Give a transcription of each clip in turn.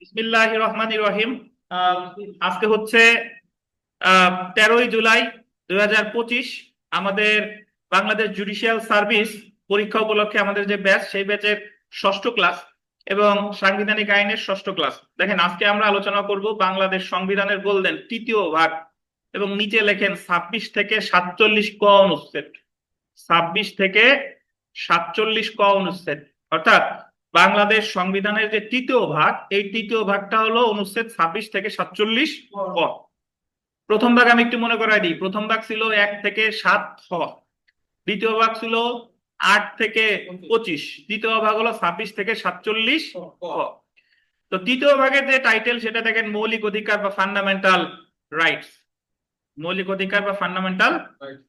বিসমিল্লাহির রহমানির রহিম। আহ, আজকে হচ্ছে 13ই জুলাই 2025। আমাদের বাংলাদেশ জুডিশিয়াল সার্ভিস পরীক্ষা উপলক্ষে আমাদের যে ব্যাচ, সেই ব্যাচের ষষ্ঠ ক্লাস এবং সাংবিধানিক আইনের ষষ্ঠ ক্লাস। দেখেন, আজকে আমরা আলোচনা করব বাংলাদেশ সংবিধানের বললেন তৃতীয় ভাগ এবং নিচে লেখেন 26 থেকে 47 ক অনুচ্ছেদ। 26 থেকে 47 ক অনুচ্ছেদ, অর্থাৎ বাংলাদেশ সংবিধানের যে তৃতীয় ভাগ, এই তৃতীয় ভাগটা হলো অনুচ্ছেদ 26 থেকে 47 ক। প্রথম ভাগ আমি একটু মনে করাই দিই। প্রথম ভাগ ছিল 1 থেকে 7 খ, দ্বিতীয় ভাগ ছিল 8 থেকে 25, তৃতীয় ভাগ হলো 26 থেকে 47 ক। তো তৃতীয় ভাগের যে টাইটেল, সেটা দেখেন মৌলিক অধিকার বা ফান্ডামেন্টাল রাইটস। মৌলিক অধিকার বা ফান্ডামেন্টাল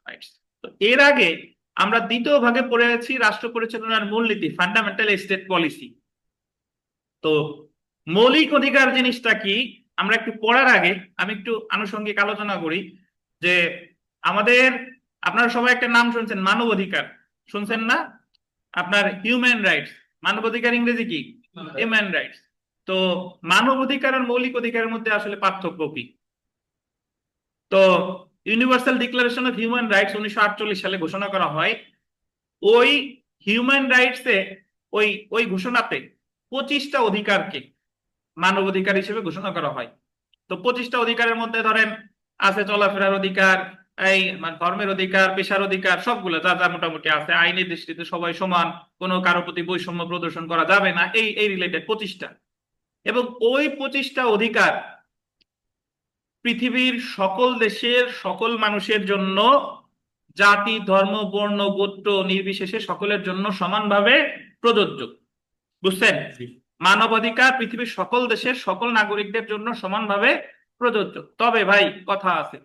রাইটস। তো এর আগে আমরা দ্বিতীয় ভাগে পড়েছি রাষ্ট্র পরিচালনার মূলনীতি, ফান্ডামেন্টাল স্টেট পলিসি। তো মৌলিক অধিকার জিনিসটা কি, আমরা একটু পড়ার আগে আমি একটু আনুষঙ্গিক আলোচনা করি যে আমাদের, আপনারা সবাই একটা নাম শুনছেন, মানবাধিকার। শুনছেন না? আপনার হিউম্যান রাইটস। মানবাধিকার ইংরেজি কি? Human rights. তো মানবাধিকার আর মৌলিক অধিকারের মধ্যে আসলে পার্থক্য কি? তো universal declaration of human rights 1948 সালে ঘোষণা করা হয়। ওই হিউম্যান রাইটসে, ওই ওই ঘোষণাতে 25টা অধিকারকে মানব অধিকার হিসেবে ঘোষণা করা হয়। তো 25টা অধিকারের মধ্যে ধরেন আছে চলাফেরার অধিকার, এই ধর্মের অধিকার, পেশার অধিকার, সবগুলো যা যা মোটামুটি আছে, আইনের দৃষ্টিতে সবাই সমান, কোনো কারো প্রতি বৈষম্য প্রদর্শন করা যাবে না, এই এই রিলেটেড 25টা। এবং ওই 25টা অধিকার পৃথিবীর সকল দেশের সকল মানুষের জন্য, জাতি, ধর্ম, বর্ণ, গোত্র নির্বিশেষে সকলের জন্য সমানভাবে প্রযোজ্য। বুঝছেন? মানবাধিকার পৃথিবীর সকল দেশের সকল নাগরিকদের জন্য সমানভাবে প্রযোজ্য। তবে ভাই, কথা আছে,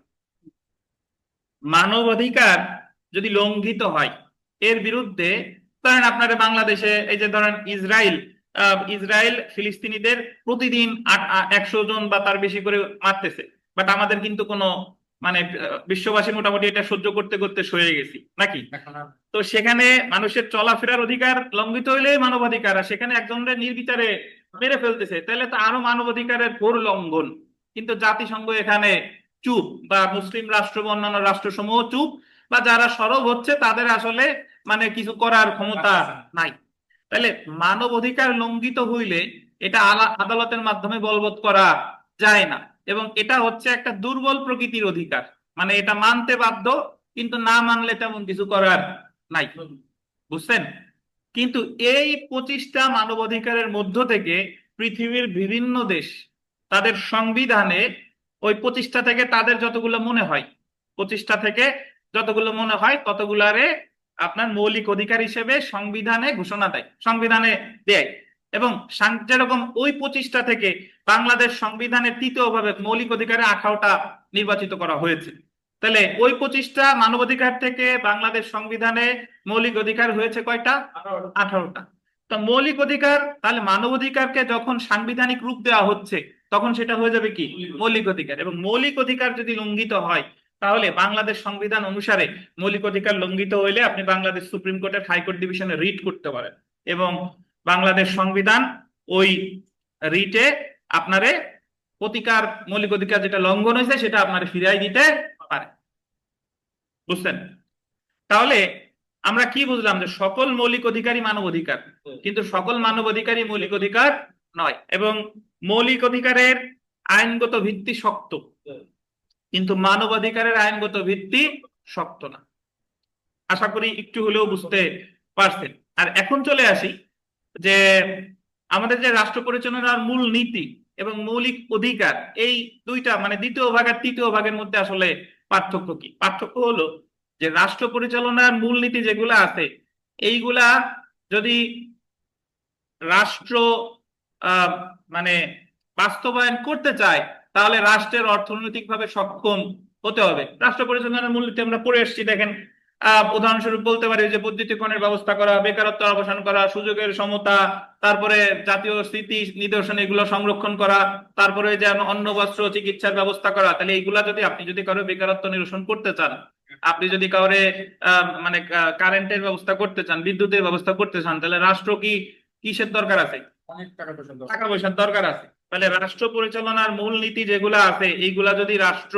মানবাধিকার যদি লঙ্ঘিত হয়, এর বিরুদ্ধে, ধরেন আপনার বাংলাদেশে এই যে ধরেন ইসরায়েল, ইসরায়েল ফিলিস্তিনিদের প্রতিদিন 100 জন বা তার বেশি করে মারতেছে, বাট আমাদের কিন্তু কোনো মানে বিশ্ববাসী মোটামুটি এটা সহ্য করতে করতে সয়ে গেছি নাকি? তো সেখানে মানুষের চলাফেরার অধিকার লঙ্ঘিত হইলে মানবাধিকার, আর সেখানে একজনের নির্বিচারে মেরে ফেলতেছে, তাহলে তো আরো মানবাধিকারের ঘোর লঙ্ঘন। কিন্তু জাতিসংঘ এখানে চুপ, বা মুসলিম রাষ্ট্র বা অন্যান্য রাষ্ট্রসমূহ চুপ, বা যারা সরব হচ্ছে তাদের আসলে মানে কিছু করার ক্ষমতা নাই। তাহলে মানব অধিকার লঙ্ঘিত হইলে এটা আদালতের মাধ্যমে বলবৎ করা যায় না, এবং এটা হচ্ছে একটা দুর্বল প্রকৃতির অধিকার, মানে এটা মানতে বাধ্য, কিন্তু না মানলে তেমন কিছু করার নাই। বুঝছেন? কিন্তু এই 25টা মানবাধিকারের মধ্য থেকে পৃথিবীর বিভিন্ন দেশ তাদের সংবিধানে ওই 25টা থেকে তাদের যতগুলো মনে হয়, 25টা থেকে যতগুলো মনে হয় ততগুলারে আপনার মৌলিক অধিকার হিসেবে সংবিধানে ঘোষণা দেয়, সংবিধানে দেয়। এবং যেরকম ওই 25টা থেকে বাংলাদেশ সংবিধানের তৃতীয় ভাবে মৌলিক অধিকারে 18টা নির্বাচিত করা হয়েছে। তাহলে ওই 25টা মানবাধিকার থেকে বাংলাদেশ সংবিধানে মৌলিক অধিকার হয়েছে কয়টা? 18টা। তো মৌলিক অধিকার, তাহলে মানবাধিকারকে যখন সাংবিধানিক রূপ দেওয়া হচ্ছে, তখন সেটা হয়ে যাবে কি? মৌলিক অধিকার। এবং মৌলিক অধিকার যদি লঙ্ঘিত হয়, তাহলে বাংলাদেশ সংবিধান অনুসারে মৌলিক অধিকার লঙ্ঘিত হইলে আপনি বাংলাদেশ সুপ্রিম কোর্টের হাইকোর্ট ডিভিশনে রিট করতে পারেন, এবং বাংলাদেশ সংবিধান ওই রিটে আপনারে প্রতিকার, মৌলিক অধিকার যেটা লঙ্ঘন হয়েছে সেটা আপনার ফিরাই দিতে পারে। বুঝছেন? তাহলে আমরা কি বুঝলাম? যে সকল মৌলিক অধিকারই মানব অধিকার, কিন্তু সকল মানব অধিকারই মৌলিক অধিকার নয়। এবং মৌলিক অধিকারের আইনগত ভিত্তি শক্ত, কিন্তু মানবাধিকারের আইনগত ভিত্তি শক্ত না। আশা করি একটু হলেও বুঝতে পারছেন। আর এখন চলে আসি যে আমাদের যে রাষ্ট্র পরিচালনার মূল নীতি এবং মৌলিক অধিকার, এই দুইটা মানে দ্বিতীয় ভাগ আর তৃতীয় ভাগের মধ্যে আসলে পার্থক্য কি? পার্থক্য হলো যে রাষ্ট্র পরিচালনার মূলনীতি যেগুলা আছে, এইগুলা যদি রাষ্ট্র আহ মানে বাস্তবায়ন করতে চায়, তাহলে রাষ্ট্রের অর্থনৈতিকভাবে সক্ষম হতে হবে। রাষ্ট্র পরিচালনার মূলনীতি আমরা পড়ে এসেছি, দেখেন। উদাহরণস্বরূপ বলতে পারি যে বৈদ্যুতিকরণের ব্যবস্থা করা, বেকারত্ব অবসান করা, সুযোগের সমতা, তারপরে জাতীয় স্মৃতি নিদর্শন এগুলো সংরক্ষণ করা, তারপরে যে অন্ন বস্ত্র চিকিৎসার ব্যবস্থা করা। তাহলে এইগুলা যদি আপনি যদি কারো বেকারত্ব নিরসন করতে চান, আপনি যদি কাউরে মানে কারেন্টের ব্যবস্থা করতে চান, বিদ্যুতের ব্যবস্থা করতে চান, তাহলে রাষ্ট্র কি কিসের দরকার আছে? অনেক টাকা পয়সা দরকার। টাকা পয়সার দরকার আছে। তাহলে রাষ্ট্র পরিচালনার মূলনীতি যেগুলো আছে এইগুলা যদি রাষ্ট্র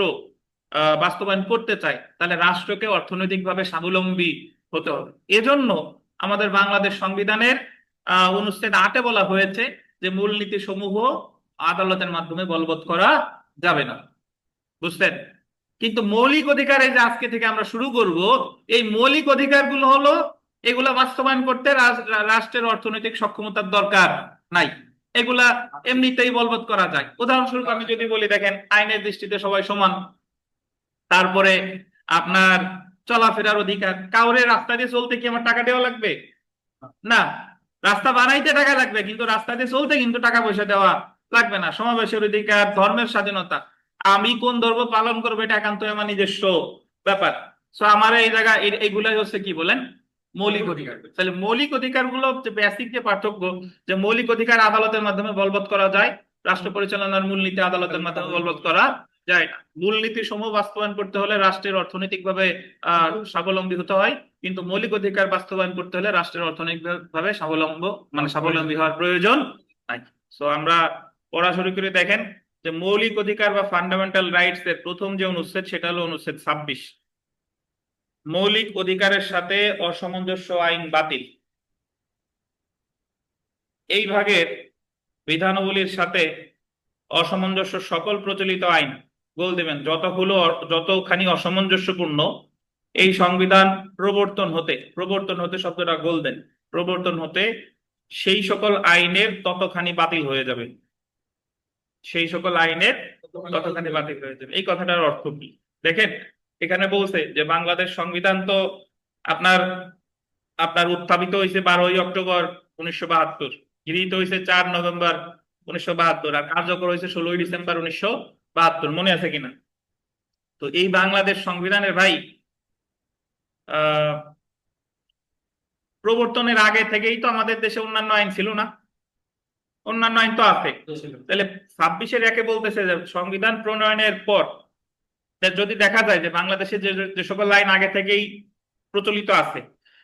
বাস্তবায়ন করতে চায় তাহলে রাষ্ট্রকে অর্থনৈতিকভাবে স্বাবলম্বী হতে হবে। এজন্য আমাদের বাংলাদেশ সংবিধানের অনুচ্ছেদ 8-এ বলা হয়েছে যে মূলনীতি সমূহ আদালতের মাধ্যমে বলবৎ করা যাবে না। বুঝছেন? কিন্তু মৌলিক অধিকার, এই যে আজকে থেকে আমরা শুরু করব, এই মৌলিক অধিকারগুলো হলো এগুলা বাস্তবায়ন করতে রাষ্ট্রের অর্থনৈতিক সক্ষমতার দরকার নাই, এগুলা এমনিতেই বলবৎ করা যায়। উদাহরণস্বরূপ আমি যদি বলি, দেখেন আইনের দৃষ্টিতে সবাই সমান, তারপরে আপনার চলাফেরার অধিকার, কাউরে রাস্তা দিয়ে চলতে কি আমার টাকা দেওয়া লাগবে? না। রাস্তা বানাইতে টাকা লাগবে, কিন্তু রাস্তা দিয়ে চলতে কিন্তু টাকা পয়সা দেওয়া লাগবে না। সমাবেশের অধিকার, ধর্মের স্বাধীনতা, আমি কোন ধর্ম পালন করবো এটা একান্ত আমার নিজস্ব ব্যাপার। তো আমার এই জায়গা এইগুলাই হচ্ছে কি বলেন মৌলিক অধিকার। তাহলে মৌলিক অধিকার গুলো যে বেসিক যে পার্থক্য, যে মৌলিক অধিকার আদালতের মাধ্যমে বলবৎ করা যায়, রাষ্ট্র পরিচালনার মূলনীতি আদালতের মাধ্যমে বলবৎ করা যায় না। মূলনীতি সমূহ বাস্তবায়ন করতে হলে রাষ্ট্রের অর্থনৈতিকভাবে স্বাবলম্বী হতে হয়, কিন্তু মৌলিক অধিকার বাস্তবায়ন করতে হলে রাষ্ট্রের অর্থনৈতিকভাবে স্বাবলম্বী হওয়ার প্রয়োজন নাই। সো আমরা পড়া শুরু করে দেখেন যে মৌলিক অধিকার বা ফান্ডামেন্টাল রাইটস এর প্রথম যে অনুচ্ছেদ সেটা হলো অনুচ্ছেদ 26। মৌলিক অধিকারের সাথে অসামঞ্জস্য আইন বাতিল। এই ভাগের বিধানাবলীর সাথে অসামঞ্জস্য সকল প্রচলিত আইন, গোল দেবেন, যতখানি অসামঞ্জস্যপূর্ণ এই সংবিধান প্রবর্তন হতে শব্দটা গোল দেন, প্রবর্তন হতে সেই সকল আইনের ততখানি বাতিল হয়ে যাবে, সেই সকল আইনের ততখানি বাতিল হয়ে যাবে। এই কথাটার অর্থ কি দেখেন, এখানে বলছে যে বাংলাদেশ সংবিধান তো আপনার আপনার উত্থাপিত হয়েছে 12ই অক্টোবর 1972, গৃহীত হয়েছে 4 নভেম্বর 1972, আর কার্যকর হয়েছে 16ই ডিসেম্বর 1972, মনে আছে কিনা? তো এই বাংলাদেশ সংবিধানের ভাই প্রবর্তনের আগে থেকেই তো আমাদের দেশে অন্যান্য আইন ছিল না? অন্যান্য আইন তো আছে। তাহলে 26-এর 1-এ বলতেছে যে সংবিধান প্রণয়নের পর যদি দেখা যায় যে বাংলাদেশে যে সকল আইন আগে থেকেই প্রচলিত আছে,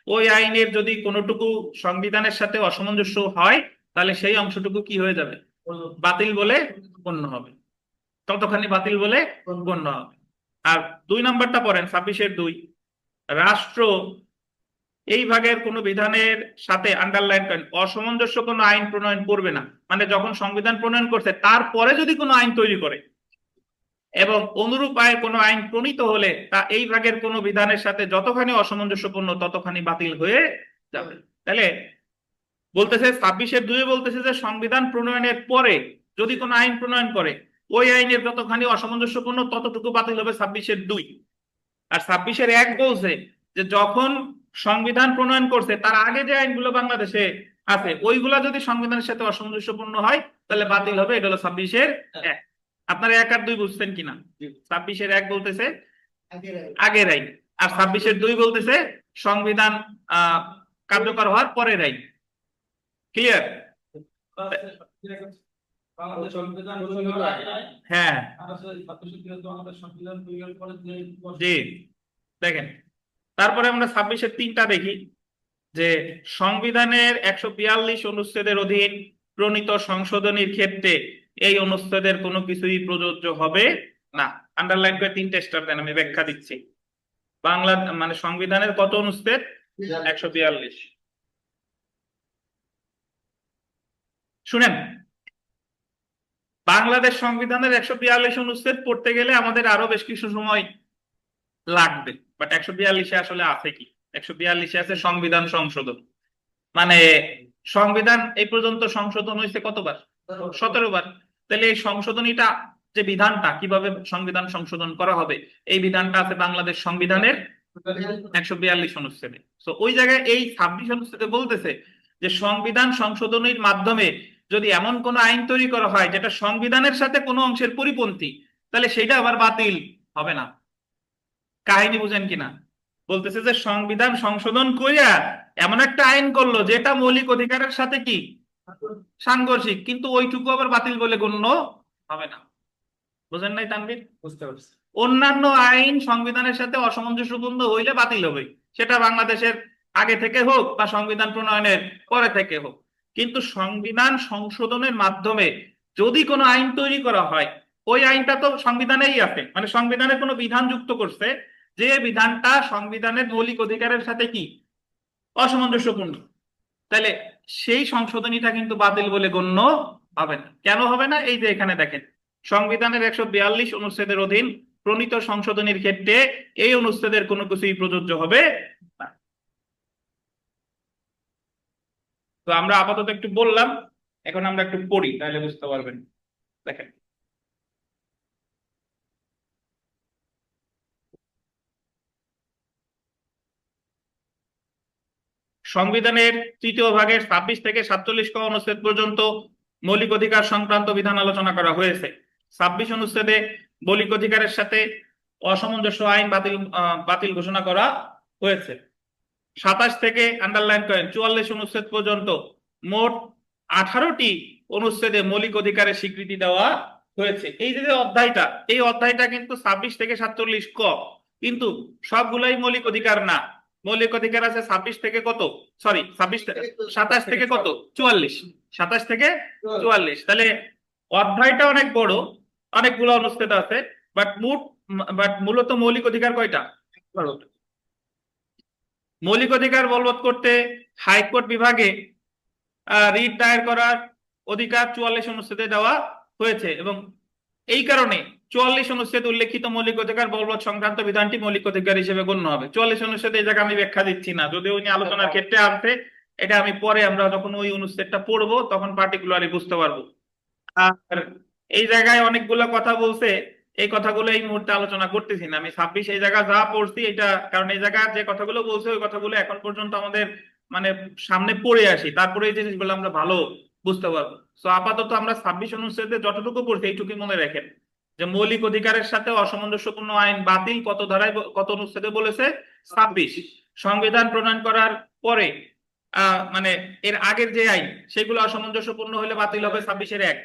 ওই আইনের যদি কোনোটুকু সংবিধানের সাথে অসামঞ্জস্য হয় তাহলে সেই অংশটুকু কি হয়ে যাবে? বাতিল বলে গণ্য হবে, ততখানি বাতিল বলে গণ্য হবে। আর 2 নম্বরটা পড়েন, 26-এর 2, রাষ্ট্র এই ভাগের কোন বিধানের সাথে, আন্ডারলাইন করেন, অসামঞ্জস্য কোনো আইন প্রণয়ন করবে না। মানে যখন সংবিধান প্রণয়ন করছে তারপরে যদি কোনো আইন তৈরি করে এবং অনুরূপ কোনো আইন প্রণীত হলে তা এই ভাগের কোনো বিধানের সাথে যতখানি অসামঞ্জস্যপূর্ণ ততখানি বাতিল হয়ে যাবে। তাহলে বলতেছে 26-এর 2-এ বলতেছে যে সংবিধান প্রণয়নের পরে যদি কোনো আইন প্রণয়ন করে ওই আইনের যতখানি অসামঞ্জস্যপূর্ণ ততটুকু বাতিল হবে 26-এর 2। আর 26-এর 1 বলছে যে যখন সংবিধান প্রণয়ন করছে তার আগে যে আইনগুলো বাংলাদেশে আছে ওইগুলা যদি সংবিধানের সাথে অসামঞ্জস্যপূর্ণ হয় তাহলে বাতিল হবে। এটা হলো 26-এর 1। আপনারা 1 আর 2 বুঝছেন কিনা? 26-এর 1 বলতেছে আগের আইন, আর 26-এর 2 বলতেছে সংবিধান কার্যকর হওয়ার পরের আইন। ক্লিয়ার? হ্যাঁ জি। দেখেন তারপরে আমরা 26-এর 3টা দেখি যে সংবিধানের 142 অনুচ্ছেদের অধীন প্রণীত সংশোধনীর ক্ষেত্রে এই অনুচ্ছেদের কোনো কিছুই প্রযোজ্য হবে না। আন্ডারলাইন করে 3টে স্টার দেন, আমি ব্যাখ্যা দিচ্ছি। বাংলা মানে সংবিধানের কত অনুচ্ছেদ? 142। শুনেন, বাংলাদেশ সংবিধানের 142 অনুচ্ছেদ পড়তে গেলে আমাদের আরো বেশ কিছু সময় লাগবে, বাট 142-এ আসলে আছে কি? 142-এ আছে সংবিধান সংশোধন। মানে সংবিধান এই পর্যন্ত সংশোধন হয়েছে কতবার? 17 বার। তাহলে এই সংশোধনীটা যে বিধানটা কিভাবে সংবিধান সংশোধন করা হবে এই বিধানটা আছে বাংলাদেশ সংবিধানের 142 অনুচ্ছেদে। তো ওই জায়গায় এই 26 অনুচ্ছেদে বলতেছে যে সংবিধান সংশোধনীর মাধ্যমে যদি এমন কোন আইন তৈরি করা হয় যেটা সংবিধানের সাথে কোনো অংশের পরিপন্থী তাহলে সেটা আবার বাতিল হবে না। কাহিনী বুঝেন কিনা? বলতেছে যে সংবিধান সংশোধন করিয়া এমন একটা আইন করলো যেটা মৌলিক অধিকারের সাথে কি সাংঘর্ষিক, কিন্তু ওইটুকু আবার বাতিল বলে গণ্য হবে না। বুঝেন নাই তানভীর? বুঝতে পারছি। অন্যান্য আইন সংবিধানের সাথে অসামঞ্জস্যপূর্ণ হইলে বাতিল হবে, সেটা বাংলাদেশের আগে থেকে হোক বা সংবিধান প্রণয়নের পরে থেকে হোক, কিন্তু সংবিধান সংশোধনের মাধ্যমে যদি কোনো আইন তৈরি করা হয়, ওই আইনটা তো সংবিধানেই আছে, মানে সংবিধানে কোনো বিধান যুক্ত করছে, যে বিধানটা সংবিধানের মৌলিক অধিকারের সাথে কি অসামঞ্জস্যপূর্ণ, তাহলে সেই সংশোধনীটা কিন্তু বাতিল বলে গণ্য হবে না। কেন হবে না? এই যে এখানে দেখেন, সংবিধানের 142 অনুচ্ছেদের অধীন প্রণীত সংশোধনীর ক্ষেত্রে এই অনুচ্ছেদের কোনো কিছুই প্রযোজ্য হবে না। তো আমরা আপাতত একটু বললাম, এখন আমরা একটু পড়ি, তাহলে বুঝতে পারবেন। দেখেন, সংবিধানের তৃতীয় ভাগের 26 থেকে 47 ক অনুচ্ছেদ পর্যন্ত মৌলিক অধিকার সংক্রান্ত বিধান আলোচনা করা হয়েছে। 26 অনুচ্ছেদে মৌলিক অধিকারের সাথে অসামঞ্জস্য আইন বাতিল ঘোষণা করা হয়েছে। 27 থেকে আন্ডারলাইন করেন 44 অনুচ্ছেদ পর্যন্ত মোট 18টি অনুচ্ছেদে মৌলিক অধিকারের স্বীকৃতি দেওয়া হয়েছে। এই যে অধ্যায়টা, এই অধ্যায়টা কিন্তু 26 থেকে 47 ক, কিন্তু সবগুলাই মৌলিক অধিকার না। মৌলিক অধিকার আছে 26 থেকে কত, সরি 27 থেকে কত, 44, 27 থেকে 44। তাহলে অধ্যায়টা অনেক বড়, অনেকগুলো অনুচ্ছেদ আছে, বাট মূলত মৌলিক অধিকার কয়টা? মৌলিক অধিকার বলবৎ করতে হাইকোর্ট বিভাগে রিট দায়ের করার অধিকার 44 অনুচ্ছেদে দেওয়া হয়েছে, এবং এই কারণে 44 অনুচ্ছেদে উল্লেখিত মৌলিক অধিকার বলবৎ সংক্রান্ত বিধানটি মৌলিক অধিকার হিসেবে গণ্য হবে। 44 অনুচ্ছেদে এই জায়গায় আমি ব্যাখ্যা দিচ্ছি না, যদি ওই আলোচনার ক্ষেত্রে আনতে, এটা আমি পরে, আমরা যখন ওই অনুচ্ছেদটা পড়বো তখন পার্টিকুলারলি বুঝতে পারবো। আর এই জায়গায় অনেকগুলো কথা বলছে, এই কথাগুলো এই মুহূর্তে আলোচনা করতেছি না। আমি 26 এই জায়গা যা পড়ছি এটা, কারণ এই জায়গা যে কথাগুলো বলছে ওই কথাগুলো এখন পর্যন্ত আমাদের মানে সামনে পড়ে আসি, তারপরে এই জিনিসগুলো আমরা ভালো বুঝতে পারবো। তো আপাতত আমরা 26 অনুচ্ছেদে যতটুকু পড়ছি এইটুকু মনে রাখেন, যে মৌলিক অধিকারের সাথে অসামঞ্জস্যপূর্ণ আইন বাতিল কত ধারায় কত অনুচ্ছেদে বলেছে? 26। সংবিধান প্রণয়ন করার পরে মানে এর আগের যে আইন সেগুলো অসামঞ্জস্যপূর্ণ হলে বাতিল হবে 26-এর 1।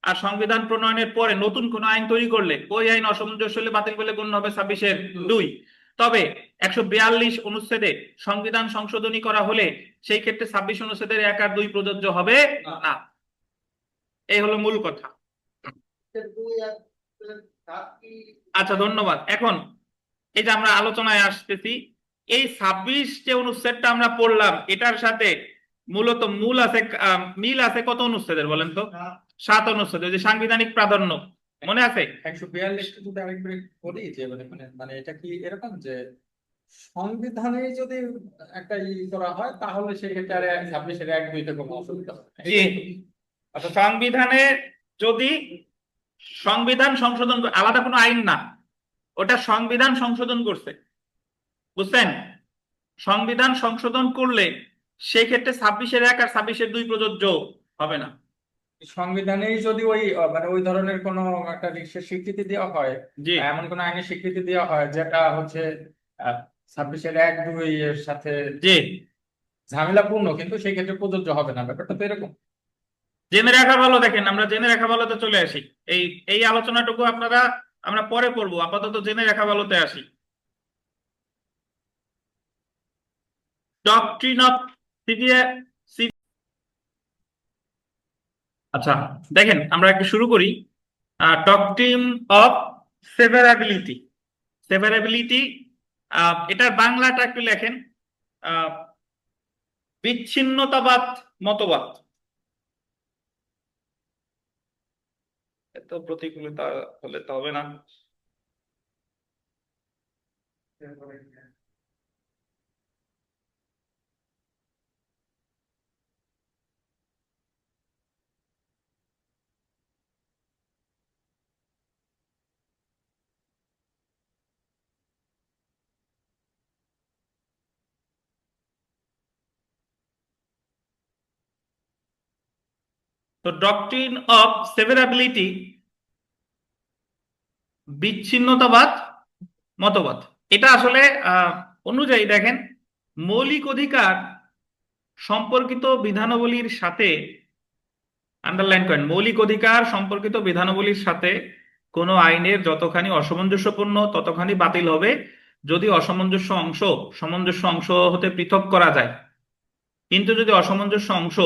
আর সংবিধান প্রণয়নের পরে নতুন কোন আইন তৈরি করলে ওই আইন অসামঞ্জস্য হলে বাতিল বলে গণ্য হবে 26-এর 2। তবে 142 অনুচ্ছেদে সংবিধান সংশোধনী করা হলে সেই ক্ষেত্রে 26 অনুচ্ছেদের 1 আর 2 প্রযোজ্য হবে না। এই হলো মূল কথা। আচ্ছা, ধন্যবাদ। এখন এই যে আমরা আলোচনায় আসতেছি, এই 26 যে অনুচ্ছেদটা আমরা পড়লাম এটার সাথে মূলত মিল আছে কত অনুচ্ছেদের বলেন তো? 7 অনুচ্ছেদ, যে সাংবিধানিক প্রাধান্য মনে আছে? 142 যদি আরেকবার বলি, যে মানে এটা কি এরকম যে সংবিধানে যদি একটা করা হয় তাহলে সেক্ষেত্রে আর 26-এর 1-2 কোনো অসুবিধা হবে না। জি, আচ্ছা, সংবিধানে যদি সংবিধান সংশোধন, আলাদা কোনো আইন না, ওটা সংবিধান সংশোধন করছে, বুঝছেন? সংবিধান সংশোধন করলে সেই ক্ষেত্রে 26-এর 1 আর 26-এর 2 প্রযোজ্য হবে না। সংবিধানেই যদি ওই মানে ওই ধরনের কোনো একটা স্বীকৃতি দেওয়া হয়, জি, এমন কোন আইনের স্বীকৃতি দেওয়া হয় যেটা হচ্ছে 26-এর 1-2 এর সাথে জি, ঝামেলাপূর্ণ, কিন্তু সেই ক্ষেত্রে প্রযোজ্য হবে না, ব্যাপারটা তো এরকম। জেনে রাখা ভালো। দেখেন, আমরা জেনে রাখা ভালোতে চলে আসি। এই এই আলোচনাটুকু আমরা পরে পড়বো, আপাতত জেনে রাখা ভালোতে আসি। ডক্ট্রিন অফ সিভিয়ার, আচ্ছা দেখেন আমরা একটু শুরু করি। Doctrine of সেভারাবিলিটি। সেভারাবিলিটি, এটার বাংলাটা একটু লেখেন, বিচ্ছিন্নতাবাদ মতবাদ। এত প্রতিকূলতা হলে তো হবে না। তো ডক্ট্রিন অফ সেভারাবিলিটি, বিচ্ছিন্নতাবাদ মতবাদ, এটা আসলে অনুযায়ী দেখেন, মৌলিক অধিকার সম্পর্কিত বিধানাবলীর সাথে, আন্ডারলাইন করেন, মৌলিক অধিকার সম্পর্কিত বিধানাবলীর সাথে কোনো আইনের যতখানি অসামঞ্জস্যপূর্ণ ততখানি বাতিল হবে যদি সামঞ্জস্য অংশ হতে পৃথক করা যায়। কিন্তু যদি অসামঞ্জস্য অংশ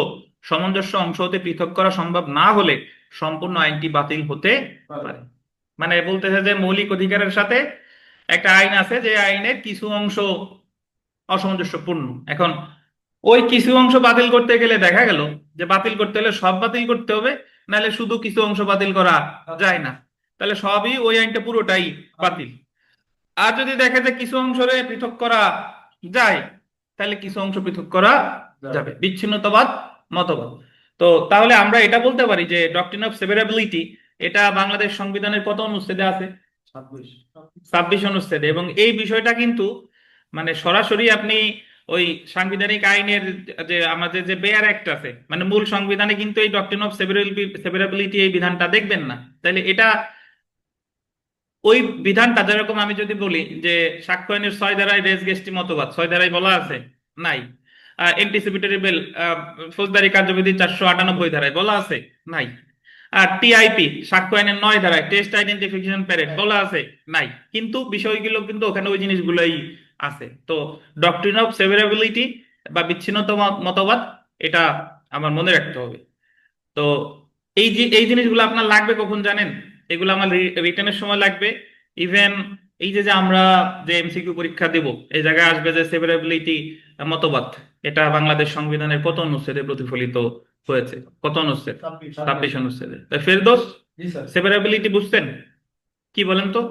সামঞ্জস্য অংশ হতে পৃথক করা সম্ভব না হলে সম্পূর্ণ আইনটি বাতিল হতে পারে। মানে বলতেছে যে মৌলিক অধিকারের সাথে একটা আইন আছে, যে আইনের কিছু অংশ অসামঞ্জস্যপূর্ণ। এখন ওই কিছু অংশ বাতিল করতে গেলে দেখা গেল যে বাতিল করতে হলে সব বাতিল করতে হবে, নাহলে শুধু কিছু অংশ বাতিল করা যায় না, তাহলে সবই ওই আইনটা পুরোটাই বাতিল। আর যদি দেখে যে কিছু অংশরে পৃথক করা যায়, তাহলে কিছু অংশ পৃথক করা যাবে, বিচ্ছিন্নতাবাদ মতবাদ। তো তাহলে আমরা এটা বলতে পারি যে ডক্ট্রিন অফ সেভারেবিলিটি এটা বাংলাদেশ সংবিধানের কত অনুচ্ছেদে আছে? 26 অনুচ্ছেদে। এবং এই বিষয়টা কিন্তু মানে সরাসরি আপনি ওই সাংবিধানিক আইনের যে আমাদের যে বেয়ার অ্যাক্ট আছে, মানে মূল সংবিধানে কিন্তু এই ডক্ট্রিন অফ সেভারেবিলিটি এই বিধানটা দেখবেন না। তাহলে এটা ওই বিধানটা যেরকম আমি যদি বলি যে সাক্ষ্য আইনের 6 ধারায় রেজ গেস্টি মতবাদ 6 ধারায় বলা আছে, নাই। এন্টিসিপেটরি বেল ফৌজদারি কার্যবিধি 498 ধারায় বলা আছে, নাই। আর টিআইপি সাক্ষ্য আইনের 9 ধারায় টেস্ট আইডেন্টিফিকেশন প্যারেড বলা আছে, নাই। কিন্তু বিষয়গুলো কিন্তু ওখানে ওই জিনিসগুলোই আছে। তো ডক্ট্রিন অফ সেভারেবিলিটি বা বিচ্ছিন্নতা মতবাদ এটা আমার মনে রাখতে হবে। তো এই যে এই জিনিসগুলো আপনার লাগবে কখন জানেন? এগুলো আমার রিটেনের সময় লাগবে। ইভেন এই যে যে আমরা যে এমসিকিউ পরীক্ষা দেব, এই জায়গায় আসবে যে সেভারেবিলিটি মতবাদ এটা বাংলাদেশ সংবিধানের কত অনুচ্ছেদে প্রতিফলিত হয়েছে, কত অনুচ্ছেদ? 26 অনুচ্ছেদে। তাই ফেরদৌস, সেভারেবিলিটি বুঝছেন কি বলেন তো?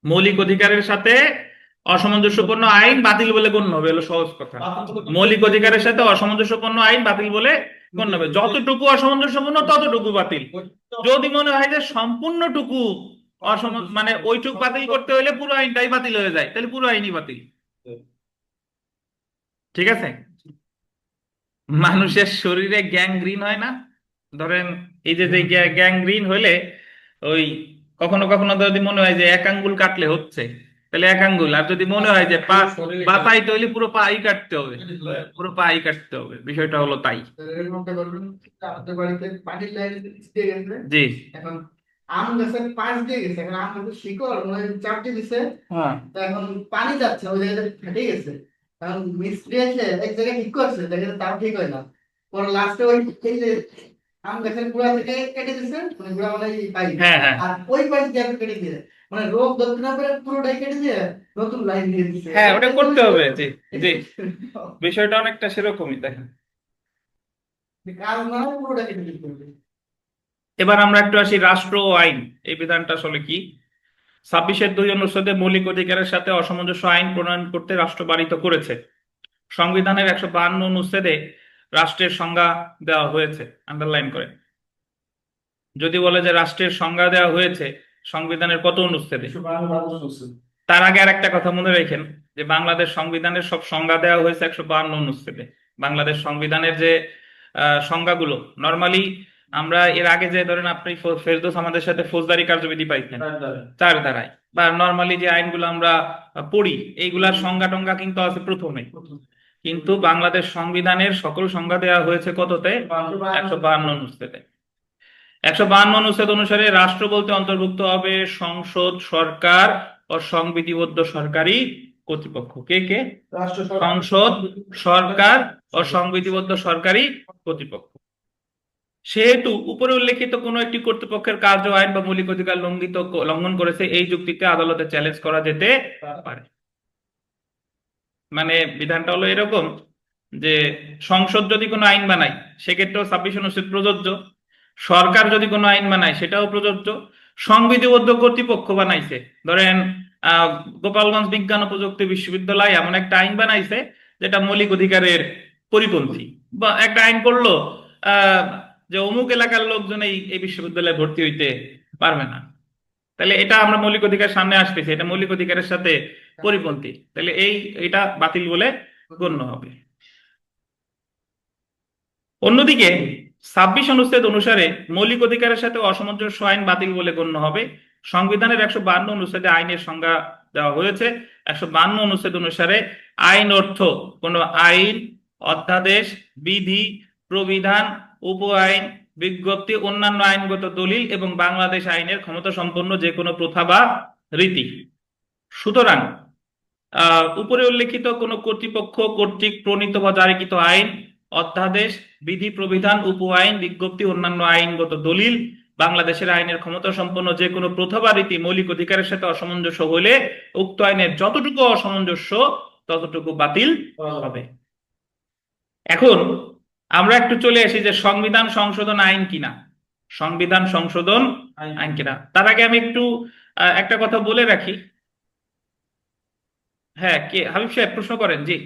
মৌলিক অধিকারের সাথে অসামঞ্জস্যপূর্ণ আইন বাতিল বলে গণ্য হবে, হলো সহজ কথা। মৌলিক অধিকারের সাথে অসামঞ্জস্যপূর্ণ আইন বাতিল বলে গণ্য হবে। যতটুকু অসামঞ্জস্যপূর্ণ ততটুকু বাতিল। যদি মনে হয় যে সম্পূর্ণটুকু মানে ওইটুকু বাতিল করতে হলে পুরো আইনটাই বাতিল হয়ে যায়, তাহলে পুরো আইনই বাতিল। ঠিক আছে? মানুষের শরীরে গ্যাংগ্রিন হয় না? ধরেন এই যে যে গ্যাংগ্রিন হলে ওই কখনো কখনো যদি মনে হয় যে এক আঙ্গুল কাটলে হচ্ছে, তাহলে এক আঙ্গুল। আর যদি মনে হয় যে পা বাঁচাইতে হইলে পুরো পাই কাটতে হবে, পুরো পাই কাটতে হবে। বিষয়টা হলো তাই। আমাদের বাড়িতে পানির লাইন দিয়ে গেছে জি। এখন আম গাছের পাশ দিয়ে গেছে, এখন আম গাছের শিকড় মানে চাপটি দিছে, হ্যাঁ তো এখন পানি যাচ্ছে ওই জায়গাটা ফেটে গেছে। এখন মিস্ত্রি এসে এক জায়গায় ঠিক করছে, দেখে তাও ঠিক হয় না। পরে লাস্টে ওই এই যে আম গাছের গোড়া থেকে কেটে দিছে, মানে গোড়া মানে এই পাই, হ্যাঁ হ্যাঁ আর ওই পাশ দিয়ে কেটে দিয়ে মানে রোগ ধরতে না পেরে পুরোটাই কেটে দিয়ে নতুন লাইন দিয়ে দিছে। হ্যাঁ, ওটা করতে হবে। জি জি, বিষয়টা অনেকটা সেরকমই। দেখেন কাজ না হয় পুরোটা কেটে দিতে হবে। এবার আমরা একটু আসি রাষ্ট্র ও আইন। এই বিধানটা আসলে কি? 26-2 অনুচ্ছেদে মৌলিক অধিকারের সাথে অসামঞ্জস্য আইন প্রণয়ন করতে রাষ্ট্র বারিত করেছে। সংবিধানের 152 অনুচ্ছেদে রাষ্ট্রের সংজ্ঞা দেওয়া হয়েছে, আন্ডারলাইন করে। যদি বলে যে রাষ্ট্রের সংজ্ঞা দেওয়া হয়েছে সংবিধানের কত অনুচ্ছেদে, তার আগে আর একটা কথা মনে রাখেন যে বাংলাদেশ সংবিধানের সব সংজ্ঞা দেওয়া হয়েছে 152 অনুচ্ছেদে। বাংলাদেশ সংবিধানের যে সংজ্ঞাগুলো নর্মালি আমরা এর আগে যে ধরেন আপনি ফেরদৌস আমাদের সাথে ফৌজদারি কার্যবিধি পাইছেন 4 ধারায়, বা নর্মালি যে আইনগুলো আমরা পড়ি এইগুলার সংজ্ঞা টঙ্গা কিন্তু আছে প্রথমে। কিন্তু বাংলাদেশ সংবিধানের সকল সংজ্ঞা দেওয়া হয়েছে কততে? 152 অনুচ্ছেদে। 152 অনুচ্ছেদ অনুসারে রাষ্ট্র বলতে অন্তর্ভুক্ত হবে সংসদ, সরকার ও সংবিধিবদ্ধ সরকারি কর্তৃপক্ষ। কে কে? সংসদ, সরকার ও সংবিধিবদ্ধ সরকারি কর্তৃপক্ষ। সেহেতু উপরে উল্লেখিত কোন একটি কর্তৃপক্ষের কার্য, আইন বা মৌলিক অধিকার লঙ্ঘন করেছে এই যুক্তিতে আদালতে চ্যালেঞ্জ করা যেতে পারে। মানে বিধানটা হলো এরকম যে সংসদ যদি কোনো আইন বানায় সেক্ষেত্রেও 26 অনুচ্ছেদ প্রযোজ্য, সরকার যদি কোনো আইন বানায় সেটাও প্রযোজ্য, সংবিধিবদ্ধ কর্তৃপক্ষ বানাইছে, ধরেন গোপালগঞ্জ বিজ্ঞান ও প্রযুক্তি বিশ্ববিদ্যালয় এমন একটা আইন বানাইছে যেটা মৌলিক অধিকারের পরিপন্থী, বা একটা আইন করলো যে অমুক এলাকার লোকজন এই বিশ্ববিদ্যালয়ে ভর্তি হইতে পারবে না, তাহলে এটা আমরা মৌলিক অধিকার সামনে আসতেছি, এটা মৌলিক অধিকারের সাথে পরিপন্থী, তাহলে এটা বাতিল বলে গণ্য হবে। অন্যদিকে 26 অনুচ্ছেদ অনুসারে মৌলিক অধিকারের সাথে অসামঞ্জস্য আইন বাতিল বলে গণ্য হবে। সংবিধানের 152 অনুচ্ছেদে আইনের সংজ্ঞা দেওয়া হয়েছে। 152 অনুচ্ছেদ অনুসারে আইন অর্থ কোন আইন, অধ্যাদেশ, বিধি, প্রবিধান, উপ আইন, বিজ্ঞপ্তি, অন্যান্য আইনগত দলিল এবং বাংলাদেশ আইনের ক্ষমতা সম্পন্ন যে কোনো প্রথা বা রীতি। সুতরাং উপরে উল্লেখিত কোন কর্তৃপক্ষ কর্তৃক প্রণীত বা জারিকৃত আইন অধ্যাদেশ, বিধি, প্রবিধান, উপ আইন, বিজ্ঞপ্তি, অন্যান্য আইনগত দলিল, বাংলাদেশের আইনের ক্ষমতা সম্পন্ন যে কোনো প্রথা বা রীতি মৌলিক অধিকারের সাথে অসামঞ্জস্য হলে উক্ত আইনের যতটুকু অসামঞ্জস্য ততটুকু বাতিল হবে। এখন আমরা একটু চলে আসি যে সংবিধান সংশোধন আইন কিনা, সংবিধান সংশোধন আইন কিনা। তার আগে আমি একটু একটা কথা বলে রাখি। হ্যাঁ, কে হাবিব সাহেব প্রশ্ন করেন? জি।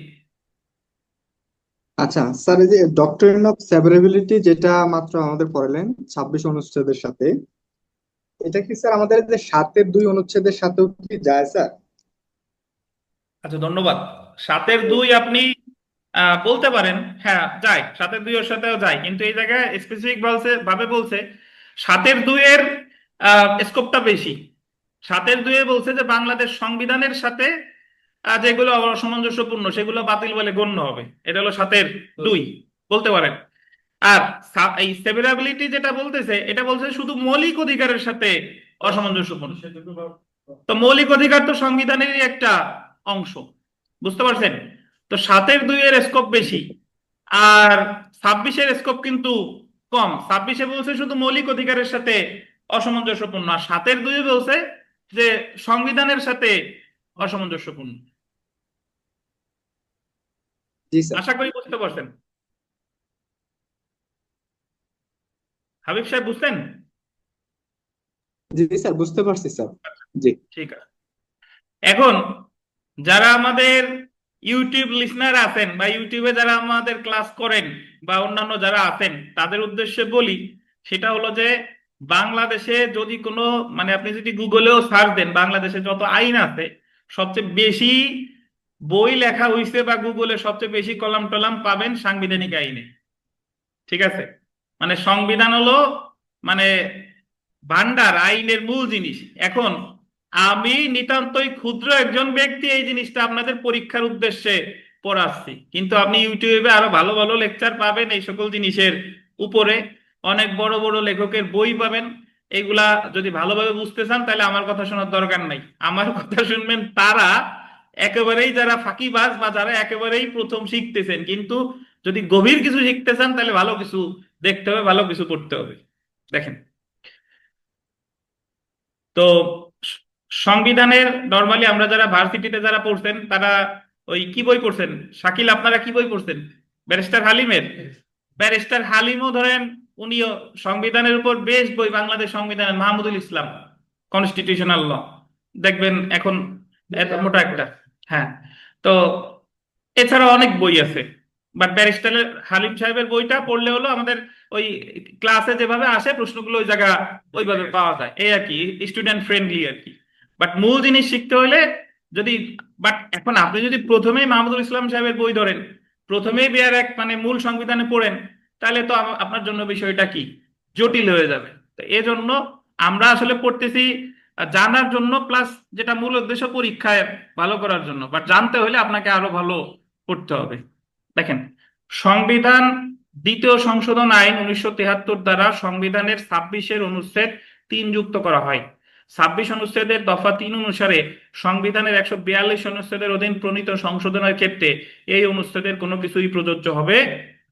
আচ্ছা স্যার, এই যে ডক্টরিন অফ সেভারেবিলিটি যেটা মাত্র আমাদের পড়ালেন 26 অনুচ্ছেদের সাথে, এটা কি স্যার আমাদের যে 7-2 অনুচ্ছেদের সাথেও কি যায় স্যার? আচ্ছা, ধন্যবাদ। 7-2 আপনি বলতে পারেন, হ্যাঁ যায়, 7-2 এর সাথেও যায়, কিন্তু এই জায়গায় স্পেসিফিক ভাবে বলছে 7-2 এর স্কোপটা বেশি। 7-2 বলছে যে বাংলাদেশ সংবিধানের সাথে যেগুলো অসামঞ্জস্যপূর্ণ সেগুলো বাতিল বলে গণ্য হবে। এটা হলো 7-2 বলতে পারেন। আর এই সেভারেবিলিটি যেটা বলতেছে এটা বলছে শুধু মৌলিক অধিকারের সাথে অসামঞ্জস্যপূর্ণ। তো মৌলিক অধিকার তো সংবিধানেরই একটা অংশ, বুঝতে পারছেন? তো 7-2 এর স্কোপ বেশি, আর 26-এর স্কোপ কিন্তু কম। 26-এ বলছে শুধু মৌলিক অধিকারের সাথে অসামঞ্জস্যপূর্ণ, আর 7-2 বলছে যে সংবিধানের সাথে অসামঞ্জস্যপূর্ণ। জি স্যার। আশা করি বুঝতে পারছেন। হাবিব সাহেব বুঝতেন? জি স্যার, বুঝতে পারছি স্যার। জি। ঠিক আছে। এখন যারা আমাদের ইউটিউব লিসনার আছেন বা ইউটিউবে যারা আমাদের ক্লাস করেন বা অন্যান্য যারা আছেন তাদের উদ্দেশ্যে বলি, সেটা হলো যে বাংলাদেশে যদি কোনো মানে আপনি যদি গুগলেও সার্চ দেন বাংলাদেশে যত আইন আছে, সবচেয়ে বেশি বই লেখা হয়েছে বা গুগলে সবচেয়ে বেশি কলাম টলাম পাবেন সাংবিধানিক আইনে। ঠিক আছে? মানে সংবিধান হলো মানে ভান্ডার, আইনের মূল জিনিস। এখন আমি নিতান্তই ক্ষুদ্র একজন ব্যক্তি এই জিনিসটা আপনাদের পরীক্ষার উদ্দেশ্যে পড়াচ্ছি, কিন্তু আপনি ইউটিউবে আরো ভালো ভালো লেকচার পাবেন এই সকল জিনিসের উপরে। অনেক বড় বড় লেখকের বই পাবেন। এগুলা যদি ভালোভাবে বুঝতে চান তাহলে আমার কথা শোনার দরকার নাই। আমার কথা শুনবেন তারা একেবারেই যারা ফাঁকিবাজ বা যারা একেবারেই প্রথম শিখতেছেন, কিন্তু যদি গভীর কিছু শিখতে চান তাহলে ভালো কিছু দেখতে হবে, ভালো কিছু পড়তে হবে। দেখেন, তো স- সংবিধানের নর্মালি আমরা যারা ভার্সিটিতে যারা পড়ছেন তারা ওই কি বই পড়ছেন? শাকিল, আপনারা কি বই পড়ছেন? ব্যারিস্টার হালিমের। ব্যারিস্টার হালিমও ধরেন উনিও সংবিধানের উপর বেশ বই, বাংলাদেশ সংবিধানের মাহমুদুল ইসলাম কনস্টিটিউশনাল ল, দেখবেন এখন এত মোটা একটা। হ্যাঁ, তো এছাড়া অনেক বই আছে, বাট ব্যারিস্টার হালিম সাহেবের বইটা পড়লে হলো আমাদের ওই ক্লাসে যেভাবে আসে প্রশ্নগুলো ওই জায়গা ওইভাবে পাওয়া যায়, এই আর কি, স্টুডেন্ট ফ্রেন্ডলি আর কি। বাট মূল জিনিস শিখতে হলে যদি, বাট এখন আপনি যদি প্রথমেই মাহমুদুল ইসলাম সাহেবের বই ধরেন, প্রথমেই বিয়ার এক মানে মূল সংবিধানে পড়েন, তাহলে তো আপনার জন্য বিষয়টা কি জটিল হয়ে যাবে। তো এজন্য আমরা আসলে পড়তেছি জানার জন্য, প্লাস যেটা মূল উদ্দেশ্য পরীক্ষায় ভালো করার জন্য, বাট জানতে হলে আপনাকে আরো ভালো পড়তে হবে। দেখেন, সংবিধান দ্বিতীয় সংশোধন আইন 1973 দ্বারা সংবিধানের 26-এর অনুচ্ছেদ 3 যুক্ত করা হয়। 26 অনুচ্ছেদের দফা 3 অনুসারে সংবিধানের 142 অনুচ্ছেদের অধীন প্রণীত সংশোধনের ক্ষেত্রে এই অনুচ্ছেদের কোনো কিছুই প্রযোজ্য হবে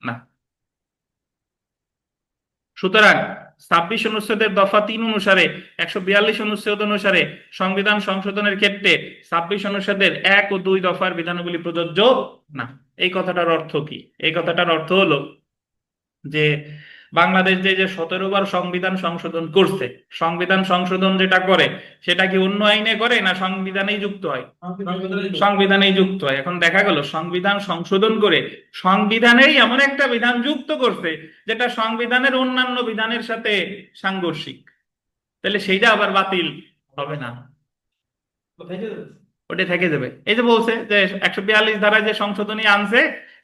না। সুতরাং 26 অনুচ্ছেদের দফা 3 অনুসারে 142 অনুচ্ছেদ অনুসারে সংবিধান সংশোধনের ক্ষেত্রে 26 অনুচ্ছেদের 1 ও 2 দফার বিধানাবলী প্রযোজ্য না। এই কথাটার অর্থ কি? এই কথাটার অর্থ হলো যে বাংলাদেশ যে যে 17 বার সংবিধান সংশোধন করছে, সংবিধান সংশোধন যেটা করে সেটা কি অন্য আইনে করে না সংবিধানেই যুক্ত হয়? সংবিধানেই যুক্ত হয়। এখন দেখা গেল সংবিধান সংশোধন করে সংবিধানেই এমন একটা বিধান যুক্ত করছে যেটা সংবিধানের অন্যান্য বিধানের সাথে সাংঘর্ষিক, তাহলে সেইটা আবার বাতিল হবে না, ওটা থেকে যাবে। এই যে বলছে যে 142 ধারায় যে সংশোধনী আনছে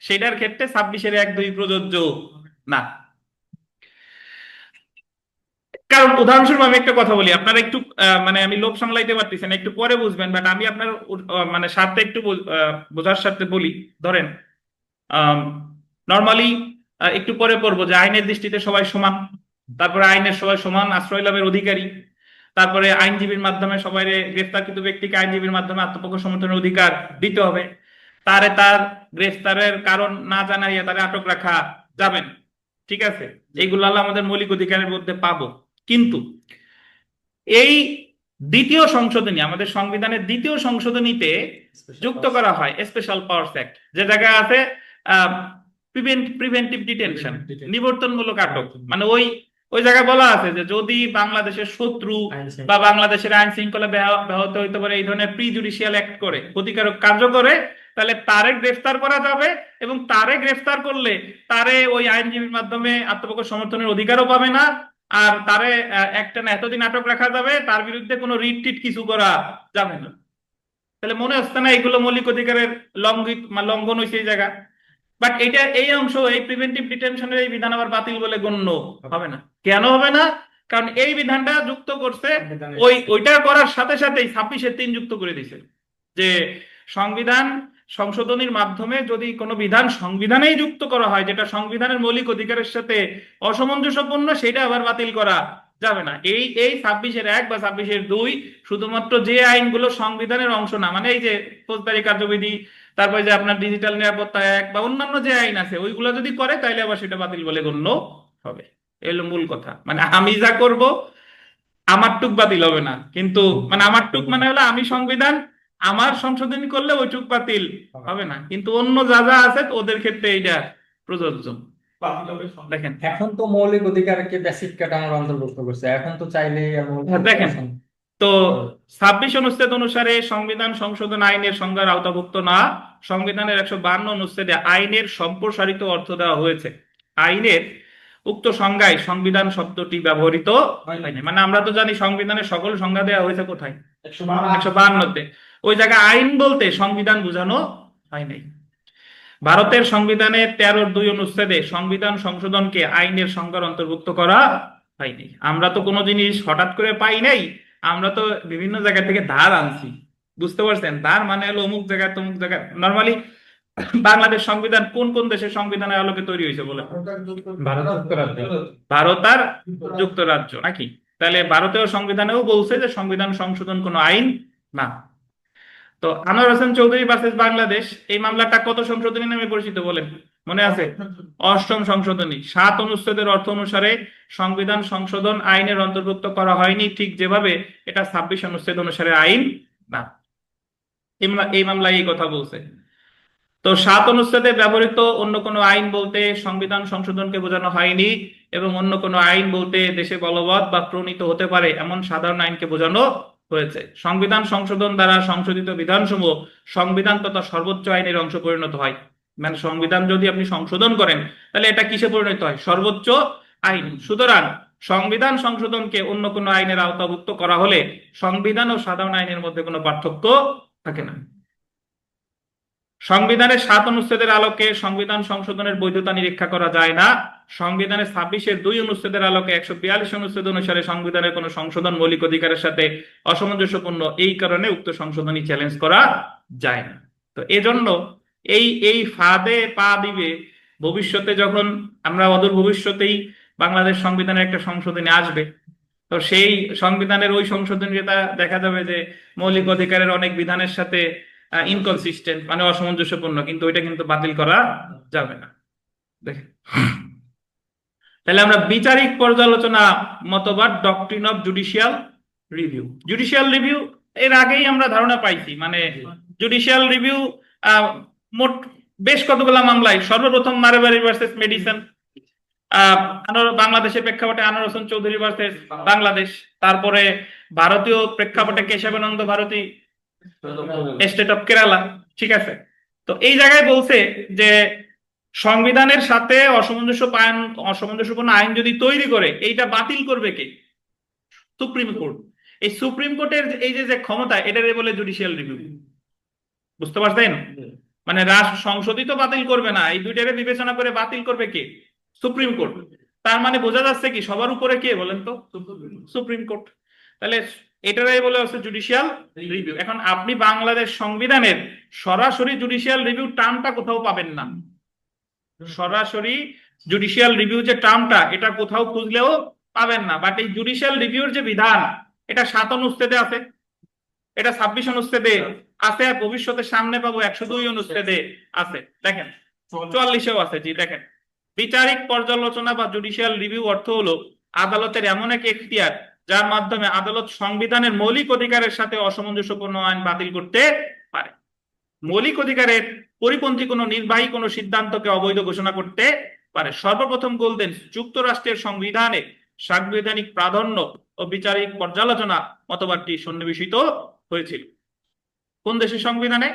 সেটার ক্ষেত্রে 26-এর 1-2 প্রযোজ্য না। কারণ উদাহরণস্বরূপ আমি একটা কথা বলি, আপনারা একটু মানে আমি লোভ সামলাইতে পারতেছি না, একটু পরে বুঝবেন, বাট আমি আপনার মানে স্বার্থে একটু বোঝার স্বার্থে বলি। ধরেন নর্মালি একটু পরে পড়বো যে আইনের দৃষ্টিতে সবাই সমান, তারপরে আইনের সবাই সমান আশ্রয় লাভের অধিকারী, তারপরে আইনজীবীর মাধ্যমে সবাই গ্রেফতারকৃত ব্যক্তিকে আইনজীবীর মাধ্যমে আত্মপক্ষ সমর্থনের অধিকার দিতে হবে, তারে তার গ্রেফতারের কারণ না জানাইয়া তারে আটক রাখা যাবে না। ঠিক আছে, এইগুলো হলো আমাদের মৌলিক অধিকারের মধ্যে পাবো। কিন্তু এই দ্বিতীয় সংশোধনী, আমাদের সংবিধানের দ্বিতীয় সংশোধনীতে যুক্ত করা হয় স্পেশাল পাওয়ার্স অ্যাক্ট, যে জায়গায় আছে প্রিভেন্টিভ ডিটেনশন, নিবর্তনমূলক আটক। মানে ওই ওই জায়গায় বলা আছে যে যদি বাংলাদেশের শত্রু বা বাংলাদেশের আইন শৃঙ্খলা ব্যাহত হইতে পারে এই ধরনের প্রিজুডিশিয়াল অ্যাক্ট করে, ক্ষতিকারক কার্য করে, তাহলে তারে গ্রেফতার করা যাবে, এবং তারে গ্রেফতার করলে তারে ওই আইনজীবীর মাধ্যমে আত্মপক্ষ সমর্থনের অধিকারও পাবে না, আর তারে একটানা এতদিন আটক রাখা যাবে, তার বিরুদ্ধে কোনো রিট টিট কিছু করা যাবে না। তাহলে মনে হচ্ছে না এগুলো মৌলিক অধিকারের লঙ্ঘন হয়েছে এই জায়গা? বাট এটা এই অংশ, এই প্রিভেন্টিভ ডিটেনশনের এই বিধান আবার বাতিল বলে গণ্য হবে না। কেন হবে না? কারণ এই বিধানটা যুক্ত করছে ওইটা করার সাথে সাথেই 26-3 যুক্ত করে দিছে যে সংবিধান সংশোধনীর মাধ্যমে যদি কোনো বিধান সংবিধানেই যুক্ত করা হয় যেটা সংবিধানের মৌলিক অধিকারের সাথে অসামঞ্জস্যপূর্ণ, সেটা আবার বাতিল করা যাবে না। এই 26-1 বা 26-2 শুধুমাত্র যে আইনগুলো সংবিধানের অংশ না, মানে এই যে ফৌজদারি কার্যবিধি, তারপরে যে আপনার ডিজিটাল নিরাপত্তা অ্যাক্ট বা অন্যান্য যে আইন আছে ওইগুলো যদি করে তাইলে আবার সেটা বাতিল বলে গণ্য হবে। এই হলো মূল কথা। মানে আমি যা করব আমার টুক বাতিল হবে না, কিন্তু মানে আমার টুক মানে হলো আমি সংবিধান আমার সংশোধনী করলে ওইটুক বাতিল হবে না, কিন্তু অন্য যা যা আছে ওদের ক্ষেত্রে এইটা প্রযোজ্য। দেখেন এখন তো মৌলিক অধিকারকে বেসিক ক্যাটাগরির অন্তর্ভুক্ত করছে, এখন তো চাইলেই দেখেন তো 26 অনুচ্ছেদ অনুসারে সংবিধান সংশোধন আইনের সংজ্ঞার আওতাভুক্ত না, সংবিধানের 152 অনুচ্ছেদে আইনের সম্প্রসারিত অর্থ দেওয়া হয়েছে। আইনের উক্ত সংজ্ঞায় সংবিধান শব্দটি ব্যবহৃত হয়নি। মানে আমরা তো জানি সংবিধানের সকল সংজ্ঞা দেওয়া হয়েছে কোথায়? 152-তে। ওই জায়গায় আইন বলতে সংবিধান বোঝানো হয় নাই। ভারতের সংবিধানের 13-2 অনুচ্ছেদে সংবিধান সংশোধনকে আইনের সংজ্ঞার অন্তর্ভুক্ত করা হয়নি। আমরা তো কোনো জিনিস হঠাৎ করে পাই নাই, আমরা তো বিভিন্ন জায়গা থেকে ধার আনছি। বুঝতে পারছেন? ধার মানে হলো অমুক জায়গায় তমুক জায়গায়। নর্মালি বাংলাদেশ সংবিধান কোন কোন দেশের সংবিধানের আলোকে তৈরি হয়েছে বলে? ভারত যুক্তরাজ্য। ভারত আর যুক্তরাজ্য নাকি? তাহলে ভারতীয় সংবিধানেও বলছে যে সংবিধান সংশোধন কোনো আইন না। তো আনোয়ার হোসেন চৌধুরী ভার্সেস বাংলাদেশ, এই মামলাটা কত সংশোধনী নামে পরিচিত বলেন? মনে আছে? 8ম সংশোধনী। 7 অনুচ্ছেদের অর্থ অনুসারে সংবিধান সংশোধন আইনের অন্তর্ভুক্ত করা হয়নি, ঠিক যেভাবে এটা 26 অনুচ্ছেদ অনুসারে আইন না। এই মামলায় এই কথা বলছে। তো 7 অনুচ্ছেদে ব্যবহৃত অন্য কোনো আইন বলতে সংবিধান সংশোধনকে বোঝানো হয়নি, এবং অন্য কোনো আইন বলতে দেশে বলবৎ বা প্রণীত হতে পারে এমন সাধারণ আইনকে বোঝানো হয়েছে। সংবিধান সংশোধন দ্বারা সংশোধিত বিধানসমূহ সংবিধান তথা সর্বোচ্চ আইনের অংশ পরিণত হয়। মানে সংবিধান যদি আপনি সংশোধন করেন তাহলে এটা কিসে পরিণত হয়? সর্বোচ্চ আইন। সুতরাং সংবিধান সংশোধনকে অন্য কোনো আইনের আওতাভুক্ত করা হলে সংবিধান ও সাধারণ আইনের মধ্যে কোনো পার্থক্য থাকে না। সংবিধানের 7 অনুচ্ছেদের আলোকে সংবিধান সংশোধনের বৈধতা নিরীক্ষা করা যায় না। সংবিধানের 26-2 অনুচ্ছেদের আলোকে 142 অনুচ্ছেদ অনুসারে সংবিধানের কোনো সংশোধন মৌলিক অধিকারের সাথে অসামঞ্জস্যপূর্ণ, এই কারণে উক্ত সংশোধনী চ্যালেঞ্জ করা যায় না। তো এজন্য এই ফাঁদে পা দিবে ভবিষ্যতে, যখন আমরা অদূর ভবিষ্যতেই বাংলাদেশ সংবিধানের একটা সংশোধনী আসবে, তো সেই সংবিধানের ওই সংশোধনীটা দেখা যাবে যে মৌলিক অধিকারের অনেক বিধানের সাথে ইনকনসিস্টেন্ট, মানে অসামঞ্জস্যপূর্ণ, কিন্তু ওইটা কিন্তু বাতিল করা যাবে না। দেখেন তাহলে আমরা বিচারিক পর্যালোচনা মতবাদ, doctrine of judicial review. Judicial review এর আগেই আমরা ধারণা পাইছি, মানে জুডিশিয়াল রিভিউ মোট বেশ কতগুলা মামলায়, সর্বপ্রথম মারেবাড়ি ভার্সেস মেডিসন, বাংলাদেশের প্রেক্ষাপটে আনোয়ার হোসেন চৌধুরী ভার্সেস বাংলাদেশ, তারপরে ভারতীয় প্রেক্ষাপটে কেশবানন্দ ভারতী স্টেট অফ কেরালা। ঠিক আছে, তো এই জায়গায় বলছে যে সংবিধানের সাথে অসামঞ্জস্যপূর্ণ আইন যদি তৈরি করে এইটা বাতিল করবে কে? Supreme court. এই সুপ্রিম কোর্টের এই যে ক্ষমতা, এটারে বলে জুডিশিয়াল রিভিউ। বুঝতে পারছেন? মানে রাষ্ট্র সংশোধিত বাতিল করবে না, এই দুইটারে বিবেচনা করে বাতিল করবে কে? Supreme court. তার মানে বোঝা যাচ্ছে কি সবার উপরে কে বলেন তো? Supreme court. তাহলে এটারাই বলে হচ্ছে জুডিশিয়াল রিভিউ। এখন আপনি বাংলাদেশ সংবিধানের সরাসরি জুডিশিয়াল রিভিউ টার্মটা কোথাও পাবেন না। সরাসরি জুডিশিয়াল রিভিউ যে টার্মটা, এটা কোথাও খুঁজলেও পাবেন না। বাট এই জুডিশিয়াল রিভিউর যে বিধান, এটা 7 অনুচ্ছেদে আছে, এটা 26 অনুচ্ছেদে আছে, আর ভবিষ্যতে সামনে পাবো 102 অনুচ্ছেদে আছে। দেখেন 44-এও আছে। জি দেখেন, বিচারিক পর্যালোচনা বা জুডিশিয়াল রিভিউ অর্থ হলো আদালতের এমন এক এখতিয়ার যার মাধ্যমে আদালত সংবিধানের মৌলিক অধিকারের সাথে অসামঞ্জস্যপূর্ণ আইন বাতিল করতে পারে। মৌলিক অধিকারের পরিপন্থী কোনো নির্বাহী কোনো সিদ্ধান্তকে অবৈধ ঘোষণা করতে পারে। সর্বপ্রথম গোল্ডেন যুক্তরাষ্ট্রের সংবিধানে সাংবিধানিক প্রাধান্য ও বিচারিক পর্যালোচনা মতবাদটি সন্নিবেশিত হয়েছিল কোন দেশের সংবিধানে?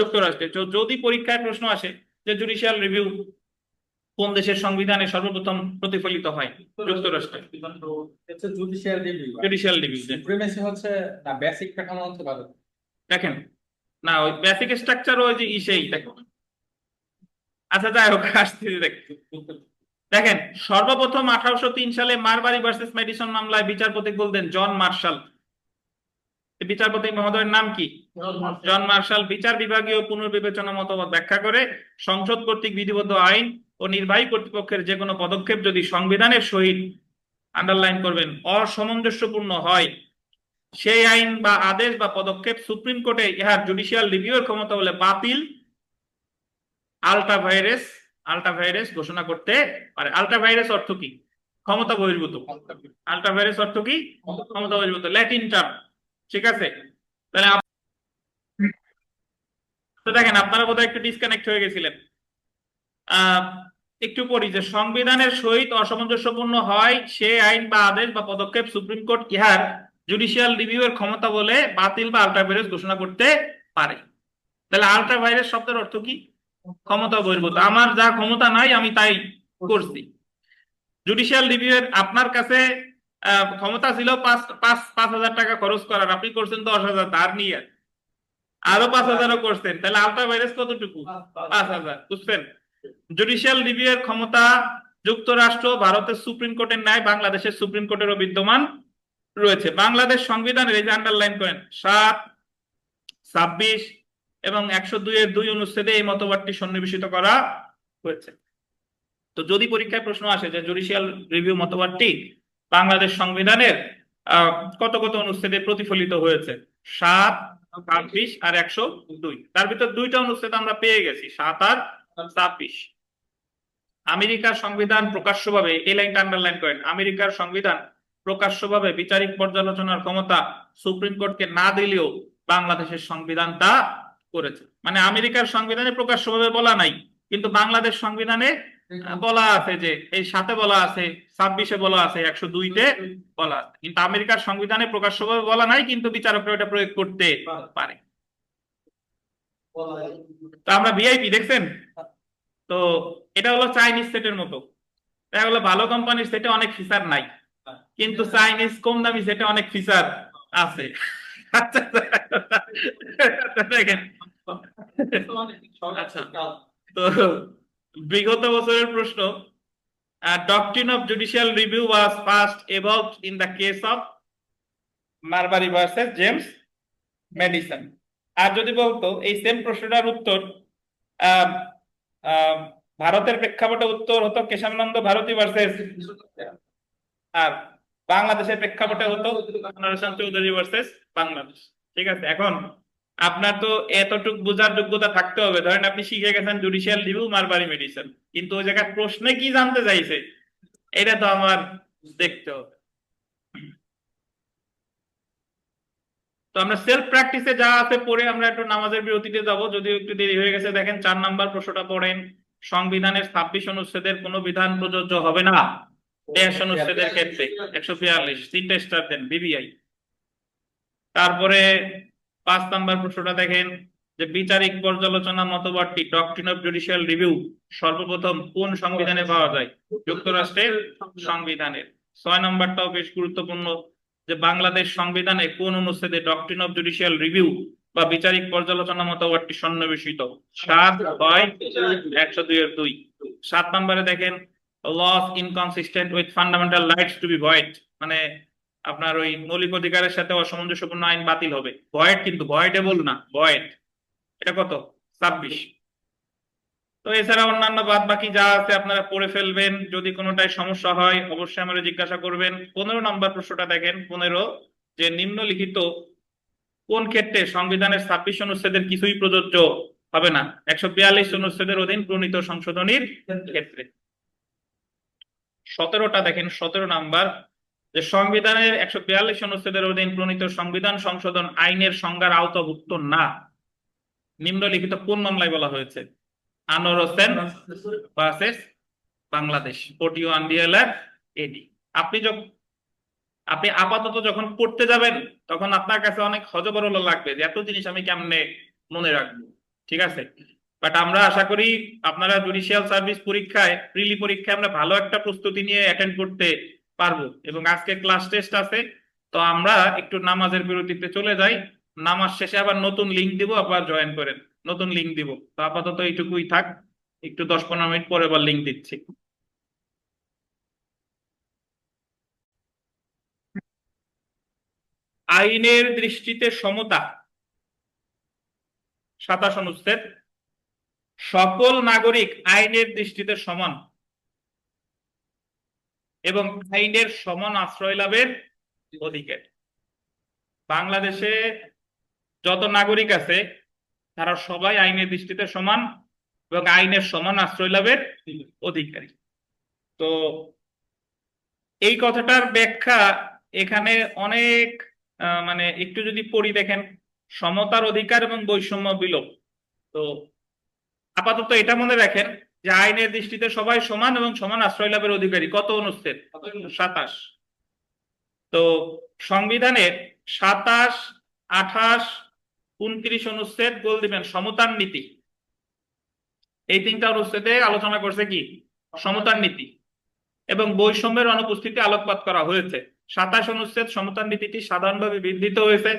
যুক্তরাষ্ট্রে। যদি পরীক্ষায় প্রশ্ন আসে যে জুডিশিয়াল রিভিউ কোন দেশের সংবিধানে সর্বপ্রথম প্রতিফলিত হয়? যুক্তরাষ্ট্রে। হচ্ছে judicial review. Judicial review supremacy হচ্ছে না, বেসিক কাঠামো হচ্ছে ভারত। দেখেন না, ওই বেসিক স্ট্রাকচার ওই যে ইসেই দেখো। আচ্ছা যাই হোক, আসতেছি দেখেন সর্বপ্রথম 1803 সালে মারবারি ভার্সেস মেডিসন মামলায় বিচারপতি বলতেন জন মার্শাল। বিচারপতি মহোদয়ের নাম কি? জন মার্শাল বিচার বিভাগীয় পুনর্বিবেচনা মতবাদ ব্যাখ্যা করে সংসদ কর্তৃক বিধিবদ্ধ আইন ও নির্বাহী কর্তৃপক্ষের যে কোনো পদক্ষেপ যদি সংবিধানের সহিত, আন্ডারলাইন করবেন, অসামঞ্জস্যপূর্ণ হয়, সেই আইন বা আদেশ বা পদক্ষেপ সুপ্রিম কোর্টে ইহার জুডিশিয়াল রিভিউয়ের ক্ষমতা বলে বাতিল আল্ট্রাভাইরেস ঘোষণা করতে পারে। আল্ট্রাভাইরেস অর্থ কি? ক্ষমতা বহির্ভূত। আল্ট্রাভাইরেস অর্থ কি? ক্ষমতা বহির্ভূত, ল্যাটিন টার্ম। ঠিক আছে, তাহলে তো দেখেন আপনারা বোধহয় একটু ডিসকানেক্ট হয়ে গেছিলেন। একটু পড়ি যে সংবিধানের সহিত অসামঞ্জস্যপূর্ণ হয় সে আইন বা আদেশ বা পদক্ষেপ সুপ্রিম কোর্ট ইহার জুডিশিয়াল রিভিউয়ের ক্ষমতা বলে বাতিল বা আল্ট্রাভাইরেস ঘোষণা করতে পারে। তাহলে আল্ট্রাভাইরেস শব্দের অর্থ কি? ক্ষমতা বহির্ভূত। আমার যা ক্ষমতা নাই আমি তাই করছি। জুডিশিয়াল রিভিউয়ের আপনার কাছে ক্ষমতা ছিল 5,000 টাকা খরচ করার, আপনি করছেন 10,000 ধার নিয়ে, আরো 5,000ও করছেন, তাহলে আল্ট্রাভাইরেস কতটুকু? 5,000। বুঝছেন? জুডিশিয়াল রিভিউয়ের ক্ষমতা যুক্তরাষ্ট্র ভারতের সুপ্রিম কোর্টের ন্যায় বাংলাদেশের সুপ্রিম কোর্টেরও বিদ্যমান রয়েছে। বাংলাদেশ সংবিধানের এই যে আন্ডারলাইন করেন 7, 26 এবং 102-এর 2 অনুচ্ছেদে এই মতবাদটি সন্নিবেশিত করা হয়েছে। তো যদি পরীক্ষায় প্রশ্ন আসে যে জুডিশিয়াল রিভিউ মতবাদটি বাংলাদেশ সংবিধানের কত কত অনুচ্ছেদে প্রতিফলিত হয়েছে, 7, 26 আর 102, তার ভিতর 2টা অনুচ্ছেদ আমরা পেয়ে গেছি, 7 আর 26। আমেরিকার সংবিধান প্রকাশ্যভাবে, এই লাইনটা আন্ডারলাইন করেন, আমেরিকার সংবিধান প্রকাশ্যভাবে বিচারিক পর্যালোচনার ক্ষমতা সুপ্রিম কোর্টকে না দিলেও বাংলাদেশের সংবিধান তা করেছে। মানে আমেরিকার সংবিধানে প্রকাশ্যভাবে বলা নাই, কিন্তু বাংলাদেশ সংবিধানে বলা আছে, যে এই 7-এ বলা আছে, 26-এ বলা আছে, 102-তে বলা আছে। কিন্তু আমেরিকার সংবিধানে প্রকাশ্যভাবে বলা নাই, কিন্তু বিচারকরা এটা প্রয়োগ করতে পারে। তো আমরা ভিআইপি দেখছেন তো, এটা হলো চাইনিজ সেটের মতো। এটা হলো ভালো কোম্পানির সেটে অনেক ফিচার নাই, কিন্তু চাইনিজ কম দামি সেটে অনেক ফিচার আছে। আচ্ছা দেখেন, আচ্ছা তো বিগত বছরের প্রশ্ন, doctrine of judicial review was first evolved in the case of Marbury versus James Madison। আর যদি বলতো এই সেম প্রশ্নটার উত্তর ভারতের প্রেক্ষাপটে, উত্তর হতো কেশবানন্দ ভারতী ভার্সেস, আর বাংলাদেশের প্রেক্ষাপটে হতো নরসিংহ চৌধুরী ভার্সেস বাংলাদেশ। ঠিক আছে, এখন আপনার তো এতটুকু বোঝার যোগ্যতা থাকতে হবে, ধরেন আপনি শিখে গেছেন জুডিশিয়াল রিভিউ মারবারি মেডিসিন, কিন্তু ওই জায়গায় প্রশ্নে কি জানতে চাইছে এটা তো আমার দেখতে হবে। তো আমরা সেলফ প্র্যাকটিসে যা আছে পড়ে আমরা একটু নামাজের বিরতিতে যাব, যদিও একটু দেরি হয়ে গেছে। দেখেন 4 নাম্বার প্রশ্নটা পড়েন, সংবিধানের 26 অনুচ্ছেদের কোন বিধান প্রযোজ্য হবে না 23 অনুচ্ছেদের ক্ষেত্রে। 142, 3টা স্টার দেন বিবিআই। তারপরে 5 নাম্বার প্রশ্নটা দেখেন যে বিচারিক পর্যালোচনা মতবাদটি ডক্ট্রিন অফ জুডিশিয়াল রিভিউ সর্বপ্রথম কোন সংবিধানে পাওয়া যায়? যুক্তরাষ্ট্রের সংবিধানের। 6 নাম্বারটাও বেশ গুরুত্বপূর্ণ, যে বাংলাদেশ সংবিধানে কোন অনুচ্ছেদে ডক্ট্রিন অফ জুডিশিয়াল রিভিউ বা বিচারিক পর্যালোচনা মতবাদটি সন্নিবেশিত? 7, 6, 102-এর 2। 7 নম্বরে দেখেন laws inconsistent with fundamental rights to be void, মানে আপনার ওই মৌলিক অধিকারের সাথে অসামঞ্জস্যপূর্ণ আইন বাতিল হবে। ভয়েড কিন্তু ভয়েডেবল না, ভয়েড। এটা কত? 26। তো এছাড়া অন্যান্য বাদ বাকি যা আছে আপনারা পড়ে ফেলবেন, যদি কোনোটাই সমস্যা হয় অবশ্যই আমাদের জিজ্ঞাসা করবেন। 15 নম্বর প্রশ্নটা দেখেন, 15, যে নিম্নলিখিত কোন ক্ষেত্রে সংবিধানের 26 অনুচ্ছেদের কিছুই প্রযোজ্য হবে না? 142 অনুচ্ছেদের অধীন প্রণীত সংশোধনীর ক্ষেত্রে। 17টা দেখেন, 17 নাম্বার, যে সংবিধানের 142 অনুচ্ছেদের অধীন প্রণীত সংবিধান সংশোধন আইনের সংজ্ঞার আওতাভুক্ত না। নিম্নলিখিত কোন মামলায় বলা হয়েছে? আনোয়ার হোসেন ভার্সেস বাংলাদেশ, 41 ডিএলআর এডি। আপনি আপাতত যখন পড়তে যাবেন তখন আপনার কাছে অনেক হযবরল লাগবে যে এত জিনিস আমি কেমনে মনে রাখবো, ঠিক আছে? বাট আমরা আশা করি আপনারা জুডিশিয়াল সার্ভিস পরীক্ষায়, প্রিলি পরীক্ষায় আমরা ভালো একটা প্রস্তুতি নিয়ে অ্যাটেন্ড করতে পারবো। এবং আজকে ক্লাস টেস্ট আছে, তো আমরা একটু নামাজের বিরতিতে চলে যাই। নামাজ শেষে আবার নতুন লিঙ্ক দিব, আবার জয়েন করেন, নতুন লিঙ্ক দিব। তো আপাতত এইটুকুই থাক, একটু 10-15 মিনিট পরে আবার লিঙ্ক দিচ্ছি। আইনের দৃষ্টিতে সমতা, 27 অনুচ্ছেদ, সকল নাগরিক আইনের দৃষ্টিতে সমান এবং আইনের সমান আশ্রয় লাভের অধিকার। বাংলাদেশে যত নাগরিক আছে তারা সবাই আইনের দৃষ্টিতে সমান এবং আইনের সমান আশ্রয় লাভের অধিকারী। তো এই কথাটার ব্যাখ্যা এখানে অনেক মানে একটু যদি পড়ি, দেখেন, সমতার অধিকার এবং বৈষম্য বিলোপ। তো আপাতত এটা মনে রাখেন যে আইনের দৃষ্টিতে সবাই সমান এবং সমান আশ্রয় লাভের অধিকারী। কত অনুচ্ছেদ? 27। তো সংবিধানের 27, 28, 29 অনুচ্ছেদ গোল দিবেন সমতার নীতি। এই 3টা অনুচ্ছেদে আলোচনা করছে কি? সমতার নীতি এবং বৈষম্যের অনুপস্থিতি আলোকপাত করা হয়েছে। 27 অনুচ্ছেদ সমতার নীতিটি সাধারণভাবে বিধৃত হয়েছে,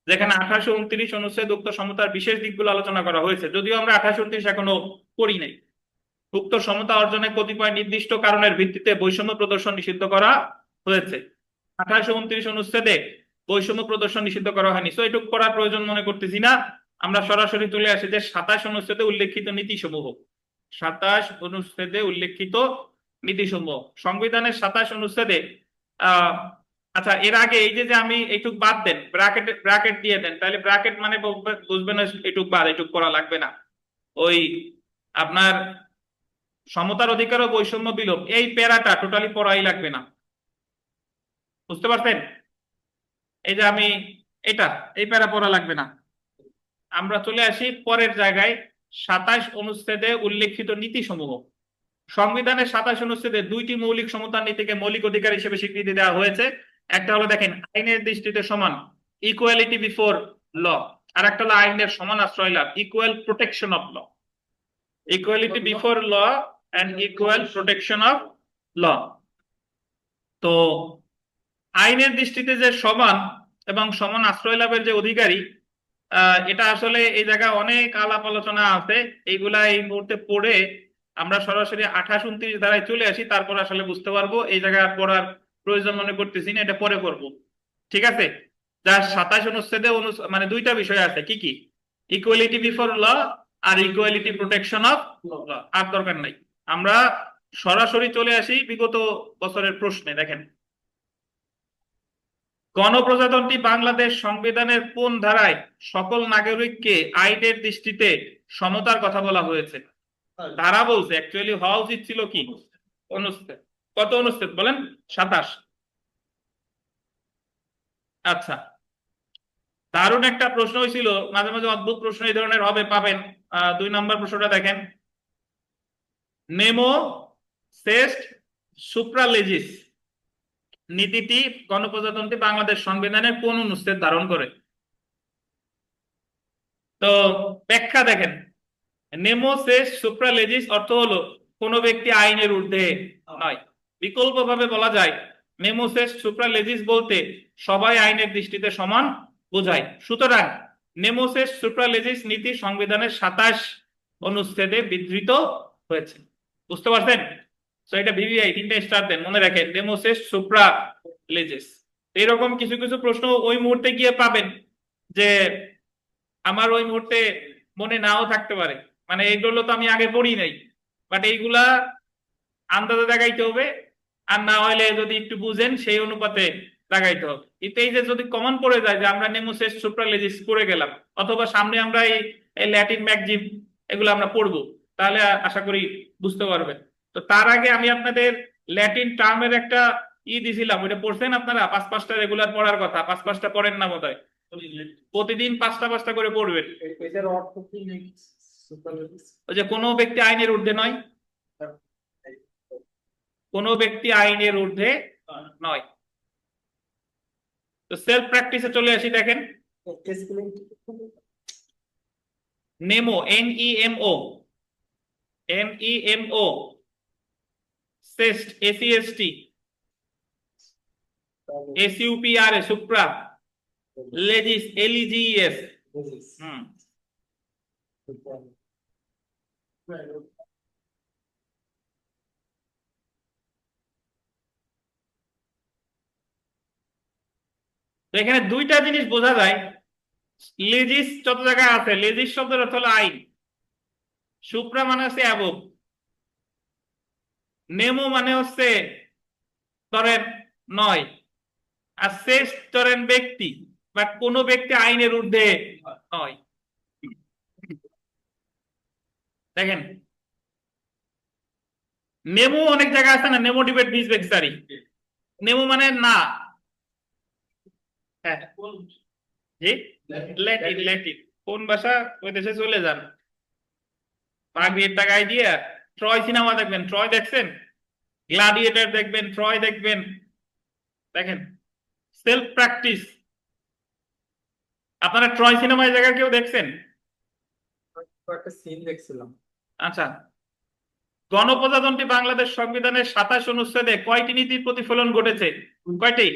যেখানে 28 ও 29 অনুচ্ছেদ উক্ত সমতার বিশেষ দিকগুলো আলোচনা করা হয়েছে। যদিও আমরা 28, 29 এখনো পড়ি নাই। উক্ত সমতা অর্জনে কতিপয় নির্দিষ্ট কারণের ভিত্তিতে বৈষম্য প্রদর্শন নিষিদ্ধ করা হয়েছে। 28 ও 29 অনুচ্ছেদে বৈষম্য প্রদর্শন নিষিদ্ধ করা হয়নি, সো এটুকু করার প্রয়োজন মনে করতেছি না। আমরা সরাসরি চলে আসি যে 27 অনুচ্ছেদে উল্লেখিত নীতিসমূহ। 27 অনুচ্ছেদে উল্লেখিত নীতিসমূহ সংবিধানের 27 অনুচ্ছেদে আচ্ছা, এর আগে এই যে আমি এইটুক বাদ দেন, ব্র্যাকেট দিয়ে দেন, তাহলে ব্র্যাকেট মানে বুঝবেন এইটুক বাদ, এইটুক করা লাগবে না। ওই আপনার সমতার অধিকার ও বৈষম্য বিলোপ, এই প্যারাটা টোটালি পড়াই লাগবে না, বুঝতে পারছেন? এই যে আমি এই প্যারা পড়া লাগবে না। আমরা চলে আসি পরের জায়গায়, 27 অনুচ্ছেদে উল্লেখিত নীতিসমূহ। সংবিধানের 27 অনুচ্ছেদে 2টি মৌলিক সমতার নীতিকে মৌলিক অধিকার হিসেবে স্বীকৃতি দেওয়া হয়েছে। একটা হলো দেখেন আইনের দৃষ্টিতে সমান, ইকুয়ালিটি বিফোর ল, আর একটা হলো আইনের সমান আশ্রয় লাভ, equal protection of law. Equality before law and equal protection of law. তো আইনের দৃষ্টিতে যে সমান এবং সমান আশ্রয় লাভের যে অধিকারী, এটা আসলে এই জায়গায় অনেক আলাপ আলোচনা আছে। এইগুলা এই মুহূর্তে পড়ে আমরা সরাসরি 28, 29 ধারায় চলে আসি, তারপর আসলে বুঝতে পারবো। এই জায়গায় পড়ার প্রয়োজন মনে করতেছি না, এটা পরে করব, ঠিক আছে? যার 27 অনুচ্ছেদে মানে 2টা বিষয় আছে, কি কি? ইকুয়ালিটি বিফোর ল আর ইকুয়ালিটি প্রোটেকশন অফ ল। আর দরকার নাই, আমরা সরাসরি চলে আসি বিগত বছরের প্রশ্নে। দেখেন, গণপ্রজাতন্ত্রী বাংলাদেশ সংবিধানের কোন ধারায় সকল নাগরিককে আইনের দৃষ্টিতে সমতার কথা বলা হয়েছে? ধারা বলছে, অ্যাকচুয়ালি হওয়া উচিত ছিল কি? অনুচ্ছেদ। কত অনুচ্ছেদ বলেন? 27। আচ্ছা, দারুণ একটা প্রশ্ন হয়েছিল, মাঝে মাঝে অদ্ভুত প্রশ্ন এই ধরনের হবে, পাবেন। 2 নম্বর প্রশ্নটা দেখেন, নেমো সেস্ট সুপ্রালেজিস নীতিটি গণপ্রজাতন্ত্রী বাংলাদেশ সংবিধানের কোন অনুচ্ছেদ ধারণ করে? তো ব্যাখ্যা দেখেন, নেমো সেস্ট সুপ্রালেজিস অর্থ হলো কোন ব্যক্তি আইনের ঊর্ধ্বে নয়। বিকল্পভাবে বলা যায় নেমো সেস্ট সুপ্রালেজিস বলতে সবাই আইনের দৃষ্টিতে সমান বোঝায়। সুতরাং নেমো সেস্ট সুপ্রালেজিস নীতি সংবিধানের 27 অনুচ্ছেদে বিধৃত হয়েছে। বুঝতে পারছেন? তো এটা ভিভিআই 3টা স্টার দেন, মনে রাখেন নেমো সেস্ট সুপ্রালেজিস। এরকম কিছু কিছু প্রশ্ন ওই মুহূর্তে গিয়ে পাবেন যে আমার ওই মুহূর্তে মনে নাও থাকতে পারে, মানে এইগুলো তো আমি আগে পড়ি নাই, বাট এইগুলা আন্দাজে দেখাইতে হবে। আর না হলে যদি একটু বুঝেন সেই অনুপাতে লাগাইতে হবে। কিন্তু এই যে যদি কমন পড়ে যায় যে আমরা নেমোসেস সুপ্রালেজিস পড়ে গেলাম, অথবা সামনে আমরা এই ল্যাটিন ম্যাগজিম এগুলো আমরা পড়বো, তাহলে আশা করি বুঝতে পারবেন। তো তার আগে আমি আপনাদের ল্যাটিন টার্মের একটা দিছিলাম, ওইটা পড়ছেন আপনারা? 5-5টা রেগুলার পড়ার কথা, 5-5টা পড়েন না বোধহয়। প্রতিদিন 5টা করে পড়বেন। এটার অর্থ কি সুপারলাটিভ? ওই যে কোনো ব্যক্তি আইনের ঊর্ধ্বে নয়, কোনো ব্যক্তি আইনের ঊর্ধ্বে নয়। তো সেলফ প্র্যাকটিসে চলে আসি, দেখেন nemo, NEMO, NEMO, est, SEST, SUPRA, supra, leges, LEGES। হুম, তো এখানে দুইটা জিনিস বোঝা যায়। লেজিস যত জায়গায় আছে, লেজিস শব্দের অর্থ হলো আইন, সুপ্রা মানে হচ্ছে অ্যাবভ, নেমো মানে হচ্ছে ধরেন নয়, আর শেষ ধরেন ব্যক্তি, বাট কোনো ব্যক্তি আইনের ঊর্ধ্বে নয়। দেখেন নেমো অনেক জায়গা আছে না, নেমো ডিবেট বিচ বেক্সারি, নেমো মানে না। হ্যাঁ জি, ল্যাটিন, ল্যাটিন কোন ভাষা, ওই দেশে চলে যান, পাগড়ির টাকায় দিয়ে ট্রয় সিনেমা দেখবেন, ট্রয় দেখছেন, গ্লাডিয়েটর দেখবেন, ট্রয় দেখবেন। দেখেন সেলফ প্র্যাকটিস। আপনারা ট্রয় সিনেমায় জায়গা কেউ দেখছেন? একটা সিন দেখছিলাম। আচ্ছা, গণপ্রজাতন্ত্রী বাংলাদেশ সংবিধানের 27 অনুচ্ছেদে কয়টি নীতির প্রতিফলন ঘটেছে? কয়টি?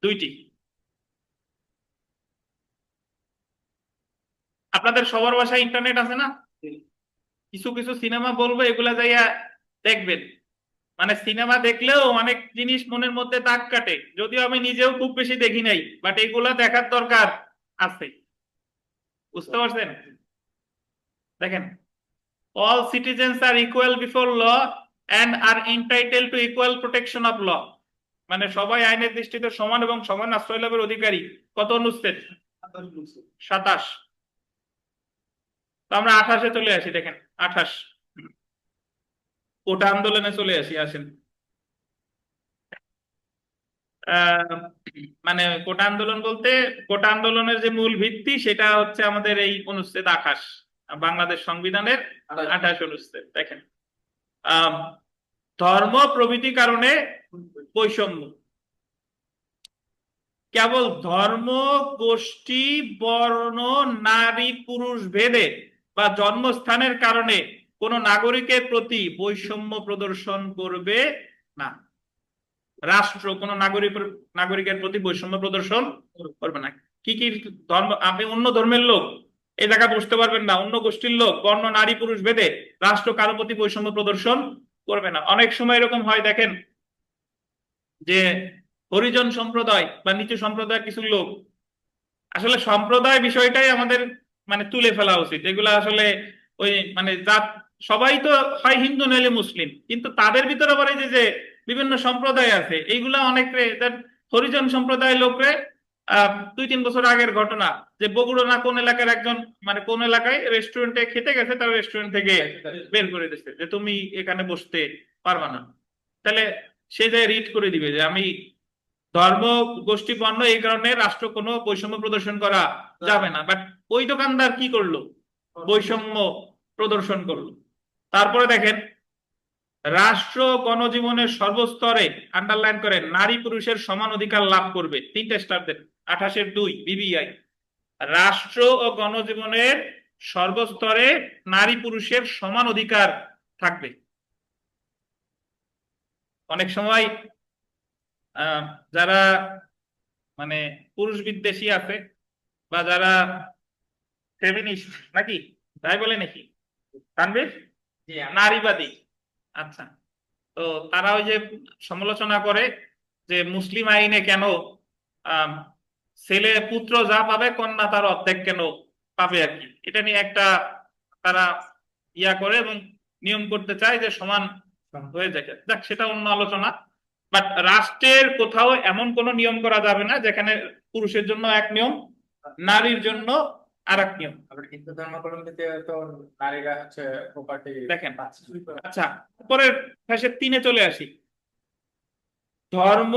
দুইটি। আপনাদের সবার বাসায় ইন্টারনেট আছে না? কিছু কিছু সিনেমা বলবো, এগুলা যাইয়া দেখবেন। মানে সিনেমা দেখলেও অনেক জিনিস মনের মধ্যে দাগ কাটে, যদিও আমি নিজেও খুব বেশি দেখি নাই, বাট এগুলা দেখার দরকার আছে। বুঝতে পারছেন? দেখেন, all citizens are equal before law and are entitled to equal protection of law, মানে সবাই আইনের দৃষ্টিতে সমান এবং সমান আশ্রয় লাভের অধিকারী। কত অনুচ্ছেদ? 27। তো আমরা 28-এ চলে আসি, দেখেন 28 কোটা আন্দোলনে চলে আসি, আসেন। মানে কোটা আন্দোলন বলতে, কোটা আন্দোলনের যে মূল ভিত্তি সেটা হচ্ছে আমাদের এই অনুচ্ছেদ 28, বাংলাদেশ সংবিধানের 28 অনুচ্ছেদ। দেখেন ধর্ম প্রভৃতি কারণে বৈষম্য, কেবল ধর্ম, গোষ্ঠী, বর্ণ, নারী পুরুষ ভেদে বা জন্মস্থানের কারণে কোন নাগরিকের প্রতি বৈষম্য প্রদর্শন করবে না। রাষ্ট্র কোন নাগরিকের প্রতি বৈষম্য প্রদর্শন করবে না। কি কি ধর্ম, আপনি অন্য ধর্মের লোক এই জায়গা বুঝতে পারবেন না, অন্য গোষ্ঠীর লোক, বর্ণ, নারী পুরুষ ভেদে রাষ্ট্র কারো প্রতি বৈষম্য প্রদর্শন করবে না। অনেক সময় এরকম হয়, দেখেন যে হরিজন সম্প্রদায় বা নিচু সম্প্রদায়ের কিছু লোক, আসলে সম্প্রদায় বিষয়টাই আমাদের মানে তুলে ফেলা উচিত। এগুলা আসলে ওই মানে জাত, সবাই তো হয় হিন্দু নইলে মুসলিম, কিন্তু তাদের ভিতরে আবার এই যে বিভিন্ন সম্প্রদায় আছে, এইগুলা অনেক হরিজন সম্প্রদায়ের লোকরে 2-3 বছর আগের ঘটনা, যে বগুড়া না কোন এলাকার একজন, মানে কোন এলাকায় রেস্টুরেন্টে খেতে গেছে, তার রেস্টুরেন্ট থেকে বের করে দিচ্ছে যে তুমি এখানে বসতে পারবা না। তাহলে সে যায় রিট করে দিবে যে আমি ধর্ম, গোষ্ঠী, বর্ণ এই কারণে রাষ্ট্র কোনো বৈষম্য প্রদর্শন করা যাবে না। বাট ওই দোকানদার কি করলো? বৈষম্য প্রদর্শন করলো। তারপরে দেখেন, রাষ্ট্র গণজীবনের সর্বস্তরে, আন্ডারলাইন করে, নারী পুরুষের সমান অধিকার লাভ করবে। 3টে স্টার দেন, 28-2 BBI। রাষ্ট্র ও গণজীবনের সর্বস্তরে নারী পুরুষের সমান অধিকার থাকবে। অনেক সময় যারা মানে পুরুষ বিদ্বেষী আছে বা যারা ফেমিনিস্ট, নাকি তাই বলে নাকি তানভীর, নারীবাদী, আচ্ছা, তো তারা ওই যে সমালোচনা করে যে মুসলিম আইনে কেন ছেলে পুত্র যা পাবে কন্যা তার অর্ধেক কেন পাবে আর কি, এটা নিয়ে একটা তারা ইয়া করে এবং নিয়ম করতে চায় যে সমান হয়ে যায়। যাক, সেটা অন্য আলোচনা। বাট রাষ্ট্রের কোথাও এমন কোনো নিয়ম করা যাবে না যেখানে পুরুষের জন্য এক নিয়ম, নারীর জন্য আর এক নিয়ম। আবার হিন্দু ধর্মাবলম্বীতে তো নারীরা হচ্ছে প্রপার্টি দেখেন, আচ্ছা, পরের ফ্যাসের 3-এ চলে আসি। ধর্ম,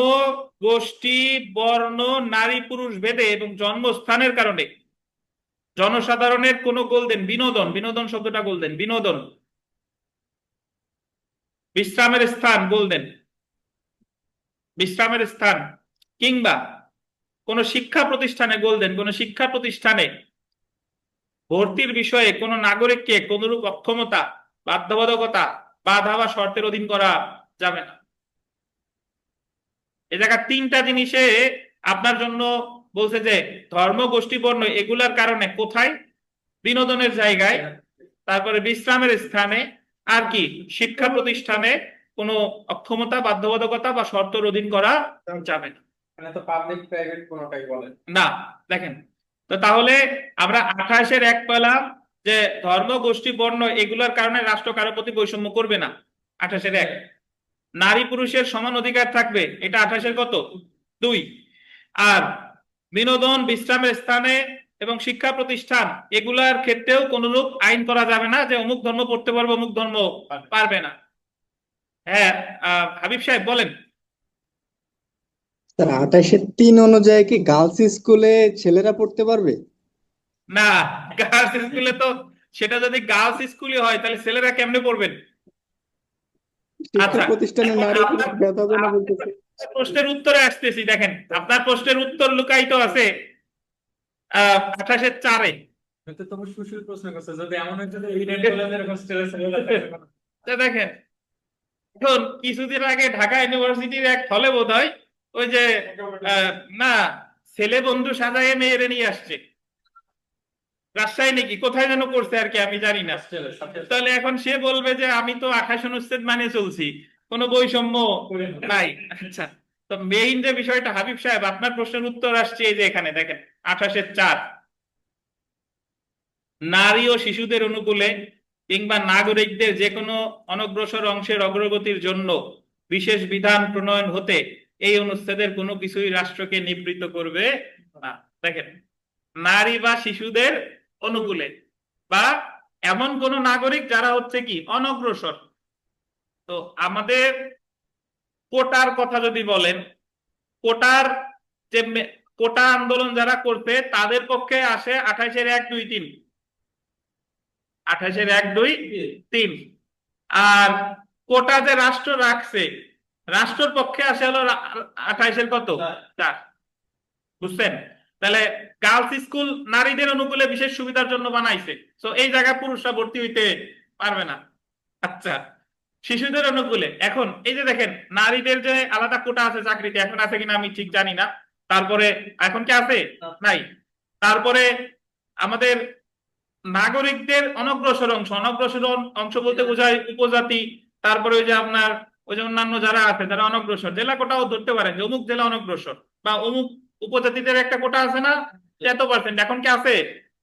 গোষ্ঠী, বর্ণ, নারী পুরুষ ভেদে এবং জন্মস্থানের কারণে জনসাধারণের কোনো গোল্ডেন বিনোদন, বিনোদন শব্দটা গোল্ডেন, বিনোদন, বিশ্রামের স্থান, গোল্ডেন বিশ্রামের স্থান, কিংবা কোন শিক্ষা প্রতিষ্ঠানে, গোল্ডেন কোন শিক্ষা প্রতিষ্ঠানে ভর্তির বিষয়ে কোন নাগরিককে কোনরূপ অক্ষমতা, বাধ্যবাধকতা, বাধা বা শর্তের অধীন করা যাবে না। এ জায়গা 3টা জিনিসে আপনার জন্য বলছে যে ধর্ম, গোষ্ঠী, বর্ণ এগুলার কারণে কোথায়, বিনোদনের জায়গায়, তারপরে বিশ্রামের স্থানে, আর কি শিক্ষা প্রতিষ্ঠানে কোনো অক্ষমতা, বাধ্যবাধকতা বা শর্তের অধীন করা যাবে না। মানে তো পাবলিক প্রাইভেট কোনোটাই বলেন না, দেখেন তো তাহলে আমরা 28-এর 1 পেলাম যে ধর্ম, গোষ্ঠী, বর্ণ এগুলোর কারণে রাষ্ট্র কারো প্রতি বৈষম্য করবে না, 28-এর 1। নারী পুরুষের সমান অধিকার থাকবে, এটা 28-এর কত, 2। আর বিনোদন, বিশ্রামের স্থানে এবং শিক্ষা প্রতিষ্ঠান এগুলার ক্ষেত্রেও কোনরূপ আইন করা যাবে না যে অমুক ধর্ম পড়তে পারবে, অমুক ধর্ম পারবে না। হ্যাঁ, হাবিব সাহেব বলেন। স্যার 28-এর 3 অনুযায়ী কি গার্লস স্কুলে ছেলেরা পড়তে পারবে? না, গার্লস স্কুলে তো, সেটা যদি গার্লস স্কুলে হয় তাহলে ছেলেরা কেমনে পড়বেন? শিক্ষা আচ্ছা, প্রতিষ্ঠানে এখন নারী পুরুষ আপনার ভেদ হবে না বলতেছে। আপনার প্রশ্নের উত্তরে আসতেছি। দেখেন, আপনার প্রশ্নের উত্তর লুকায়িত আছে 28-এর 4-এ। হয়তো তুমি সুশীল প্রশ্ন করছো, যদি এমন হতো যে ইডেন কলেজের হোস্টেলে ছেলেরা থাকবে না। দেখেন, এখন কিছুদিন আগে ঢাকা ইউনিভার্সিটির এক হলে বোধহয় ওই যে না, ছেলে বন্ধু সাজায়ে মেয়েরে নিয়ে আসছে, রাজশাহী নাকি কোথায় যেন করছে আর কি, আমি জানি না। তাহলে এখন সে বলবে যে আমি তো 28 অনুচ্ছেদ মানে চলছি, কোনো বৈষম্য নাই। আচ্ছা, তো মেইন যে বিষয়টা হাবিব সাহেব, আপনার প্রশ্নের উত্তর আসছে এই যে এখানে দেখেন 28-এর 4, নারী ও শিশুদের অনুকূলে কিংবা নাগরিকদের যে কোনো অনগ্রসর অংশের অগ্রগতির জন্য বিশেষ বিধান প্রণয়ন হতে এই অনুচ্ছেদের কোনো কিছুই রাষ্ট্রকে নিবৃত্ত করবে না। দেখেন, নারী বা শিশুদের অনুকূলে, বা এমন কোন নাগরিক যারা হচ্ছে কি অনগ্রসর। তো আমাদের কোটার কথা যদি বলেন, কোটার যে কোটা আন্দোলন যারা করছে তাদের পক্ষে আসে 28-এর 1, 2, 3, 28-এর 1, 2, 3। আর কোটা যে রাষ্ট্র রাখছে, রাষ্ট্রের পক্ষে আসে হলো 28-এর কত, 4। বুঝছেন? তাহলে গার্লস স্কুল নারীদের অনুকূলে বিশেষ সুবিধার জন্য বানাইছে, তো এই জায়গায় পুরুষরা ভর্তি হইতে পারবে না। আচ্ছা, শিশুদের অনুকূলে এখন এই যে দেখেন, নারীদের যে আলাদা কোটা আছে চাকরিতে, এখন আছে কিনা আমি ঠিক জানি না। তারপরে এখন কি আছে, নাই। তারপরে আমাদের নাগরিকদের অনগ্রসর অংশ, অনগ্রসর অংশ বলতে বোঝায় উপজাতি, তারপরে ওই যে আপনার ওই যে অন্যান্য যারা আছে যারা অনগ্রসর, জেলা কোটাও ধরতে পারেন যে অমুক জেলা অনগ্রসর, বা অমুক উপজাতিদের একটা কোটা আছে না, এত পার্সেন্ট, এখন কি আছে?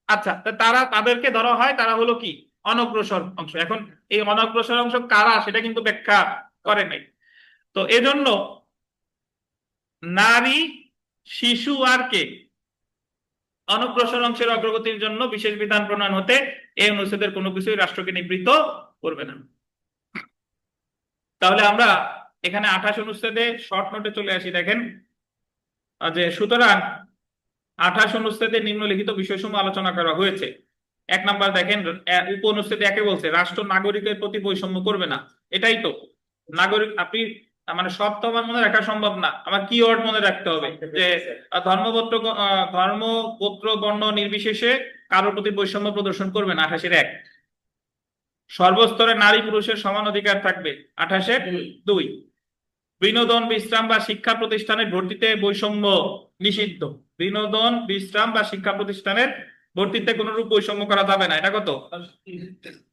আচ্ছা, তারা তাদেরকে ধরা হয়, তারা হলো কি অনগ্রসর অংশ। এখন এই অনগ্রসর অংশ কারা সেটা কিন্তু ব্যাখ্যা করে নাই। তো এজন্য নারী, শিশু আর কে অনগ্রসর অংশের অগ্রগতির জন্য বিশেষ বিধান প্রণয়ন হতে এই অনুচ্ছেদের কোনো কিছুই রাষ্ট্রকে নিবৃত্ত করবে না। তাহলে আমরা এখানে 28 অনুচ্ছেদে শর্ট নোটে চলে আসি। দেখেন যে সুতরাং 28 অনুচ্ছেদে নিম্নলিখিত বিষয়সমূহ আলোচনা করা হয়েছে। 1 নাম্বার দেখেন, উপ অনুচ্ছেদে 1-এ বলছে রাষ্ট্র নাগরিকের প্রতি বৈষম্য করবে না। এটাই তো নাগরিক, আপনি মানে সব তো আমার মনে রাখা সম্ভব না, আমার কিওয়ার্ড মনে রাখতে হবে যে ধর্মগোত্র, ধর্ম, গোত্র, বর্ণ নির্বিশেষে কারোর প্রতি বৈষম্য প্রদর্শন করবে না, 28-এর 1। সর্বস্তরে নারী পুরুষের সমান অধিকার থাকবে, 28-এর 2। বিনোদন, বিশ্রাম বা শিক্ষা প্রতিষ্ঠানের ভর্তিতে বৈষম্য নিষিদ্ধ, বিনোদন, বিশ্রাম বা শিক্ষা প্রতিষ্ঠানের ভর্তিতে কোনরূপ বৈষম্য করা যাবে না, এটা কত,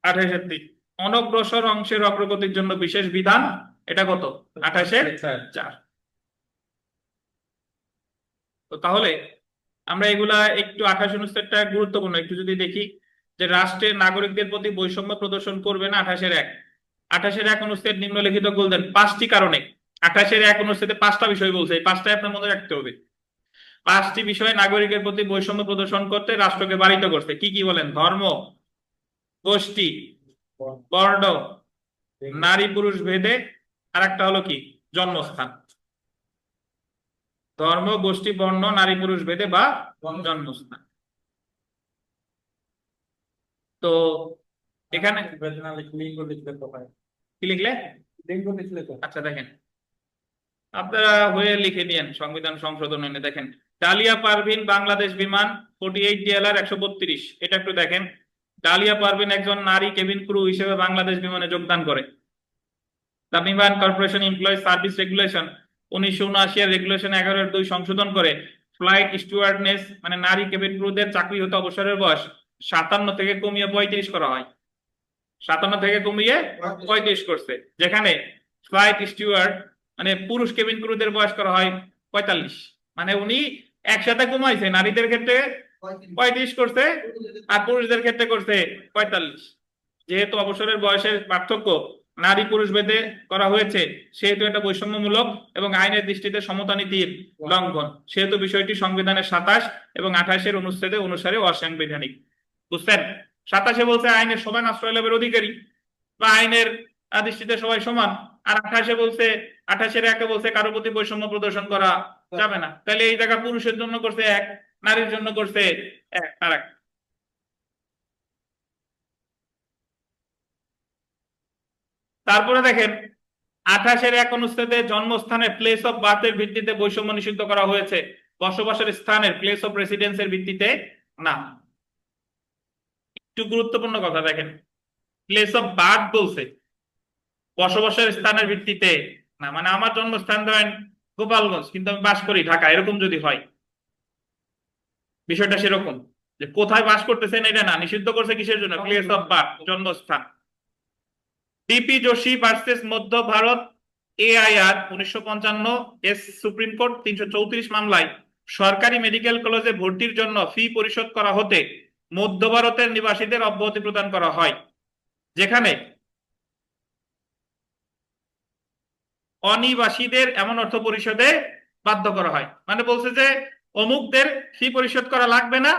28-এর 3। অনগ্রসর অংশের অগ্রগতির জন্য বিশেষ বিধান, এটা কত, 28-এর 4। তো তাহলে আমরা এগুলা একটু 28 অনুচ্ছেদটা গুরুত্বপূর্ণ একটু যদি দেখি, যে রাষ্ট্রের নাগরিকদের প্রতি বৈষম্য প্রদর্শন করবে না, 28-এর 1। 28-এর 1 অনুচ্ছেদ নিম্নলিখিত গোলদেন 5টি কারণে 28-1 অনুচ্ছেদে 5টা বিষয় বলছে, এই 5টাই আপনার মনে রাখতে হবে। 5টি বিষয়ে নাগরিকের প্রতি বৈষম্য প্রদর্শন করতে রাষ্ট্রকে বারিত করছে। কি কি বলেন? ধর্ম, গোষ্ঠী, বর্ণ, নারী পুরুষ ভেদে, আর একটা হলো কি? জন্মস্থান। ধর্ম, গোষ্ঠী, বর্ণ, নারী পুরুষ ভেদে বা জন্মস্থান। তো এখানে বেদনা লিঙ্গ লিখলে তো হয়, কি লিখলে? লিঙ্গ লিখলে তো আচ্ছা দেখেন, আপনারা হয়ে লিখে দিয়েন সংবিধান সংশোধন এনে দেখেন। ডালিয়া পারভিন বাংলাদেশ বিমান 48 ডিএলআর 132, এটা একটু দেখেন। ডালিয়া পারভিন একজন নারী কেবিন ক্রু হিসেবে বাংলাদেশ বিমানে যোগদান করে। দ্য বিমান কর্পোরেশন এমপ্লয়িজ সার্ভিস রেগুলেশন 1979 এর রেগুলেশন 11-2 সংশোধন করে ফ্লাইট স্টুয়ার্ডনেস মানে নারী কেবিন ক্রুদের চাকরি হতে অবসরের বয়স 57 থেকে কমিয়ে 35 করা হয়। 57 থেকে কমিয়ে 35 করছে, যেখানে ফ্লাইট স্টুয়ার্ড মানে পুরুষ কেবিন ক্রুদের বয়স করা হয় 45। মানে উনি একসাথে কমাইছে, নারীদের ক্ষেত্রে 35 করছে আর পুরুষদের ক্ষেত্রে করছে 45। যেহেতু অবসরের বয়সের পার্থক্য নারী পুরুষ ভেদে করা হয়েছে, সেহেতু এটা বৈষম্যমূলক এবং আইনের দৃষ্টিতে সমতা নীতির লঙ্ঘন, সেহেতু বিষয়টি সংবিধানের 27 এবং 28 অনুচ্ছেদে অনুসারে অসাংবিধানিক। বুঝছেন? 27-এ বলছে আইনের সমান আশ্রয় লাভের অধিকারী বা আইনের দৃষ্টিতে সবাই সমান, আর 28-এ বলছে, 28-1 বলছে কারোর প্রতি বৈষম্য প্রদর্শন করা যাবে না। তাহলে এই জায়গা পুরুষের জন্য করছে এক, নারীর জন্য করছে এক আর এক। তারপরে দেখেন 28-1 অনুচ্ছেদে জন্মস্থানের প্লেস অফ বার্থের ভিত্তিতে বৈষম্য নিষিদ্ধ করা হয়েছে, বসবাসের স্থানের প্লেস অফ রেসিডেন্সের ভিত্তিতে না। একটু গুরুত্বপূর্ণ কথা দেখেন, প্লেস অফ বার্থ বলছে, বসবাসের স্থানের ভিত্তিতে না। মানে আমার জন্মস্থান ধরেন গোপালগঞ্জ কিন্তু আমি বাস করি ঢাকা, এরকম যদি হয় বিষয়টা সেরকম, যে কোথায় বাস করতেছেন এটা না, নিষিদ্ধ করছে কিসের জন্য? প্লেস অফ বার্থ, জন্মস্থান। ডিপি যোশী ভার্সেস মধ্য Bharat AIR 1955 S supreme court 334 মামলায় সরকারি মেডিকেল কলেজে ভর্তির জন্য ফি পরিশোধ করা হতে মধ্য ভারতের নিবাসীদের অব্যাহতি প্রদান করা হয়, যেখানে অনিবাসীদের এমন অর্থ পরিশোধে বাধ্য করা হয়। মানে বলছে যে অমুকদের ফি পরিশোধ করা লাগবে না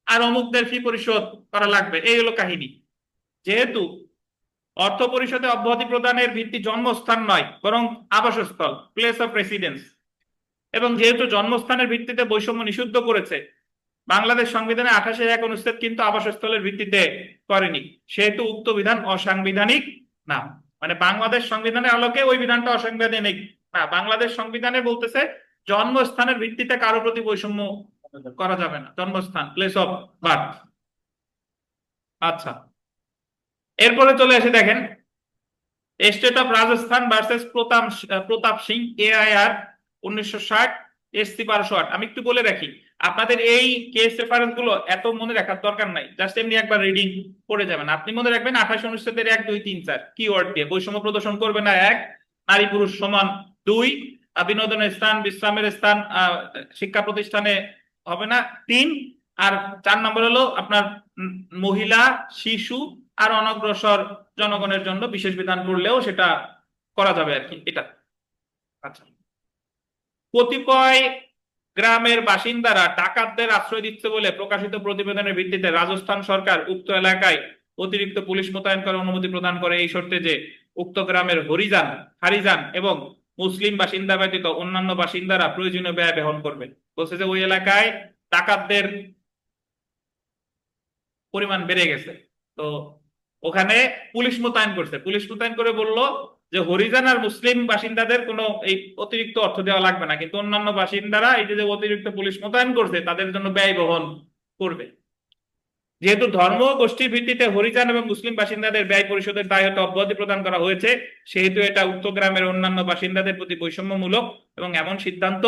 আর অমুকদের ফি পরিশোধ করা লাগবে, এই হলো কাহিনী। যেহেতু অর্থ পরিশোধে অব্যাহতি প্রদানের ভিত্তি জন্মস্থান নয় বরং আবাসস্থল, প্লেস অফ রেসিডেন্স, এবং যেহেতু জন্মস্থানের ভিত্তিতে বৈষম্য নিষিদ্ধ করেছে, বাংলাদেশ সংবিধানে 28-1 অনুচ্ছেদ কিন্তু আবাসস্থলের ভিত্তিতে করেনি, সেহেতু উক্ত বিধান অসাংবিধানিক না। মানে বাংলাদেশ সংবিধানের আলোকে ওই বিধানটা অসাংবিধানিক না। বাংলাদেশ সংবিধানে বলতেছে জন্মস্থানের ভিত্তিতে কারো প্রতি বৈষম্য করা যাবে না, জন্মস্থান, প্লেস অফ বার্থ। আচ্ছা, এরপরে চলে এসে দেখেন state of Rajasthan versus Pratap Singh AIR 1960 SC 1208। আমি একটু বলে রাখি, আপনাদের এই কেস রেফারেন্স গুলো এত মনে রাখার দরকার নাই, জাস্ট এমনি একবার রিডিং পড়ে যাবেন। আপনি মনে রাখবেন 28 অনুচ্ছেদের 1, 2, 3, 4 কিওয়ার্ড দিয়ে বৈষম্য প্রদর্শন করবে না 1, নারী পুরুষ সমান 2, বিনোদনের স্থান, বিশ্রামের স্থান, শিক্ষা প্রতিষ্ঠানে হবে না 3, আর 4 নম্বর হলো আপনার মহিলা, শিশু আর অনগ্রসর জনগণের জন্য বিশেষ বিধান করলেও সেটা করা যাবে আর কি, এটা। আচ্ছা, কতিপয় গ্রামের বাসিন্দারা ডাকাতদের আশ্রয় দিচ্ছে বলে প্রকাশিত প্রতিবেদনের ভিত্তিতে রাজস্থান সরকার উক্ত এলাকায় অতিরিক্ত পুলিশ মোতায়েন করার অনুমতি প্রদান করে এই শর্তে যে উক্ত গ্রামের হারিজান এবং মুসলিম বাসিন্দা ব্যতীত অন্যান্য বাসিন্দারা প্রয়োজনীয় ব্যয় বহন করবে। বলছে যে ওই এলাকায় ডাকাতদের পরিমাণ বেড়ে গেছে, তো ওখানে পুলিশ মোতায়েন করছে। পুলিশ মোতায়েন করে বললো যে হরিজন আর মুসলিম বাসিন্দাদের কোনো এই অতিরিক্ত অর্থ দেওয়া লাগবে না, কিন্তু অন্যান্য বাসিন্দারা এই যে অতিরিক্ত পুলিশ মোতায়েন করছে তাদের জন্য ব্যয় বহন করবে। যেহেতু ধর্ম গোষ্ঠীর ভিত্তিতে হরিজন এবং মুসলিম বাসিন্দাদের ব্যয় পরিশোধের দায় হতে অব্যাহতি প্রদান করা হয়েছে, সেহেতু এটা উক্ত গ্রামের অন্যান্য বাসিন্দাদের প্রতি বৈষম্যমূলক এবং এমন সিদ্ধান্ত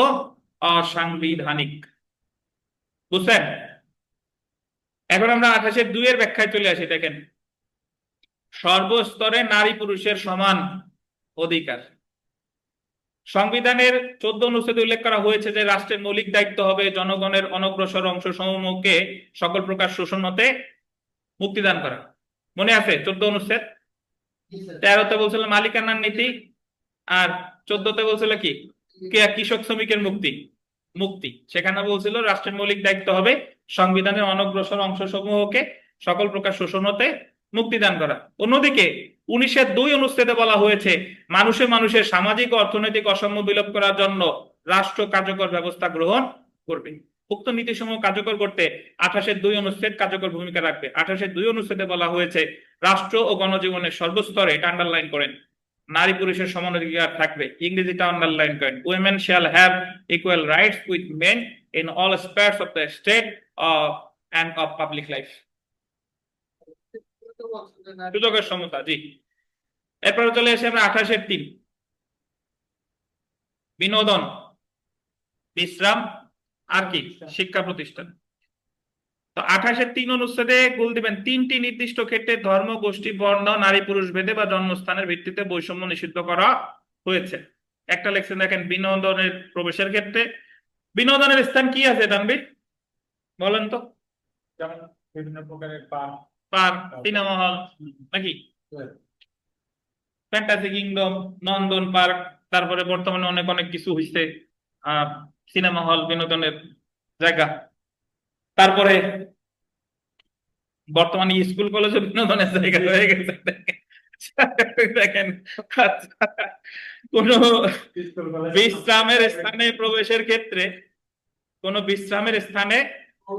অসাংবিধানিক। বুঝছেন? এখন আমরা 28-2 এর ব্যাখ্যায় চলে আসি। দেখেন, সর্বস্তরে নারী পুরুষের সমান অধিকার। সংবিধানের 14 অনুচ্ছেদে উল্লেখ করা হয়েছে যে রাষ্ট্রের মৌলিক দায়িত্ব হবে জনগণের অনগ্রসর অংশ সমূহকে সকল প্রকার শোষণ হতে মুক্তিদান করা। মনে আছে 14 অনুচ্ছেদ? 13তে বলছিল মালিকানার নীতি, আর 14তে বলছিল কি কৃষক শ্রমিকের মুক্তি মুক্তি সেখানে বলছিল রাষ্ট্রের মৌলিক দায়িত্ব হবে সংবিধানের অনগ্রসর অংশসমূহকে সকল প্রকার শোষণ হতে মুক্তিদান করা। অন্যদিকে 19-এর 2 অনুচ্ছেদে বলা হয়েছে মানুষের সামাজিক ও অর্থনৈতিক অসাম্য বিলোপ করার জন্য রাষ্ট্র কার্যকর ব্যবস্থা গ্রহণ করবে। উক্ত নীতিসমূহ কার্যকর করতে 28-এর 2 অনুচ্ছেদ কার্যকর ভূমিকা রাখবে। 28-এর 2 অনুচ্ছেদে বলা হয়েছে রাষ্ট্র ও গণজীবনের সর্বস্তরে, এটা আন্ডারলাইন করেন, নারী পুরুষের সমান অধিকার থাকবে। ইংরেজিটা আন্ডারলাইন করেন, women shall have equal rights with men in all spheres of the state and of public life. সুযোগের সমতা, জি। এরপরে চলে এসে আমরা 28-এর 3, বিনোদন, বিশ্রাম আর কি শিক্ষা প্রতিষ্ঠান। তো 28-এর 3 অনুচ্ছেদে গোল দিবেন 3টি নির্দিষ্ট ক্ষেত্রে ধর্ম, গোষ্ঠী, বর্ণ, নারী পুরুষ ভেদে বা জন্মস্থানের ভিত্তিতে বৈষম্য নিষিদ্ধ করা হয়েছে। একটা লেখছেন দেখেন, বিনোদনের প্রবেশের ক্ষেত্রে। বিনোদনের স্থান কি আছে তানভীর, বলেন তো? যেমন বিভিন্ন প্রকারের পার্ক, সিনেমা হল নাকি ফ্যান্টাসি কিংডম, নন্দন পার্ক, তারপরে বর্তমানে অনেক অনেক কিছু হইছে, সিনেমা হল বিনোদনের জায়গা। তারপরে বর্তমানে স্কুল কলেজে বিনোদনের জায়গা হয়ে গেছে। দেখেন কোন বিশ্রামের স্থানে প্রবেশের ক্ষেত্রে, কোন বিশ্রামের স্থানে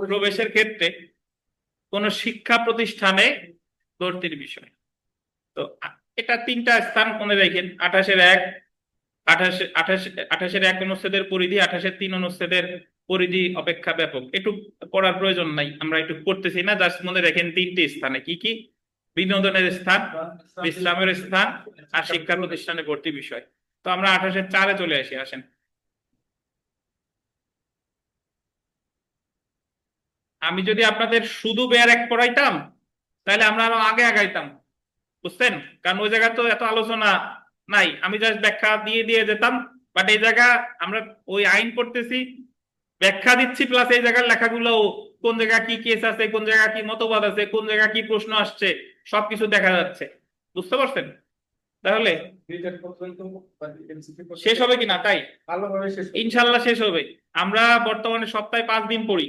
প্রবেশের ক্ষেত্রে, কোন শিক্ষা প্রতিষ্ঠানে ভর্তির বিষয়। তো এটা 3টা স্থান মনে রাখেন। 28-এর 1, 28-এর 1 অনুচ্ছেদের পরিধি 28-এর 3 অনুচ্ছেদের পরিধি অপেক্ষা ব্যাপক। একটু পড়ার প্রয়োজন নাই, আমরা একটু পড়তেছি না, জাস্ট মনে রাখেন 3টি স্থানে কি কি: বিনোদনের স্থান, বিশ্রামের স্থান আর শিক্ষা প্রতিষ্ঠানে ভর্তি বিষয়। তো আমরা 28-এর 4-এ চলে আসি, আসেন। আমি যদি আপনাদের শুধু বেয়ার এক পড়াইতাম তাহলে আমরা আরো আগে আগাইতাম, বুঝছেন? কারণ ওই জায়গা তো এত আলোচনা নাই, আমি জাস্ট ব্যাখ্যা দিয়ে দিয়ে যেতাম। বাট এই জায়গা আমরা ওই আইন পড়তেছি, ব্যাখ্যা দিচ্ছি, প্লাস এই জায়গার লেখাগুলো কোন জায়গা কি কেস আছে, কোন জায়গা কি মতবাদ আছে, কোন জায়গা কি প্রশ্ন আসছে, সবকিছু দেখা যাচ্ছে। বুঝতে পারছেন? তাহলে শেষ হবে কিনা, তাই ভালোভাবে শেষ ইনশাল্লাহ শেষ হবে। আমরা বর্তমানে সপ্তাহে 5 দিন পড়ি,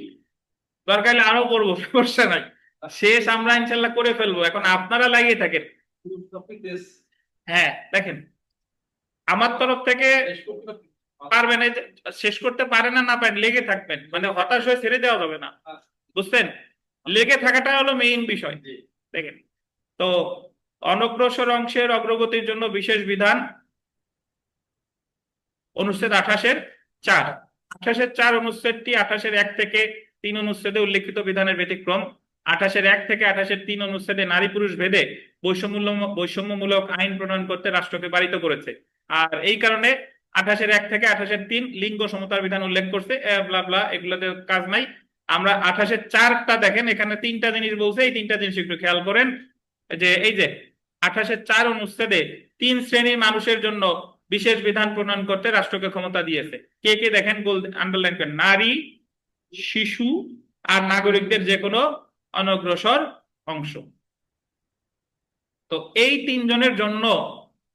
দরকার হলে আরো পড়বো, সমস্যা নাই। শেষ আমরা ইনশাল্লাহ করে ফেলবো, এখন আপনারা লাগিয়ে থাকেন। হ্যাঁ দেখেন, আমার তরফ থেকে পারবেন, এই যে শেষ করতে পারেন না পারেন, লেগে থাকবেন, মানে হতাশ হয়ে ছেড়ে দেওয়া যাবে না, বুঝছেন? লেগে থাকাটা হলো মেইন বিষয়। দেখেন তো, অনগ্রসর অংশের অগ্রগতির জন্য বিশেষ বিধান, অনুচ্ছেদ 28-এর 4। 28-এর 4 অনুচ্ছেদটি 28-এর 1 থেকে 3 অনুচ্ছেদে উল্লেখিত বিধানের ব্যতিক্রম। 28-এর 1 থেকে 28-এর 3 অনুচ্ছেদে নারী পুরুষ ভেদে বৈষম্যমূলক আইন প্রণয়ন করতে রাষ্ট্রকে বারিত করেছে। আর এই কারণে 28-এর 1 থেকে 28-এর 3 লিঙ্গ সমতার বিধান উল্লেখ করছে, ব্লা ব্লা, এগুলোতে কাজ নাই। আমরা 28-এর 4টা দেখেন, এখানে 3টা জিনিস বলছে, এই 3টা জিনিস একটু খেয়াল করেন। যে এই যে 28-এর 4 অনুচ্ছেদে 3 শ্রেণীর মানুষের জন্য বিশেষ বিধান প্রণয়ন করতে রাষ্ট্রকে ক্ষমতা দিয়েছে। কে কে দেখেন, গোল আন্ডারলাইন করেন, নারী, শিশু আর নাগরিকদের যে কোনো অনগ্রসর অংশ। তো এই 3 জনের জন্য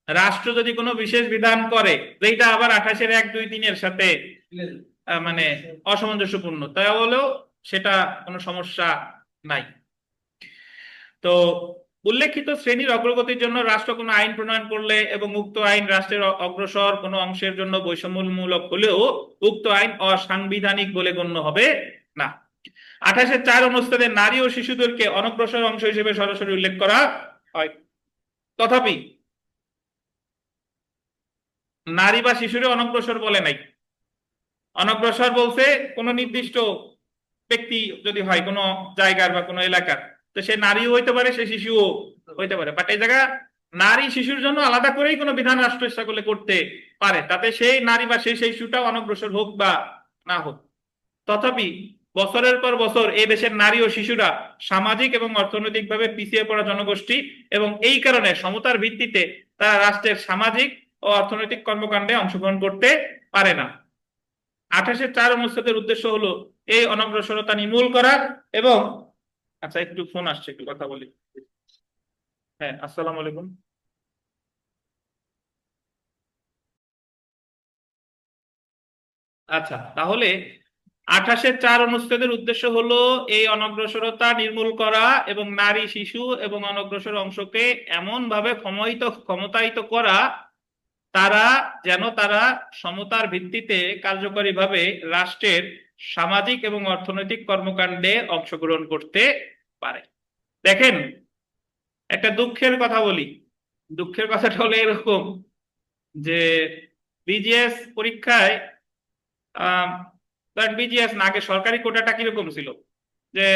রাষ্ট্র যদি কোনো বিশেষ বিধান করে, যেটা আবার 28-এর 1, 2, 3 এর সাথে মানে অসামঞ্জস্যপূর্ণ, তাহলেও সেটা কোনো সমস্যা নাই। তো উল্লেখিত শ্রেণীর অগ্রগতির জন্য রাষ্ট্র কোনো আইন প্রণয়ন করলে এবং উক্ত আইন রাষ্ট্রের অগ্রসর কোনো অংশের জন্য বৈষম্যমূলক হলেও উক্ত আইন অসাংবিধানিক বলে গণ্য হবে না। 28-এর 4 অনুচ্ছেদে নারী ও শিশুদেরকে অনগ্রসর অংশ হিসেবে সরাসরি উল্লেখ করা হয়, তথাপি নারী বা শিশুরে অনগ্রসর বলে নাই। অনগ্রসর বলছে কোন নির্দিষ্ট ব্যক্তি যদি হয় কোনো জায়গার বা কোনো এলাকার, তো সে নারীও হইতে পারে, সে শিশুও হইতে পারে। বাট এই জায়গা নারী শিশুর জন্য আলাদা করেই কোনো বিধান রাষ্ট্র ইচ্ছা করলে করতে পারে, তাতে সেই নারী বা সেই শিশুটা অনগ্রসর হোক বা না হোক। তথাপি বছরের পর বছর এই দেশের নারী ও শিশুরা সামাজিক এবং অর্থনৈতিকভাবে পিছিয়ে পড়া জনগোষ্ঠী, এবং এই কারণে সমতার ভিত্তিতে তারা রাষ্ট্রের সামাজিক ও অর্থনৈতিক কর্মকাণ্ডে অংশগ্রহণ করতে পারে না। 28-এর 4 অনুচ্ছেদের উদ্দেশ্য হলো এই অনগ্রসরতা নির্মূল করা। এবং আচ্ছা, একটু ফোন আসছে, একটু কথা বলি। হ্যাঁ, আসসালামু আলাইকুম। আচ্ছা, তাহলে 28-4 অনুচ্ছেদের উদ্দেশ্য হলো এই অনগ্রসরতা নির্মূল করা এবং নারী, শিশু এবং অনগ্রসর অংশকে এমন ভাবে ক্ষমতায়িত করা তারা সমতার ভিত্তিতে কার্যকরীভাবে রাষ্ট্রের সামাজিক এবং অর্থনৈতিক কর্মকাণ্ডে অংশগ্রহণ করতে পারে। দেখেন, একটা দুঃখের কথা বলি। দুঃখের কথাটা হলো এরকম যে বিজিএস পরীক্ষায় বিজিএস না, আগে সরকারি কোটাটা কিরকম ছিল, যে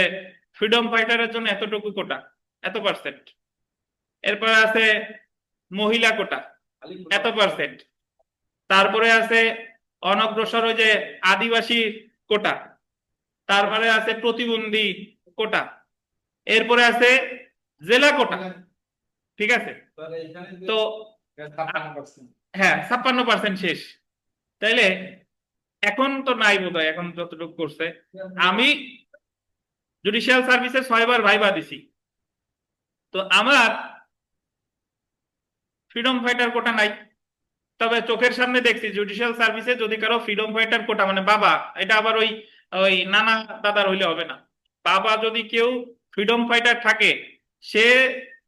ফ্রিডম ফাইটারের জন্য এতটুকু কোটা, এত পার্সেন্ট। এরপর আছে মহিলা কোটা, এত পার্সেন্ট। তারপরে আছে অনগ্রসর ওই যে আদিবাসী কোটা, তারপরে আছে প্রতিবন্ধী কোটা, এরপরে আছে জেলা কোটা। ঠিক আছে, তো 56%। হ্যাঁ 56% শেষ। তাইলে এখন তো নাই বোধহয়, এখন যতটুকু করছে। আমি জুডিশিয়াল সার্ভিসে 6বার ভাইবা দিছি, তো আমার ফ্রিডম ফাইটার কোটা নাই। তবে চোখের সামনে দেখছি জুডিশিয়াল সার্ভিসে যদি কারো ফ্রিডম ফাইটার কোটা, মানে বাবা, এটা আবার ওই ওই নানা দাদার হইলে হবে না, বাবা যদি কেউ ফ্রিডম ফাইটার থাকে, সে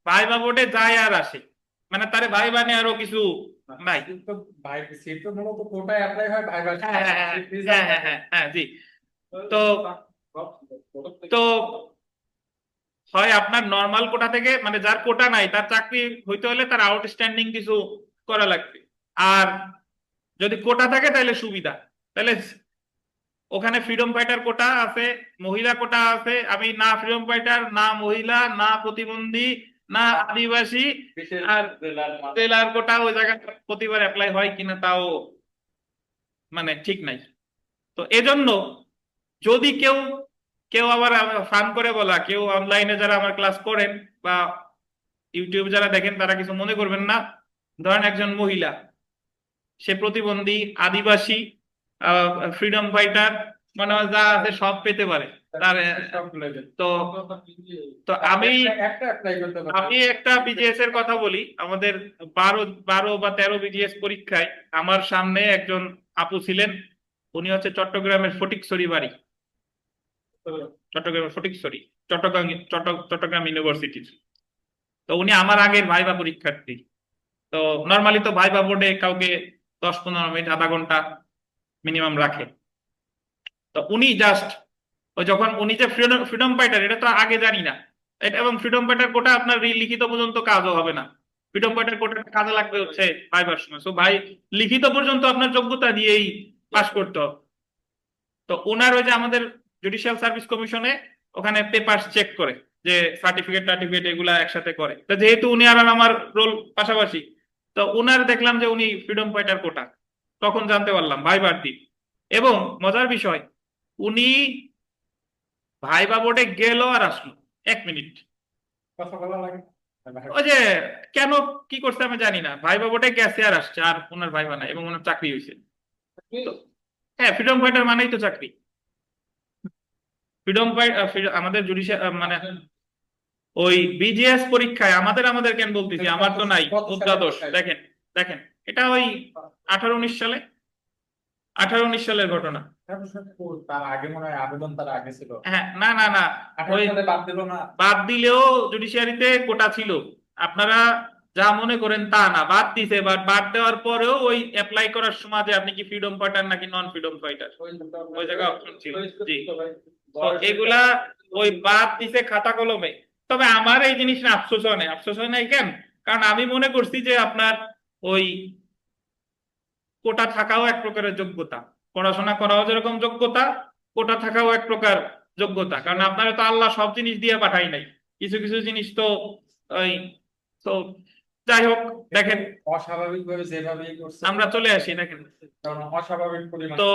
ভাইবা বোর্ডে যায় আর আসে, মানে তারে ভাইবা নিয়ে আরো কিছু নাই। সিট তো ভাই সিট তো মূলত কোটায় অ্যাপ্লাই হয় ভাইবার। হ্যাঁ হ্যাঁ হ্যাঁ হ্যাঁ হ্যাঁ হ্যাঁ হ্যাঁ, জি। তো তো হয় আপনার নর্মাল কোটা থেকে, মানে যার কোটা নাই তার চাকরি হইতে হলে তার আউটস্ট্যান্ডিং কিছু করা লাগবে। আর যদি কোটা থাকে তাহলে সুবিধা, তাহলে ওখানে ফ্রিডম ফাইটার কোটা আছে, মহিলা কোটা আছে। আমি না ফ্রিডম ফাইটার, না মহিলা, না প্রতিবন্ধী, না আদিবাসী, বিশেষ আর জেলার মানুষ। জেলার কোটা ওই জায়গায় প্রতিবার অ্যাপ্লাই হয় কিনা তাও মানে ঠিক নাই। তো এজন্য যদি কেউ কেউ আবার ফান করে বলা, কেউ অনলাইনে যারা আমার ক্লাস করেন বা ইউটিউব যারা দেখেন তারা কিছু মনে করবেন না। ধরেন একজন মহিলা, সে প্রতিবন্ধী, আদিবাসী, ফ্রিডম ফাইটার, মানে যা আছে সব পেতে পারে তার। সব level। তো তো আমি একটা অ্যাপ্লাই করতে পারে। আমি একটা বিজিএস এর কথা বলি। আমাদের 12 বা 13 বিজিএস পরীক্ষায় আমার সামনে একজন আপু ছিলেন। উনি হচ্ছে চট্টগ্রামের ফটিকছড়ি বাড়ি, চট্টগ্রামের ফটিকছড়ি, চট্টগ্রাম ইউনিভার্সিটির। তো উনি আমার আগের ভাইবা পরীক্ষার্থী। তো নর্মালি তো ভাইবা বোর্ডে কাউকে 10-15 মিনিট, আধা ঘন্টা মিনিমাম রাখে। তো উনি জাস্ট ওই যখন উনি যে ফ্রিডম ফাইটার, এটা তো আগে জানি না এটা, এবং ফ্রিডম ফাইটার কোটা আপনার লিখিত পর্যন্ত কাজও হবে না। ফ্রিডম ফাইটার কোটা কাজে লাগবে হচ্ছে ভাইবার সময়। সো ভাই লিখিত পর্যন্ত আপনার যোগ্যতা দিয়েই পাশ করতে হবে। তো ওনার ওই যে আমাদের জুডিশিয়াল সার্ভিস কমিশনে ওখানে পেপার চেক করে, যে সার্টিফিকেট এগুলা একসাথে করে। তো যেহেতু উনি আর আমার রোল পাশাপাশি, তো ওনার দেখলাম যে উনি ফ্রিডম ফাইটার কোটা, তখন জানতে পারলাম ভাইবার দিন। এবং মজার বিষয়, উনি ভাইবা বোর্ডে গেল আর আসলো 1 মিনিট। কথা বলা লাগে। ওই যে কেন কি করছে আমি জানি না, ভাইবা বোর্ডে গেছে আর আসছে, আর ওনার ভাইবা নাই, এবং ওনার চাকরি হয়েছে। তো হ্যাঁ, ফ্রিডম ফাইটার মানেই তো চাকরি। ফ্রিডম ফাইটার আমাদের জুডিশিয়াল মানে ওই বিজিএস পরীক্ষায় আমাদের কেন বলতেছি, আমার তো নাই অধ্যাদেশ। দেখেন দেখেন, এটা ওই 18-19 সালে, 18-19 সালের ঘটনা। তার আগে মনে হয় আবেদন তার আগে ছিল। হ্যাঁ, না না না, 18 ওই সালে বাদ দিল না। বাদ দিলেও জুডিশিয়ারিতে কোটা ছিল। আপনারা যা মনে করেন তা না, বাদ দিছে। বাট বাদ দেওয়ার পরেও ওই অ্যাপ্লাই করার সময় যে আপনি কি ফ্রিডম ফাইটার নাকি নন ফ্রিডম ফাইটার, ওই জায়গায় অপশন ছিল। জি, তো এগুলা ওই বাদ দিছে খাতা কলমে। তবে আমার এই জিনিসটা আফসোস হয় নাই কেন, কারণ আমি মনে করছি যে আপনার ওই কোটা থাকাও এক প্রকারের যোগ্যতা, পড়াশোনা করাও যেরকম যোগ্যতা, কোটা থাকাও এক প্রকার যোগ্যতা। কারণ আপনারা তো আল্লাহ সব জিনিস দিয়ে পাঠাই নাই, কিছু কিছু জিনিস তো ওই। তো যাই হোক, দেখেন অস্বাভাবিক ভাবে যেভাবে করছে, আমরা চলে আসি। দেখেন, কারণ অস্বাভাবিক পরিমাণ। তো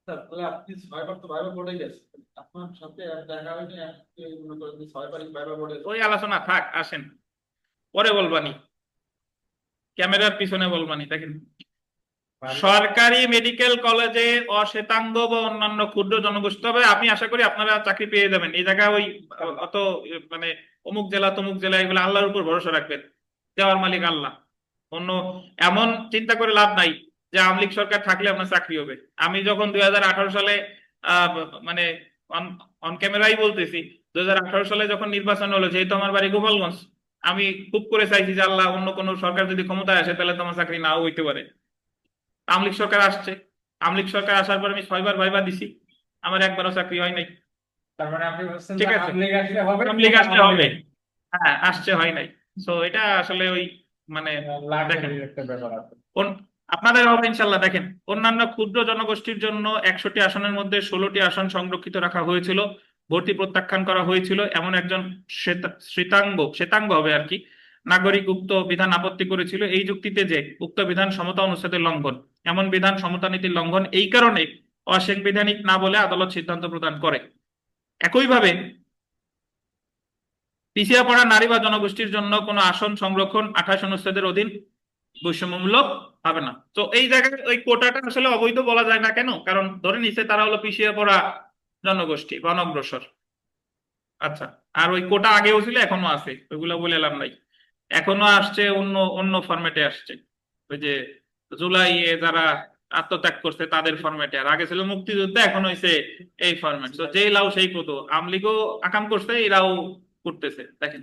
তাহলে আপনি 6বার তো ভাইবা বোর্ডে গেছেন, আপনার সাথে দেখা হয়নি, আপনি মনে করেন 6বারই ভাইবা বোর্ডে। ওই আলোচনা থাক, আসেন পরে বলবানি, ক্যামেরার পিছনে বলবানি। দেখেন, সরকারি মেডিকেল কলেজে অশ্বেতাঙ্গ বা অন্যান্য ক্ষুদ্র জনগোষ্ঠী, তবে আমি আশা করি আপনারা চাকরি পেয়ে যাবেন। এই জায়গায় ওই অত মানে অমুক জেলা তমুক জেলা এগুলো আল্লাহর উপর ভরসা রাখবেন, দেওয়ার মালিক আল্লাহ। অন্য এমন চিন্তা করে লাভ নাই যে আওয়ামী লীগ সরকার থাকলে আপনার চাকরি হবে। আমি যখন 2018 সালে মানে অন ক্যামেরাই বলতেছি, 2018 সালে যখন নির্বাচন হলো, যেহেতু আমার বাড়ি গোপালগঞ্জ, আমি খুব করে চাইছি যে আল্লাহ অন্য কোনো সরকার যদি ক্ষমতায় আসে তাহলে তোমার চাকরি নাও হইতে পারে। আওয়ামী লীগ সরকার আসছে, আওয়ামী লীগ সরকার আসার পর আমি 6 বার ভাইবা দিছি, আমার একবারও চাকরি হয় নাই। তার মানে আপনি বলছেন ঠিক যে আছে, আওয়ামী লীগ আসলে হবে, আওয়ামী লীগ আসলে হবে, হ্যাঁ আসছে হয় নাই। তো এটা আসলে ওই মানে দেখেন লাখের একটা ব্যাপার আছে। আপনাদের হবে ইনশাল্লাহ। দেখেন, অন্যান্য ক্ষুদ্র জনগোষ্ঠীর জন্য 61টি আসনের মধ্যে 16টি আসন সংরক্ষিত রাখা হয়েছিল, ভর্তি প্রত্যাখ্যান করা হয়েছিল। এমন একজন শ্বেতাঙ্গ হবে আর কি নাগরিক উক্ত বিধান আপত্তি করেছিল এই যুক্তিতে যে উক্ত বিধান সমতা অনুচ্ছেদের লঙ্ঘন। এমন বিধান সমতা নীতির লঙ্ঘন, এই কারণে অসাংবিধানিক না বলে আদালত সিদ্ধান্ত প্রদান করে। একইভাবে পিছিয়ে পড়া নারী বা জনগোষ্ঠীর জন্য কোনো আসন সংরক্ষণ 28 অনুচ্ছেদের অধীন বৈষম্যমূলক হবে না। তো এই জায়গায় ওই কোটাটা আসলে অবৈধ বলা যায় না কেন, কারণ ধরে নিচ্ছে তারা হলো পিছিয়ে পড়া জনগোষ্ঠী বা অনগ্রসর। আচ্ছা, আর ওই কোটা আগেও ছিল, এখনো আছে, ওইগুলো বলে এলাম নাই। এখনো আসছে অন্য অন্য ফরম্যাটে আসছে, ওই যে জুলাইয়ে যারা আত্মত্যাগ করছে তাদের ফরম্যাটে। আর আগে ছিল মুক্তিযুদ্ধে, এখন হয়েছে এই ফরম্যাট। তো যেই লাউ সেই কত, আওয়ামী লীগও আকাম করছে, এরাও করতেছে। দেখেন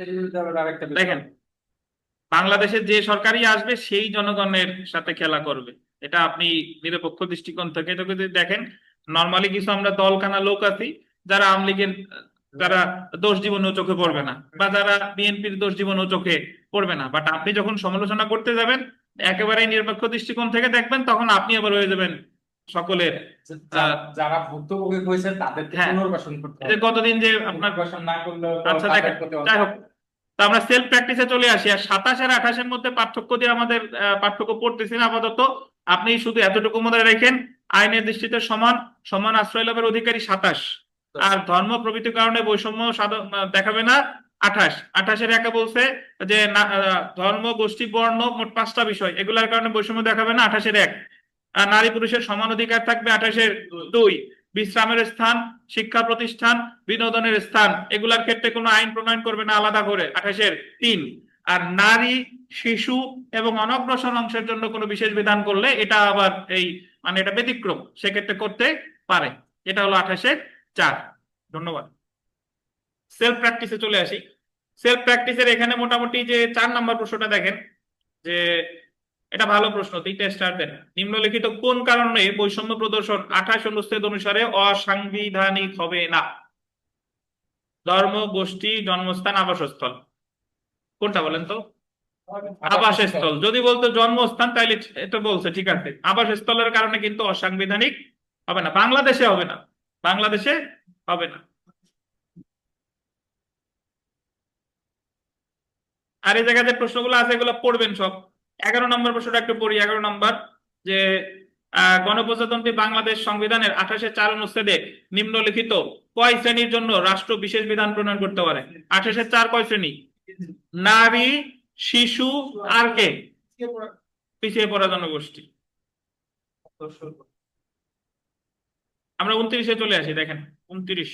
এর বিরুদ্ধে আবার আরেকটা বিষয়। দেখেন বাংলাদেশে যে সরকারই আসবে সেই জনগণের সাথে খেলা করবে, এটা আপনি নিরপেক্ষ দৃষ্টিকোণ থেকে যদি দেখেন। নর্মালি কিছু আমরা দলকানা লোক আছি যারা আওয়ামী লীগের, যারা দোষ জীবনেও চোখে পড়বে না, বা যারা বিএনপির দোষ জীবনেও চোখে পড়বে না, বাট আপনি যখন সমালোচনা করতে যাবেন একেবারে নিরপেক্ষ দৃষ্টিকোণ থেকে দেখবেন, তখন আপনি আবার হয়ে যাবেন সকলের যারা ভুক্তভোগী হয়েছে তাদেরকে হ্যাঁ, পুনর্বাসন করতে এই যে হবে। গতদিন যে আপনার পুনর্বাসন না করলেও তো আচ্ছা তাদের দেখেন, প্রতি যাই হোক, তো আমরা সেলফ প্র্যাকটিসে চলে আসি। আর 27 আর 28 এর মধ্যে পার্থক্য দিয়ে আমাদের পার্থক্য পড়তেছি না আপাতত। আপনি শুধু এতটুকু মনে রাখেন, আইনের দৃষ্টিতে সমান, সমান আশ্রয় লাভের অধিকারী 27, আর ধর্ম প্রভৃতির কারণে বৈষম্য দেখাবে না 28। 28-এর একে বলছে যে ধর্ম, গোষ্ঠী, বর্ণ, মোট 5টা বিষয়, এগুলার কারণে বৈষম্য দেখাবে না 28-এর 1। আর নারী পুরুষের সমান অধিকার থাকবে 28-এর 2। বিশ্রামের স্থান, শিক্ষা প্রতিষ্ঠান, বিনোদনের স্থান, এগুলার ক্ষেত্রে কোনো আইন প্রণয়ন করবে না আলাদা করে 28-এর 3। আর নারী, শিশু এবং অনগ্রসর অংশের জন্য কোনো বিশেষ বিধান করলে এটা আবার এই মানে এটা ব্যতিক্রম, সেক্ষেত্রে করতে পারে। এটা হলো 28-এর 4। ধন্যবাদ। সেলফ প্র্যাকটিসে চলে আসি। সেলফ প্র্যাকটিসের এখানে মোটামুটি যে 4 নম্বর প্রশ্নটা দেখেন, যে এটা ভালো প্রশ্ন, 3টা স্টার দেন। নিম্নলিখিত কোন কারণে বৈষম্য প্রদর্শন 28 অনুচ্ছেদ অনুসারে অসাংবিধানিক হবে না? ধর্ম, গোষ্ঠী, জন্মস্থান, আবাসস্থল, কোনটা বলেন তো? আবাসস্থল। যদি বলতো জন্মস্থান তাইলে এটা বলছে ঠিক আছে, আবাসস্থলের কারণে কিন্তু অসাংবিধানিক হবে না, বাংলাদেশে হবে না, বাংলাদেশে হবে না। আর এই জায়গায় যে প্রশ্নগুলো আছে এগুলো পড়বেন সব। 11 নম্বর প্রশ্নটা একটু পড়ি। 11 নম্বর, যে গণপ্রজাতন্ত্রী বাংলাদেশ সংবিধানের 28-এর 4 অনুচ্ছেদে নিম্নলিখিত কয় শ্রেণীর জন্য রাষ্ট্র বিশেষ বিধান প্রণয়ন করতে পারে? 28-এর 4 কয় শ্রেণী? নারী, শিশু, আর কে? পিছিয়ে পড়া জনগোষ্ঠী। আমরা 29-এ চলে আসি। দেখেন 29,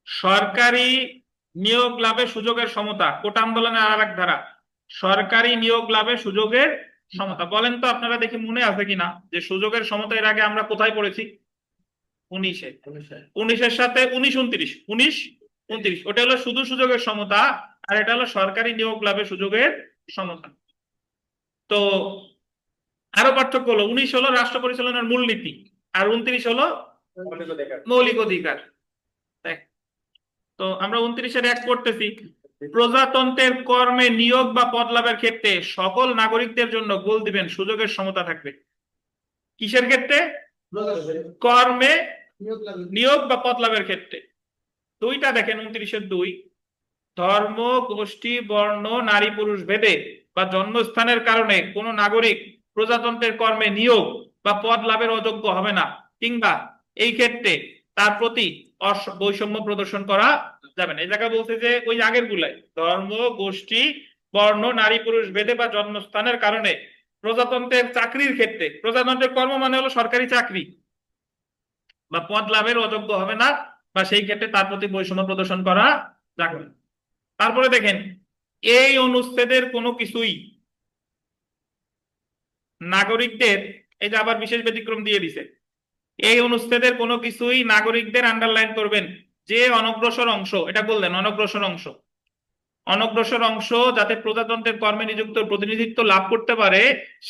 সরকারি নিয়োগ লাভে সুযোগের সমতা, কোটা আন্দোলনের আর এক ধারা, সরকারি নিয়োগ লাভে সুযোগের সমতা। বলেন তো আপনারা, দেখি মনে আছে কিনা যে সুযোগের সমতা এর আগে আমরা কোথায় পড়েছি? 19-এ। 19-এর সাথে 19, 29, 19, 29, ওটা হলো শুধু সুযোগের সমতা, আর এটা হলো সরকারি নিয়োগ লাভে সুযোগের সমতা। তো আরো পার্থক্য হলো, 19 হলো রাষ্ট্র পরিচালনার মূলনীতি, আর 29 হলো মৌলিক অধিকার। দেখ, তো আমরা 29-এর 1 করতেছি, প্রজাতন্ত্রের কর্মে নিয়োগ বা পদ লাভের ক্ষেত্রে সকল নাগরিকদের জন্য গোল দিবেন সুযোগের সমতা থাকবে। কিসের ক্ষেত্রে? কর্মে নিয়োগ বা পদ লাভের ক্ষেত্রে। 2টা দেখেন 29-এর 2, ধর্ম, গোষ্ঠী, বর্ণ, নারী পুরুষ ভেদে বা জন্মস্থানের কারণে কোন নাগরিক প্রজাতন্ত্রের কর্মে নিয়োগ বা পদ লাভের অযোগ্য হবে না, কিংবা এই ক্ষেত্রে তার প্রতি বৈষম্য প্রদর্শন করা যাবে না। এই জায়গায় বলছে যে ওই আগের গুলাই, ধর্ম, গোষ্ঠী, বর্ণ, নারী পুরুষ ভেদে বা জন্মস্থানের কারণে প্রজাতন্ত্রের চাকরির ক্ষেত্রে, প্রজাতন্ত্রের কর্ম মানে হলো সরকারি চাকরি, বা পদ লাভের অযোগ্য হবে না, বা সেই ক্ষেত্রে তার প্রতি বৈষম্য প্রদর্শন করা যাবে না। তারপরে দেখেন, এই অনুচ্ছেদের কোনো কিছুই নাগরিকদের, এই যে আবার বিশেষ ব্যতিক্রম দিয়ে দিছে, এই অনুচ্ছেদের কোনো কিছুই নাগরিকদের আন্ডারলাইন করবেন যে অনগ্রসর অংশ, এটা বললেন অনগ্রসর অংশ, অনগ্রসর অংশ যাতে প্রজাতন্ত্রের কর্মে নিযুক্ত প্রতিনিধিত্ব লাভ করতে পারে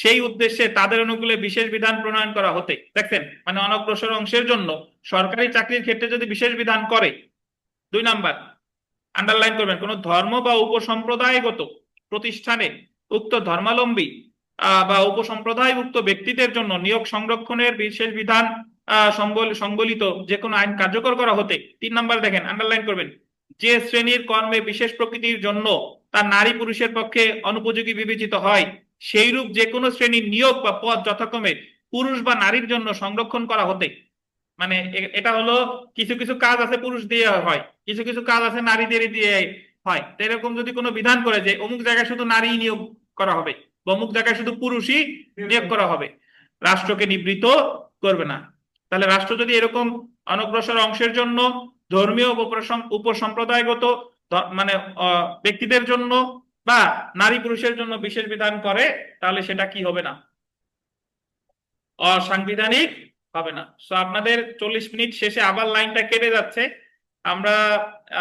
সেই উদ্দেশ্যে তাদের অনুকূলে বিশেষ বিধান প্রণয়ন করা হতে। দেখছেন, মানে অনগ্রসর অংশের জন্য সরকারি চাকরির ক্ষেত্রে যদি বিশেষ বিধান করে, 2 নাম্বার আন্ডারলাইন করবেন, কোন ধর্ম বা উপসম্প্রদায়গত প্রতিষ্ঠানে উক্ত ধর্মাবলম্বী বা উপসম্প্রদায়ভুক্ত ব্যক্তিদের জন্য নিয়োগ সংরক্ষণের বিশেষ বিধান সংবলিত যে কোনো আইন কার্যকর করা হতে। 3 নাম্বার দেখেন, আন্ডারলাইন করবেন, যে শ্রেণীর কর্মে বিশেষ প্রকৃতির জন্য তার নারী পুরুষের পক্ষে অনুপযোগী বিবেচিত হয় সেইরূপ যে কোনো শ্রেণীর নিয়োগ বা পদ যথাক্রমে পুরুষ বা নারীর জন্য সংরক্ষণ করা হতে। মানে এটা হলো কিছু কিছু কাজ আছে পুরুষ দিয়ে হয়, কিছু কিছু কাজ আছে নারীদের দিয়ে হয়। তো এরকম যদি কোনো বিধান করে যে অমুক জায়গায় শুধু নারী নিয়োগ করা হবে বা অমুক জায়গায় শুধু পুরুষই নিয়োগ করা হবে, রাষ্ট্রকে নিবৃত্ত করবে না। তাহলে রাষ্ট্র যদি এরকম অনগ্রসর অংশের জন্য ধর্মীয় উপসম্প্রদায়গত মানে ব্যক্তিদের জন্য বা নারী পুরুষের জন্য বিশেষ বিধান করে, তাহলে সেটা কি হবে না? অসাংবিধানিক হবে না। সো আপনাদের 40 মিনিট শেষে আবার লাইনটা কেটে যাচ্ছে, আমরা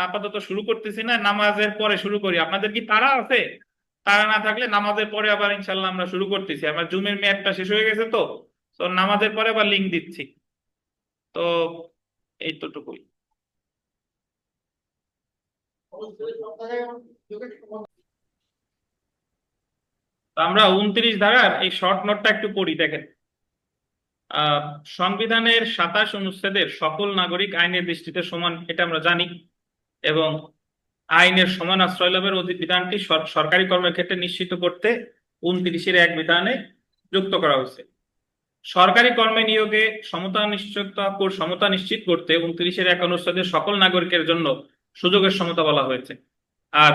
আপাতত শুরু করতেছি না, নামাজের পরে শুরু করি। আপনাদের কি তাড়া আছে? তাড়া না থাকলে নামাজের পরে আবার ইনশাল্লাহ আমরা শুরু করতেছি। আমার জুমের মেয়াদটা শেষ হয়ে গেছে, তো তো নামাজের পরে আবার লিঙ্ক দিচ্ছি। তো এই তোটুকুই। তো আমরা 29 ধারার এই শর্ট নোটটা একটু পড়ি, দেখেন। সংবিধানের 27 অনুচ্ছেদের সকল নাগরিক আইনের দৃষ্টিতে সমান, এটা আমরা জানি, এবং আইনের সমান আশ্রয় লাভের বিধানটি সরকারি কর্মের ক্ষেত্রে নিশ্চিত করতে 29-এর 1 বিধানে যুক্ত করা হয়েছে। সরকারি কর্মে নিয়োগে সমতা নিশ্চিত করতে 29-এর 1 অনুচ্ছেদের সকল নাগরিকের জন্য সুযোগের সমতা বলা হয়েছে। আর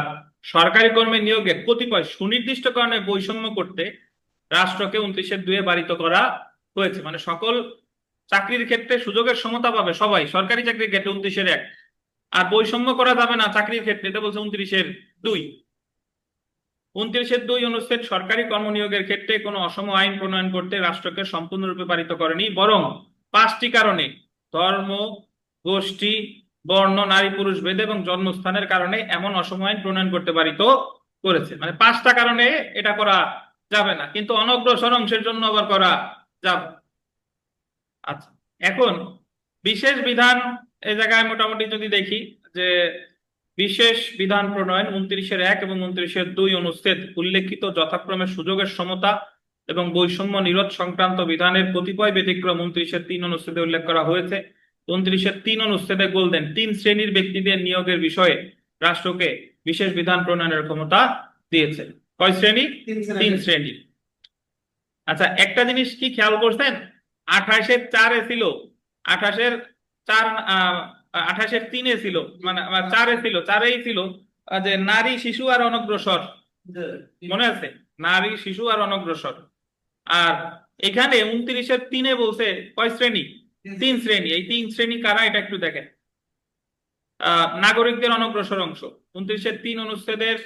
সরকারি কর্মে নিয়োগে কতিপয় সুনির্দিষ্ট কারণে বৈষম্য করতে রাষ্ট্রকে 29-এর 2-এ বারিত করা হয়েছে। মানে সকল চাকরির ক্ষেত্রে সুযোগের সমতা পাবে সবাই, সরকারি চাকরির ক্ষেত্রে 29-এর 1, আর বৈষম্য করা যাবে না চাকরির ক্ষেত্রে, এটা বলছে 29-এর 2। 29-এর 2 অনুচ্ছেদ সরকারি কর্মনিয়োগের ক্ষেত্রে কোনো অসম আইন প্রণয়ন করতে রাষ্ট্রকে সম্পূর্ণরূপে পারিত করেনি, বরং 5টি কারণে, ধর্ম, গোষ্ঠী, বর্ণ, নারী পুরুষ ভেদ এবং জন্মস্থানের কারণে এমন অসম আইন প্রণয়ন করতে পারিত করেছে। মানে 5টা কারণে এটা করা যাবে না, কিন্তু অনগ্রসর অংশের জন্য আবার করা যাবে। আচ্ছা, এখন বিশেষ বিধান এই জায়গায় মোটামুটি যদি দেখি যে বিশেষ বিধান প্রণয়ন 29-এর 1 এবং 29-এর 2 অনুচ্ছেদ উল্লেখিত যথাক্রমে সুযোগের সমতা এবং বৈষম্য নিরোধ সংক্রান্ত বিধানের কতিপয় ব্যতিক্রম 29-এর 3 অনুচ্ছেদে উল্লেখ করা হয়েছে। 29-এর 3 অনুচ্ছেদে বলতেন 3 শ্রেণীর ব্যক্তিদের নিয়োগের বিষয়ে রাষ্ট্রকে বিশেষ বিধান প্রণয়নের ক্ষমতা দিয়েছে। কয় শ্রেণী? 3 শ্রেণী। আচ্ছা, একটা জিনিস কি খেয়াল করছেন, 28-এর 4-এ ছিল, 28-এর 4 28-এর 3-এ ছিল, মানে 4-এ ছিল, 4-এই ছিল যে নারী, শিশু আর অনগ্রসর, মনে আছে? নারী, শিশু আর অনগ্রসর। আর এখানে 29-এর 3-এ বলছে কয় শ্রেণী? 3 শ্রেণী। এই 3 শ্রেণী কারা এটা একটু দেখেন। নাগরিকদের অনগ্রসর অংশ 29-এর 3 অনুচ্ছেদের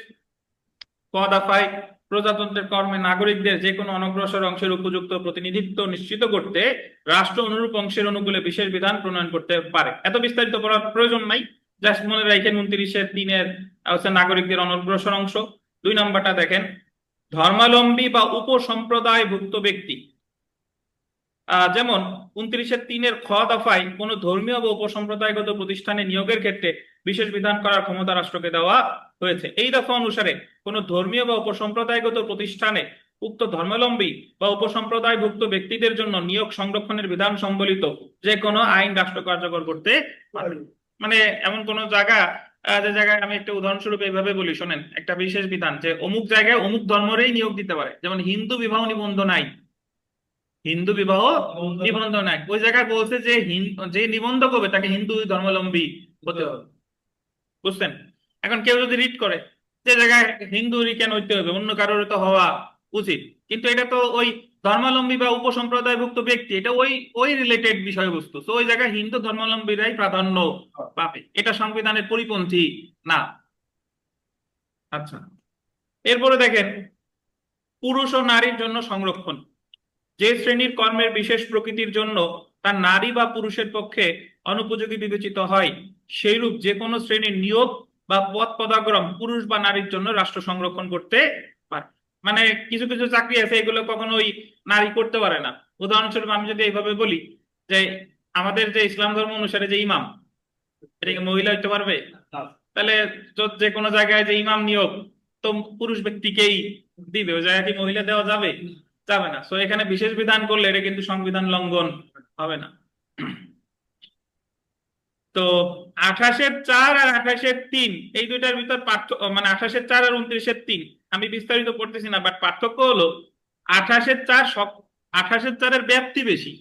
ক দফায় প্রজাতন্ত্রের কর্মে নাগরিকদের যে কোনো অনগ্রসর অংশের উপযুক্ত প্রতিনিধিত্ব নিশ্চিত করতে রাষ্ট্র অনুরূপ অংশের অনুকূলে বিশেষ বিধান প্রণয়ন করতে পারে। এত বিস্তারিত পড়ার প্রয়োজন নাই, জাস্ট মনে রাখেন 29-এর 3-এর হচ্ছে নাগরিকদের অনগ্রসর অংশ। 2 নাম্বারটা দেখেন, ধর্মাবলম্বী বা উপসম্প্রদায়ভুক্ত ব্যক্তি। যেমন 29-এর 3-এর খ দফায় কোন ধর্মীয় বা উপসম্প্রদায়গত প্রতিষ্ঠানে নিয়োগের ক্ষেত্রে বিশেষ বিধান করার ক্ষমতা রাষ্ট্রকে দেওয়া হয়েছে। এই দফা অনুসারে কোন ধর্মীয় বা উপসম্প্রদায়গত প্রতিষ্ঠানে উক্ত ধর্মাবলম্বী বা উপসম্প্রদায়ভুক্ত ব্যক্তিদের জন্য নিয়োগ সংরক্ষণের বিধান সম্বলিত যে কোনো আইন রাষ্ট্র কার্যকর করতে পারে। মানে এমন কোন জায়গা, যে জায়গায় আমি একটা উদাহরণস্বরূপ এইভাবে বলি, শোনেন, একটা বিশেষ বিধান যে অমুক জায়গায় অমুক ধর্মেরই নিয়োগ দিতে পারে, যেমন হিন্দু বিবাহ নিবন্ধ নাই, হিন্দু বিবাহ নিবন্ধ নাই, ওই জায়গায় বলছে যে যে নিবন্ধ করবে তাকে হিন্দু ধর্মাবলম্বী হতে হবে। বুঝছেন? এখন কেউ যদি রিট করে যে জায়গায় হিন্দুরই কেন হইতে হবে, অন্য কারোর তো হওয়া উচিত, কিন্তু এটা তো ওই ধর্মাবলম্বী বা উপসম্প্রদায়ভুক্ত ব্যক্তি, এটা ওই ওই রিলেটেড বিষয়বস্তু, তো ওই জায়গায় হিন্দু ধর্মাবলম্বীরাই প্রাধান্য পাবে, এটা সংবিধানের পরিপন্থী না। আচ্ছা, এরপরে দেখেন পুরুষ ও নারীর জন্য সংরক্ষণ। যে শ্রেণীর কর্মের বিশেষ প্রকৃতির জন্য তা নারী বা পুরুষের পক্ষে অনুপযোগী বিবেচিত হয়, সেইরূপ যে কোনো শ্রেণীর নিয়োগ বা পদ পদাগ্রম পুরুষ বা নারীর জন্য রাষ্ট্র সংরক্ষণ করতে পারে। মানে কিছু কিছু চাকরি আছে এগুলো কখনোই নারী করতে পারে না। উদাহরণস্বরূপ আমি যদি এইভাবে বলি যে আমাদের যে ইসলাম ধর্ম অনুসারে যে ইমাম, এটা কি মহিলা হইতে পারবে? তাহলে যে কোনো জায়গায় যে ইমাম নিয়োগ তো পুরুষ ব্যক্তিকেই দিবে, ওই জায়গায় কি মহিলা দেওয়া যাবে? যাবে না। সো এখানে বিশেষ বিধান করলে এটা কিন্তু সংবিধান লঙ্ঘন হবে না। তো 28-4 আর 28-3 এই দুইটার ভিতর পার্থক্য, মানে 28-4 আর 29-3 আমি বিস্তারিত পড়তেছি না, বাট পার্থক্য হলো 28-4 28-4 এর ব্যাপ্তি বেশি,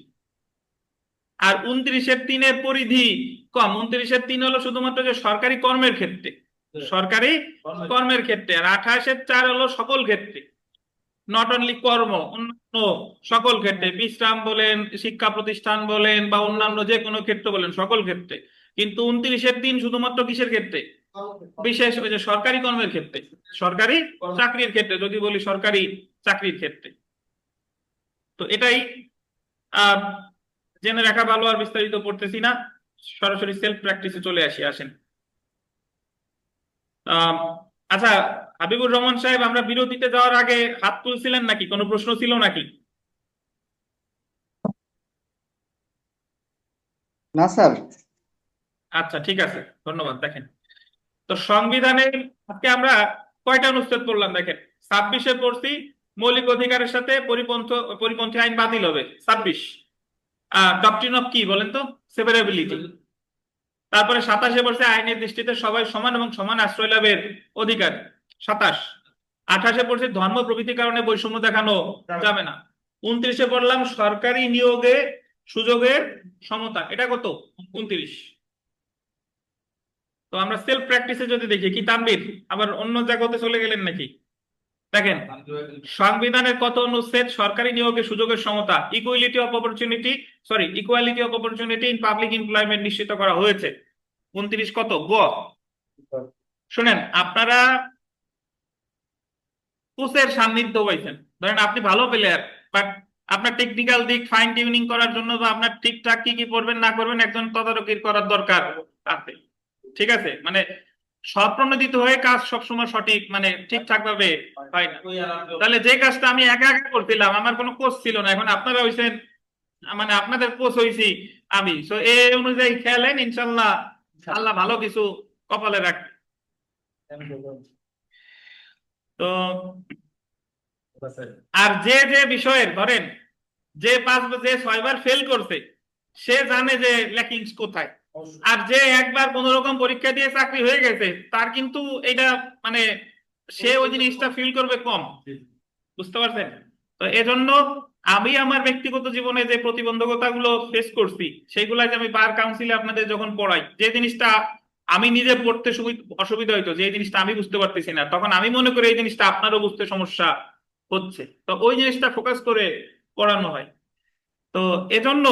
আর 29-3 পরিধি কম। 29-3 হলো শুধুমাত্র যে সরকারি কর্মের ক্ষেত্রে, সরকারি কর্মের ক্ষেত্রে, আর 28-4 হলো সকল ক্ষেত্রে, নট অনলি কর্ম, অন্যান্য সকল ক্ষেত্রে, বিশ্রাম বলেন, শিক্ষা প্রতিষ্ঠান বলেন, বা অন্যান্য যে কোনো ক্ষেত্র বলেন, সকল ক্ষেত্রে। কিন্তু 29-3 শুধুমাত্র কিসের ক্ষেত্রে? বিশেষ ওই যে সরকারি কর্মের ক্ষেত্রে, সরকারি চাকরির ক্ষেত্রে, যদি বলি সরকারি চাকরির ক্ষেত্রে। তো এটাই আহ জেনে রাখা ভালো, আর বিস্তারিত পড়তেছি না, সরাসরি সেলফ প্র্যাকটিসে চলে আসেন। আহ আচ্ছা, হাবিবুর রহমান সাহেব, আমরা বিরতিতে যাওয়ার আগে হাত তুলছিলেন নাকি? কোনো প্রশ্ন ছিল নাকি? না স্যার। আচ্ছা, ঠিক আছে, ধন্যবাদ। দেখেন, তো সংবিধানের আজকে আমরা কয়টা অনুচ্ছেদ পড়লাম? দেখেন, 26-এ পড়ছি মৌলিক অধিকারের সাথে পরিপন্থী আইন বাতিল হবে, 26। ডক্ট্রিন অফ কি বলেন তো? সেভারেবিলিটি। তারপরে 27-এ পড়ছে আইনের দৃষ্টিতে সবাই সমান এবং সমান আশ্রয় লাভের অধিকার, 27। 28-এ পড়ছে ধর্ম প্রভৃতির কারণে বৈষম্য দেখানো যাবে না। 29-এ পড়লাম সরকারি নিয়োগে সুযোগের সমতা, এটা কত? 29। তো আমরা সেলফ প্র্যাকটিসে যদি দেখি, কি তানভীর আবার অন্য জায়গাতে চলে গেলেন নাকি? দেখেন, সংবিধানের কত অনুচ্ছেদ সরকারি নিয়োগে সুযোগের সমতা, equality of opportunity in public employment নিশ্চিত করা হয়েছে। 29 কত গ? শুনেন, আপনারা কোচের সান্নিধ্য পাইছেন, ধরেন আপনি ভালো প্লেয়ার, বাট আপনার টেকনিক্যাল দিক ফাইন টিউনিং করার জন্য বা আপনার ঠিকঠাক কি কি করবেন না করবেন একজন তদারকি করার দরকার আছে। ঠিক আছে, মানে স্বপ্রণোদিত হয়ে কাজ সবসময় সঠিক মানে ঠিকঠাক ভাবে হয় না। তাহলে যে কাজটা আমি একা একা করছিলাম, আমার কোনো কোচ ছিল না, এখন আপনারা হইছেন, মানে আপনাদের কোচ হইছি আমি। সো এই অনুযায়ী খেলেন, ইনশাল্লাহ আল্লাহ ভালো কিছু কপালে রাখবে। তো আর যে যে বিষয়ের ধরেন যে 6বার ফেল করছে, সে জানে যে ল্যাকিংস কোথায়। আর যে একবার কোন রকম পরীক্ষা দিয়ে চাকরি হয়ে গেছে, তার কিন্তু এটা মানে সে ওই জিনিসটা ফিল করবে কম। বুঝতে পারছেন? তো এজন্য আমি আমার ব্যক্তিগত জীবনে যে প্রতিবন্ধকতাগুলো ফেস করছি, সেগুলাই যে আমি বার কাউন্সিলে আপনাদের যখন পড়াই, যে জিনিসটা আমি নিজে পড়তে অসুবিধা হইতো, যে জিনিসটা আমি বুঝতে পারতেছি না, তখন আমি মনে করি এই জিনিসটা আপনারও বুঝতে সমস্যা হচ্ছে, তো ওই জিনিসটা ফোকাস করে পড়ানো হয়। তো এজন্য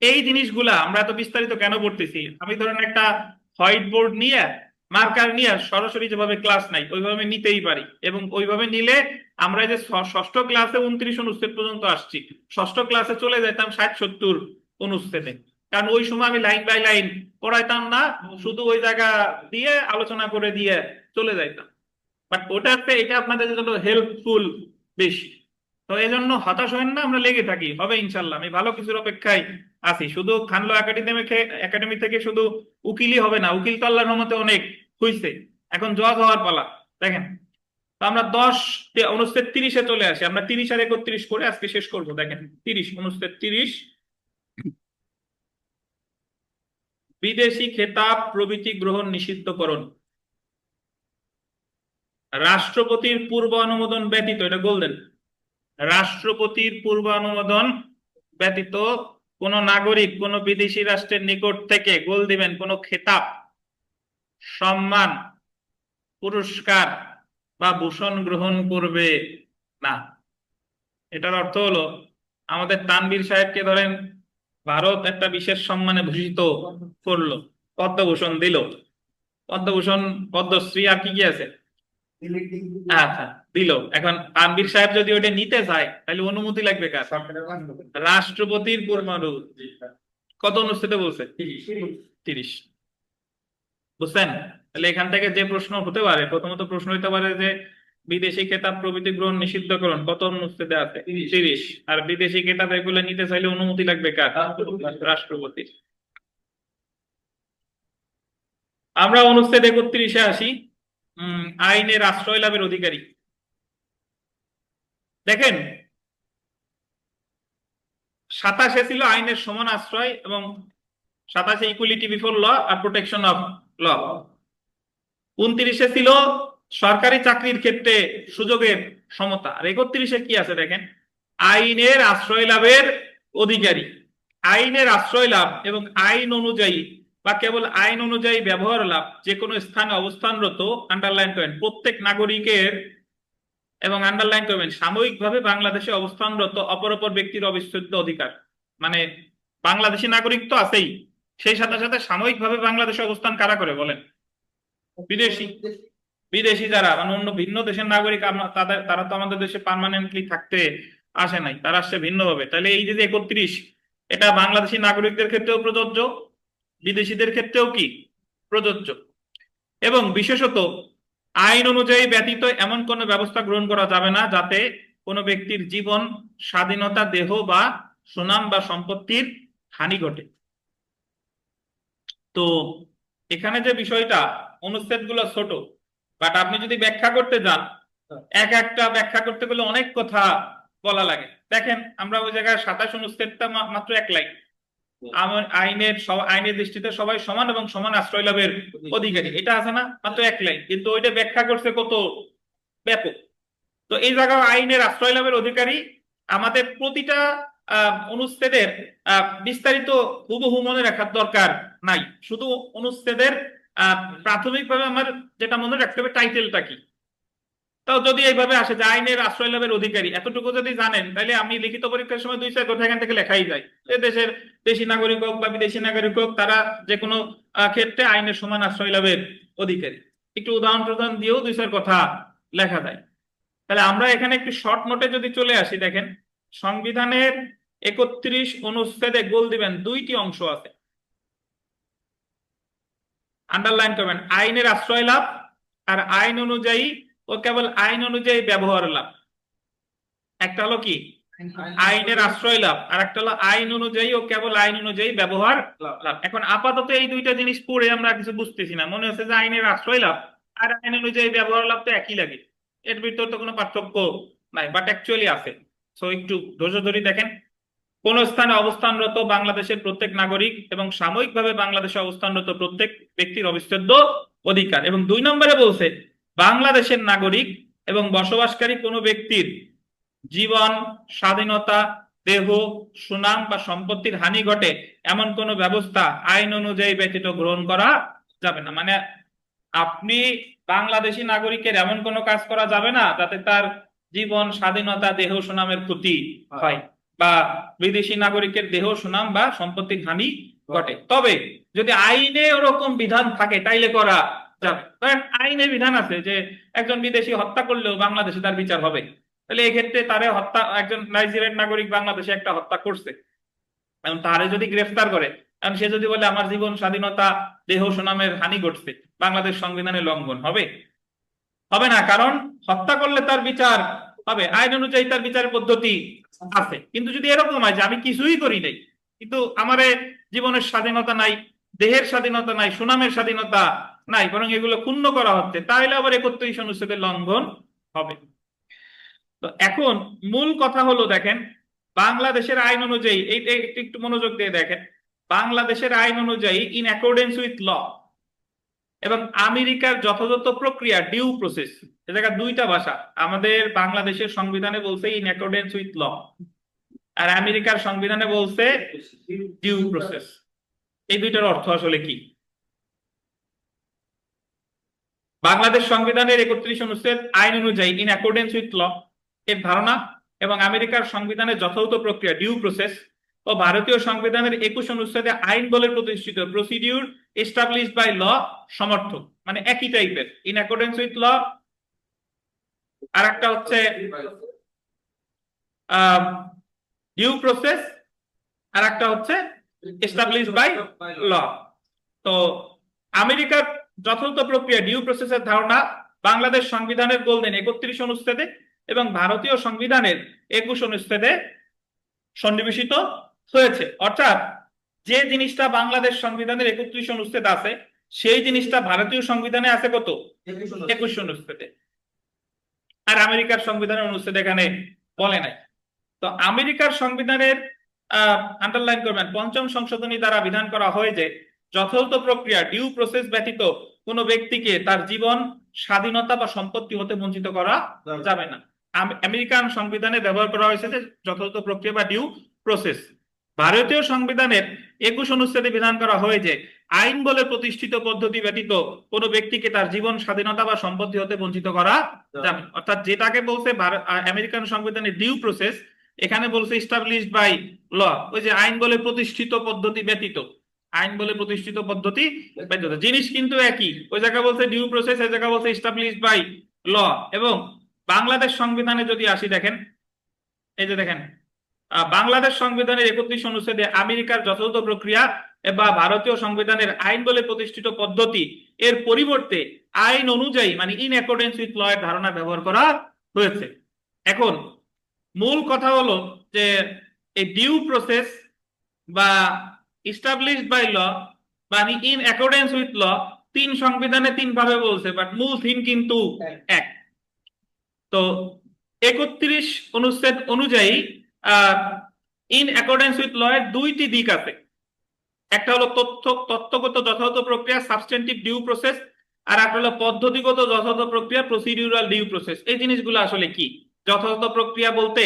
এই জিনিসগুলা আমরা এত বিস্তারিত কেন পড়তেছি, আমি ধরেন একটা হোয়াইট বোর্ড নিয়ে মার্কার নিয়ে সরাসরি যেভাবে ক্লাস নাই ওইভাবে নিতেই পারি, এবং ওইভাবে নিলে আমরা যে ষষ্ঠ ক্লাসে 29 অনুচ্ছেদ পর্যন্ত আসছি, ষষ্ঠ ক্লাসে চলে যেতাম 60-70 অনুচ্ছেদে, কারণ ওই সময় আমি লাইন বাই লাইন পড়াইতাম না, শুধু ওই জায়গা দিয়ে আলোচনা করে দিয়ে চলে যাইতাম। বাট ওটাতে এটা আপনাদের জন্য হেল্পফুল বেশি। তো এই জন্য হতাশ হবেন না, আমরা লেগে থাকি, হবে ইনশাল্লাহ। আমি ভালো কিছুর অপেক্ষায় আছি। শুধু খানলো একাডেমি থেকে শুধু উকিলই হবে না, উকিল তো আল্লাহর রহমতে অনেক হইছে, এখন জজ হওয়ার পালা। দেখেন, তো আমরা অনুচ্ছেদ 30-এ চলে আসি, আমরা 30 আর 31 করে আজকে শেষ করব। দেখেন, অনুচ্ছেদ 30, বিদেশি খেতাব প্রভৃতি গ্রহণ নিষিদ্ধকরণ। রাষ্ট্রপতির পূর্ব অনুমোদন ব্যতীত, এটা বললেন, রাষ্ট্রপতির পূর্ব অনুমোদন ব্যতীত কোন নাগরিক কোন বিদেশি রাষ্ট্রের নিকট থেকে গোল দিবেন কোন খেতাব, সম্মান, পুরস্কার বা ভূষণ গ্রহণ করবে না। এটার অর্থ হলো, আমাদের তানভীর সাহেবকে ধরেন ভারত একটা বিশেষ সম্মানে ভূষিত করলো, পদ্মভূষণ দিল, পদ্মভূষণ, পদ্মশ্রী, আর কি কি আছে, আচ্ছা, দিল। এখন তানভীর সাহেব যদি ওটা নিতে চায় তাহলে অনুমতি লাগবে কার? সরকারের মাধ্যমে। রাষ্ট্রপতির পূর্ণানুমতি। কত অনুচ্ছেদে বলছে? 30। বুঝছেন? তাহলে এখান থেকে যে প্রশ্ন হতে পারে, প্রথমত প্রশ্ন হতে পারে যে বিদেশি খেতাব প্রভৃতি গ্রহণ নিষিদ্ধকরণ কত অনুচ্ছেদে আছে? 30। আর বিদেশি খেতাব এগুলো নিতে চাইলে অনুমতি লাগবে কার? রাষ্ট্রপতির। আমরা অনুচ্ছেদ 31-এ আসি। আইনের আশ্রয় লাভের অধিকারী। দেখেন, 27-এ ছিল আইনের সমান আশ্রয় এবং 27-এ ইকুয়ালিটি বিফোর ল আর প্রোটেকশন অফ ল। 29-এ ছিল সরকারি চাকরির ক্ষেত্রে সুযোগের সমতা। আর 31-এ কি আছে দেখেন, আইনের আশ্রয় লাভের অধিকারী। আইনের আশ্রয় লাভ এবং আইন অনুযায়ী বা কেবল আইন অনুযায়ী ব্যবহার লাভ যে কোনো স্থানে অবস্থানরত, আন্ডারলাইন করেন, প্রত্যেক নাগরিকের, এবং আন্ডারলাইন করবেন সাময়িকভাবে বাংলাদেশে অবস্থানরত অপর ব্যক্তির অবিচ্ছেদ্য অধিকার। মানে বাংলাদেশি নাগরিক তো আছেই, সেই সাথে সাথে সাময়িকভাবে বাংলাদেশে অবস্থান কারা করে বলেন? বিদেশি। বিদেশি যারা মানে অন্য ভিন্ন দেশের নাগরিক, তারা তো আমাদের দেশে পার্মানেন্টলি থাকতে আসে নাই, তারা আসছে ভিন্নভাবে। তাহলে এই যে 31, এটা বাংলাদেশি নাগরিকদের ক্ষেত্রেও প্রযোজ্য, বিদেশিদের ক্ষেত্রেও কি প্রযোজ্য। এবং বিশেষত আইন অনুযায়ী ব্যতীত এমন কোনো ব্যবস্থা গ্রহণ করা যাবে না যাতে কোনো ব্যক্তির জীবন, স্বাধীনতা, দেহ বা সুনাম বা সম্পত্তির হানি ঘটে। তো এখানে যে বিষয়টা, অনুচ্ছেদ গুলো ছোট, বাট আপনি যদি ব্যাখ্যা করতে যান, এক একটা ব্যাখ্যা করতে গেলে অনেক কথা বলা লাগে। দেখেন, আমরা ওই জায়গায় 27 অনুচ্ছেদটা মাত্র 1 লাইন, আইনের দৃষ্টিতে সবাই সমান এবং সমান আশ্রয় লাভের অধিকারী, এটা আছে না, মাত্র 1 লাইন, কিন্তু ওইটা ব্যাখ্যা করছে কত ব্যাপক। তো এই জায়গায় আইনের আশ্রয় লাভের অধিকারী, আমাদের প্রতিটা অনুচ্ছেদের বিস্তারিত হুবহু মনে রাখার দরকার নাই, শুধু অনুচ্ছেদের প্রাথমিকভাবে আমার যেটা মনে রাখতে হবে টাইটেলটা কি। তাও যদি এইভাবে আসে যে আইনের আশ্রয় লাভের অধিকারী, এতটুকু যদি জানেন তাহলে আমি লিখিত পরীক্ষার সময় 2-4 কথা এখান থেকে লেখাই যায়। যে দেশের দেশি নাগরিক হোক বা বিদেশি নাগরিক হোক, তারা যে কোনো ক্ষেত্রে আইনের সমান আশ্রয় লাভের অধিকারী। একটু উদাহরণ দিয়েও 2-4 কথা লেখা যায়। তাহলে আমরা এখানে একটু শর্ট নোটে যদি চলে আসি, দেখেন সংবিধানের 31 অনুচ্ছেদে গোল দিবেন 2টি অংশ আছে, আন্ডারলাইন করবেন, আইনের আশ্রয় লাভ আর আইন অনুযায়ী ও কেবল আইন অনুযায়ী ব্যবহার লাভ। একটা হলো কি আইনের আশ্রয় লাভ, আর একটা হলো আইন অনুযায়ী ও কেবল আইন অনুযায়ী ব্যবহার লাভ। এখন আপাতত এই দুইটা জিনিস পড়ে আমরা কিছু বুঝতেছি না, মনে হচ্ছে যে আইনের আশ্রয় লাভ আর আইন অনুযায়ী ব্যবহার লাভ তো একই লাগে, এর ভিতর তো কোনো পার্থক্য নাই, বাট অ্যাকচুয়ালি আছে। সো একটু ধৈর্য ধরে দেখেন, কোন স্থানে অবস্থানরত বাংলাদেশের প্রত্যেক নাগরিক এবং সাময়িকভাবে বাংলাদেশে অবস্থানরত প্রত্যেক ব্যক্তির অবিচ্ছেদ্য অধিকার। এবং 2 নম্বরে বলছে বাংলাদেশের নাগরিক এবং বসবাসকারী কোনো ব্যক্তির জীবন, স্বাধীনতা, দেহ, সুনাম বা সম্পত্তির হানি ঘটে এমন কোন ব্যবস্থা আইন অনুযায়ী ব্যতীত গ্রহণ করা যাবে না। মানে আপনি বাংলাদেশি নাগরিকের এমন কোনো কাজ করা যাবে না যাতে তার জীবন, স্বাধীনতা, দেহ, সুনামের ক্ষতি হয়, বা বিদেশি নাগরিকের দেহ, সুনাম বা সম্পত্তির হানি ঘটে। তবে যদি আইনে ওরকম বিধান থাকে তাইলে করা যাবে। কারণ আইনে বিধান আছে যে একজন বিদেশি হত্যা করলেও বাংলাদেশে তার বিচার হবে, তাহলে এক্ষেত্রে তারে হত্যা, একজন নাইজেরিয়ান নাগরিক বাংলাদেশে একটা হত্যা করছে, এখন তারে যদি গ্রেফতার করে, কারণ সে যদি বলে আমার জীবন, স্বাধীনতা, দেহ, সুনামের হানি ঘটছে, বাংলাদেশ সংবিধানে লঙ্ঘন হবে? হবে না, কারণ হত্যা করলে তার বিচার হবে, আইন অনুযায়ী তার বিচার পদ্ধতি আছে। কিন্তু যদি এরকম হয় যে আমি কিছুই করি নাই, কিন্তু আমার জীবনের স্বাধীনতা নাই, দেহের স্বাধীনতা নাই, সুনামের স্বাধীনতা নাই, বরং এগুলো ক্ষুণ্ণ করা হচ্ছে, তাহলে আবার 31 অনুচ্ছেদের লঙ্ঘন হবে। তো এখন মূল কথা হলো, দেখেন বাংলাদেশের আইন অনুযায়ী, এইটা একটু মনোযোগ দিয়ে দেখেন, বাংলাদেশের আইন অনুযায়ী ইন অ্যাকর্ডেন্স উইথ ল এবং আমেরিকার যথাযথ প্রক্রিয়া ডিউ প্রসেস, এ জায়গায় 2টা ভাষা, আমাদের বাংলাদেশের সংবিধানে বলছে ইন অ্যাকর্ডেন্স উইথ ল, আর আমেরিকার সংবিধানে বলছে ডিউ প্রসেস। এই 2টার অর্থ আসলে কি? বাংলাদেশ সংবিধানের 31 অনুচ্ছেদ আইন অনুযায়ী ইন অ্যাকর্ডেন্স উইথ ল এর ধারণা, এবং আমেরিকার সংবিধানের যথাযথ প্রক্রিয়া ডিউ প্রসেস, ও ভারতীয় সংবিধানের 21 অনুচ্ছেদে আইন বলে প্রতিষ্ঠিত প্রসিডিউর এস্টাবলিশড বাই ল সমর্থক, মানে একই টাইপের। ইন অ্যাকর্ডেন্স উইথ ল আর একটা হচ্ছে ডিউ প্রসেস, আর একটা হচ্ছে এস্টাবলিশ বাই ল। তো আমেরিকার যথাযথ প্রক্রিয়া ডিউ প্রসেসের ধারণা বাংলাদেশ সংবিধানের গোল্ডেন 31 অনুচ্ছেদে এবং ভারতীয় সংবিধানের 21 অনুচ্ছেদে সন্নিবেশিত হয়েছে। অর্থাৎ যে জিনিসটা বাংলাদেশ সংবিধানের 31 অনুচ্ছেদ আছে, সেই জিনিসটা ভারতীয় সংবিধানে আছে কত? 21 অনুচ্ছেদে। আর আমেরিকার সংবিধানের অনুচ্ছেদ এখানে বলে নাই। তো আমেরিকার সংবিধানের আন্ডারলাইন করবেন, 5ম সংশোধনী দ্বারা বিধান করা হয় যে যথাযথ প্রক্রিয়া ডিউ প্রসেস ব্যতীত কোনো ব্যক্তিকে তার জীবন, স্বাধীনতা বা সম্পত্তি হতে বঞ্চিত করা যাবে না। আমেরিকান সংবিধানে ব্যবহার করা হয়েছে যে যথাযথ প্রক্রিয়া বা ডিউ প্রসেস। ভারতীয় সংবিধানের 21 অনুচ্ছেদে বিধান করা হয় যে আইন বলে প্রতিষ্ঠিত পদ্ধতি ব্যতীত কোনো ব্যক্তিকে তার জীবন, স্বাধীনতা বা সম্পত্তি হতে বঞ্চিত করা যাবে না। অর্থাৎ যেটাকে বলছে আমেরিকান সংবিধানের ডিউ প্রসেস, এখানে বলছে এস্টাবলিশড বাই ল। ওই যে আইন বলে প্রতিষ্ঠিত পদ্ধতি ব্যতীত, আইন বলে প্রতিষ্ঠিত পদ্ধতি ব্যতীত, জিনিস কিন্তু একই। ওই জায়গায় বলছে ডিউ প্রসেস, এই জায়গায় বলছে এস্টাবলিশড বাই ল। এবং বাংলাদেশ সংবিধানে যদি আসি, দেখেন এই যে দেখেন বাংলাদেশ সংবিধানের 31 অনুচ্ছেদে আমেরিকার যথাযথ প্রক্রিয়া বা ভারতীয় সংবিধানের আইন বলে প্রতিষ্ঠিত পদ্ধতি এর পরিবর্তে আইন অনুযায়ী মানে ইন অ্যাকর্ডেন্স উইথ ল এর ধারণা ব্যবহার করা হয়েছে। এখন মূল কথা হলো যে এই ডিউ প্রসেস বা এস্টাবলিশড বাই ল বা ইন অ্যাকর্ডেন্স উইথ ল 3 সংবিধানে 3 ভাবে বলছে, বাট মূল থিম কিন্তু এক। তো 31 অনুচ্ছেদ অনুযায়ী ইন অ্যাকর্ডেন্স উইথ ল এর 2টি দিক আছে। একটা হলো তথ্যগত যথাযথ প্রক্রিয়া সাবস্টেন্টিভ ডিউ প্রসেস, আর একটা হলো পদ্ধতিগত যথাযথ প্রক্রিয়া প্রসিডিউরাল ডিউ প্রসেস। এই জিনিসগুলো আসলে কি? যথাযথ প্রক্রিয়া বলতে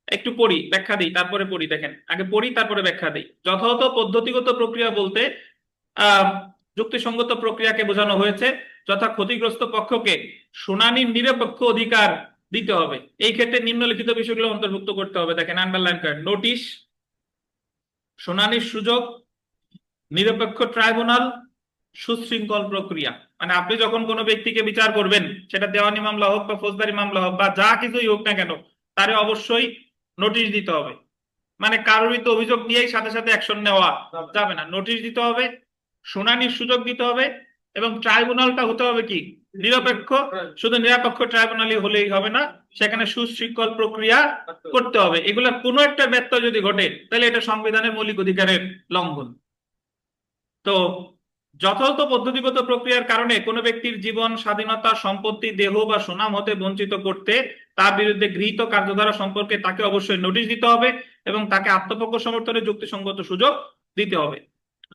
একটু পড়ি, ব্যাখ্যা দিই, তারপরে পড়ি। দেখেন আগে পড়ি তারপরে ব্যাখ্যা দিই। যথাযথ পদ্ধতিগত প্রক্রিয়া বলতে যুক্তিসঙ্গত প্রক্রিয়াকে বোঝানো হয়েছে, যথা ক্ষতিগ্রস্ত পক্ষকে শুনানির নিরপেক্ষ অধিকার দিতে হবে। এই ক্ষেত্রে নিম্নলিখিত বিষয়গুলো অন্তর্ভুক্ত করতে হবে। দেখেন আন্ডারলাইন করেন, নোটিশ, শুনানির সুযোগ, নিরপেক্ষ ট্রাইব্যুনাল, সুশৃঙ্খল প্রক্রিয়া। মানে আপনি যখন কোনো ব্যক্তিকে বিচার করবেন, সেটা দেওয়ানি মামলা হোক বা ফৌজদারি মামলা হোক বা যা কিছুই হোক না কেন, তারে অবশ্যই নোটিশ দিতে হবে। মানে কারোর বিরুদ্ধে অভিযোগ নিয়েই সাথে সাথে অ্যাকশন নেওয়া যাবে না, নোটিশ দিতে হবে, শুনানির সুযোগ দিতে হবে, এবং ট্রাইব্যুনালটা হতে হবে কি? নিরপেক্ষ। শুধু নিরপেক্ষ ট্রাইব্যুনালই হলেই হবে না, সেখানে সুশৃঙ্খল প্রক্রিয়া করতে হবে। এগুলা কোনো একটা ব্যত্যয় যদি ঘটে, তাহলে এটা সংবিধানের মৌলিক অধিকারের লঙ্ঘন। তো যথাযথ পদ্ধতিগত প্রক্রিয়ার কারণে কোনো ব্যক্তির জীবন, স্বাধীনতা, সম্পত্তি, দেহ বা সুনাম হতে বঞ্চিত করতে তার বিরুদ্ধে গৃহীত কার্যধারা সম্পর্কে তাকে অবশ্যই নোটিশ দিতে হবে এবং তাকে আত্মপক্ষ সমর্থনের যুক্তিসঙ্গত সুযোগ দিতে হবে।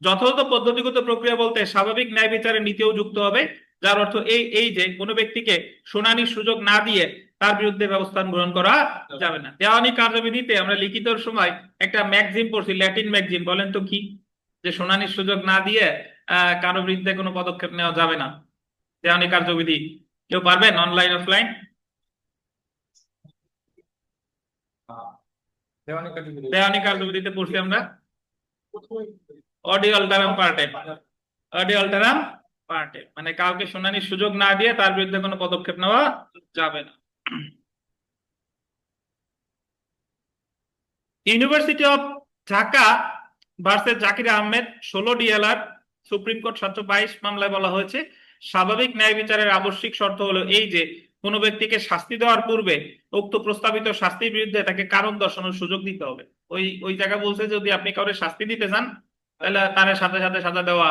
যথাযথ পদ্ধতিগত প্রক্রিয়া বলতে স্বাভাবিক ন্যায় বিচারের নীতিও যুক্ত হবে, যার অর্থ এই যে কোনো ব্যক্তিকে শুনানির সুযোগ না দিয়ে তার বিরুদ্ধে ব্যবস্থা গ্রহণ করা যাবে না। দেওয়ানি কার্যবিধিতে আমরা লিখিতর সময় একটা ম্যাগজিম পড়ছি, ল্যাটিন ম্যাগজিম, বলেন তো কি? যে শুনানির সুযোগ না দিয়ে কারো বিরুদ্ধে কোনো পদক্ষেপ নেওয়া যাবে না। দেওয়ানি কার্যবিধি কেউ পারবেন অনলাইন অফলাইন? দেওয়ানি কার্যবিধিতে পড়ছি আমরা অডি অল্টারাম পার্টেম। অডি অল্টারাম পার্টেম মানে কাউকে শুনানির সুযোগ না দিয়ে তার বিরুদ্ধে কোনো পদক্ষেপ নেওয়া যাবে না। University of Dhaka versus Zakir Ahmed 16 DLR supreme court 722 মামলায় বলা হয়েছে স্বাভাবিক ন্যায় বিচারের আবশ্যিক শর্ত হলো এই যে কোনো ব্যক্তিকে শাস্তি দেওয়ার পূর্বে উক্ত প্রস্তাবিত শাস্তির বিরুদ্ধে তাকে কারণ দর্শানোর সুযোগ দিতে হবে। ওই জায়গা বলছে যদি আপনি কাউকে শাস্তি দিতে চান তাহলে তার সাথে সাথে সাজা দেওয়া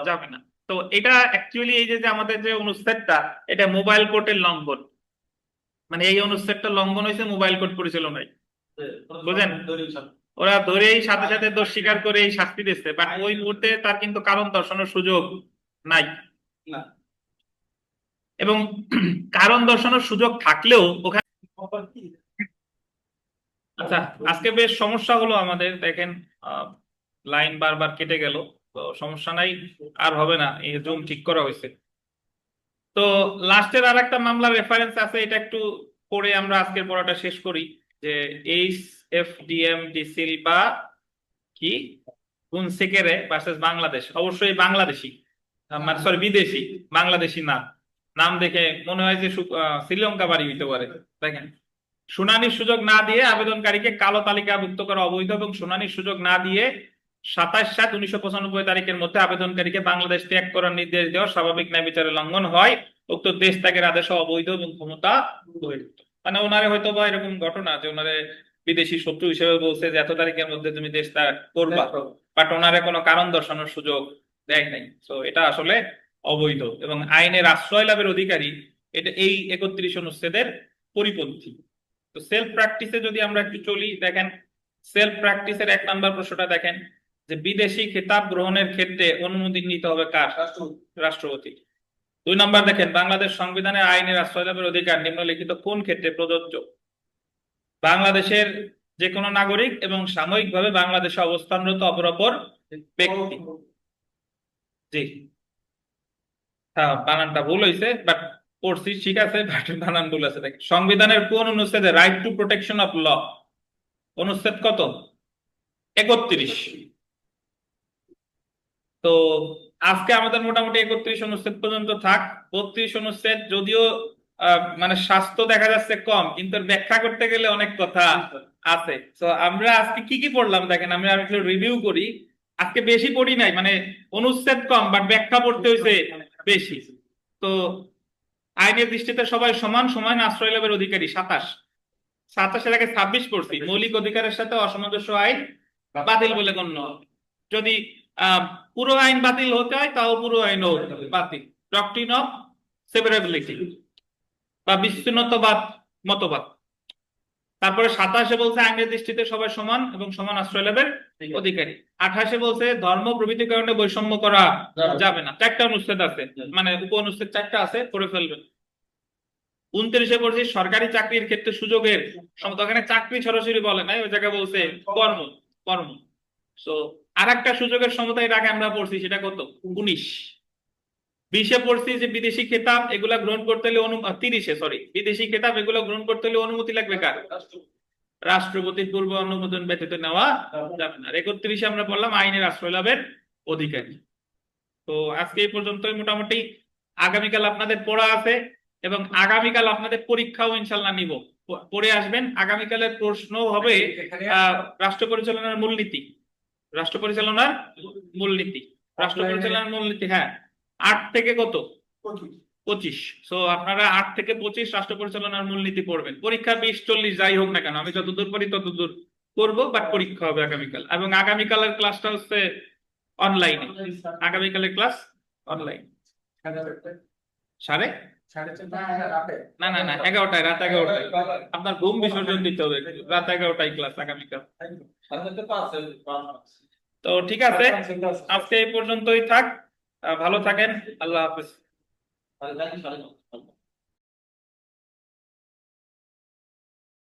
যাবে না। তো এটা অ্যাকচুয়ালি এই যে আমাদের যে অনুচ্ছেদটা, এটা মোবাইল কোর্টের লঙ্ঘন। মানে এই অনুচ্ছেদটা লঙ্ঘন হয়েছে মোবাইল কোর্ট পরিচালনায়, বুঝেন? ওরা ধরেই সাথে সাথে দোষ স্বীকার করে এই শাস্তি দিচ্ছে, বাট ওই মুহূর্তে তার কিন্তু কারণ দর্শানোর সুযোগ নাই। এবং কারণ দর্শানোর সুযোগ থাকলেও ওখানে আচ্ছা আজকে বেশ সমস্যা হলো আমাদের। দেখেন লাইন বারবার কেটে গেল, তো সমস্যা নাই, আর হবে না, এই জুম ঠিক করা হয়েছে। তো লাস্টের আর একটা মামলার রেফারেন্স আছে, এটা একটু পড়ে আমরা আজকের পড়াটা শেষ করি। যে HFDM ডি সিলভা কি গুনসেকেরে ভার্সেস বাংলাদেশ, অবশ্যই বাংলাদেশি, সরি বিদেশি, বাংলাদেশি না। নাম দেখে মনে হয় যে শ্রীলঙ্কা বাড়ি হইতে পারে। দেখেন, শুনানির সুযোগ না দিয়ে আবেদনকারীকে কালো তালিকাভুক্ত করা অবৈধ এবং শুনানির সুযোগ না দিয়ে 27/7/1995 তারিখের মধ্যে আবেদনকারীকে বাংলাদেশ ত্যাগ করার নির্দেশ দেওয়া স্বাভাবিক ন্যায় বিচারের লঙ্ঘন হয়, উক্ত দেশ ত্যাগের আদেশ অবৈধ এবং ক্ষমতা বহির্ভূত। মানে ওনারে হয়তো বা এরকম ঘটনা যে ওনারে বিদেশি শত্রু হিসেবে বলছে যে এত তারিখের মধ্যে তুমি দেশ ত্যাগ করবা, বাট ওনারে কোনো কারণ দর্শানোর সুযোগ দেয় নাই। তো এটা আসলে অবৈধ এবং আইনের আশ্রয় লাভের অধিকারী, এটা এই 31 অনুচ্ছেদের পরিপন্থী। তো সেলফ প্র্যাকটিসে যদি আমরা একটু চলি, দেখেন সেলফ প্র্যাকটিসের 1 নম্বর প্রশ্নটা দেখেন যে বিদেশি খেতাব গ্রহণের ক্ষেত্রে অনুমতি নিতে হবে কার? রাষ্ট্রপতি। 2 নম্বর দেখেন বাংলাদেশ সংবিধানে আইনের আশ্রয় লাভের অধিকার নিম্নলিখিত কোন ক্ষেত্রে প্রযোজ্য? বাংলাদেশের যে কোনো নাগরিক এবং সাময়িকভাবে বাংলাদেশে অবস্থানরত অপরাপর ব্যক্তি। জি, হ্যাঁ বানানটা ভুল হয়েছে, বাট পড়ছি ঠিক আছে, বাট বানান ভুল আছে। দেখেন সংবিধানের কোন অনুচ্ছেদে right to protection of law? অনুচ্ছেদ কত? 31। তো আজকে আমাদের মোটামুটি 31 অনুচ্ছেদ পর্যন্ত থাক। 32 অনুচ্ছেদ যদিও মানে স্বাস্থ্য দেখা যাচ্ছে কম, কিন্তু এর ব্যাখ্যা করতে গেলে অনেক কথা আছে। তো আমরা আজকে কি কি পড়লাম দেখেন, আমি একটু রিভিউ করি। আজকে বেশি পড়ি নাই, মানে অনুচ্ছেদ কম বাট ব্যাখ্যা পড়তে হয়েছে বেশি। তো আইনের দৃষ্টিতে সবাই সমান, সমান আশ্রয় লাভের অধিকারী 27 এর আগে 26 পড়ছি। মৌলিক অধিকারের সাথে অসামঞ্জস্য আইন বাতিল বলে গণ্য হবে। যদি পুরো আইন বাতিল হতে হয় তাও পুরো আইনও বাতিল। ডক্ট্রিন অফ সেভারেবিলিটি বা বিচ্ছিন্নতাবাদ মতবাদ। তারপরে 27-এ বলছে আইনের দৃষ্টিতে সবাই সমান এবং সমান আশ্রয় লাভের অধিকারী। 28-এ বলছে ধর্ম প্রভৃতির কারণে বৈষম্য করা যাবে না। 4টা অনুচ্ছেদ আছে, মানে উপ অনুচ্ছেদ 4টা আছে, পড়ে ফেলবেন। 29-এ বলছে সরকারি চাকরির ক্ষেত্রে সুযোগের সমতা। এখানে চাকরি সরাসরি বলে নাই, ওই জায়গায় বলছে কর্ম, কর্ম। সো আর একটা সুযোগের সমতা এর আগে আমরা পড়ছি, সেটা কত? 19। 20-এ পড়ছি যে বিদেশি খেতাব এগুলা গ্রহণ করতে হলে 30-এ সরি, বিদেশি খেতাব এগুলো গ্রহণ করতে হলে অনুমতি লাগবে কার? রাষ্ট্রপতির পূর্ব অনুমোদন ব্যতীত নেওয়া যাবে না। আর 31-এ আমরা বললাম আইনের আশ্রয় লাভের অধিকারী। তো আজকে এই পর্যন্তই মোটামুটি। আগামীকাল আপনাদের পড়া আছে এবং আগামীকাল আপনাদের পরীক্ষাও ইনশাল্লাহ নিব, পড়ে আসবেন। আগামীকালের প্রশ্ন হবে রাষ্ট্র পরিচালনার মূলনীতি। রাষ্ট্র পরিচালনার মূলনীতি, রাষ্ট্র পরিচালনার মূলনীতি, হ্যাঁ 8 থেকে কত? 25। সো আপনারা 8 থেকে 25 রাষ্ট্র পরিচালনার মূলনীতি পড়বেন। পরীক্ষা 20-40 যাই হোক না কেন, আমি যতদূর পারি ততদূর করবো, বাট পরীক্ষা হবে আগামীকাল। এবং আগামীকালের ক্লাসটা হচ্ছে অনলাইনে। আগামীকালের ক্লাস অনলাইন সাড়ে না না না 11টায়, রাত 11টায়। আপনার ঘুম বিসর্জন দিতে হবে, রাত 11টায় ক্লাস আগামীকাল। তো ঠিক আছে, আজকে এই পর্যন্তই থাক। ভালো থাকেন, আল্লাহ হাফেজ।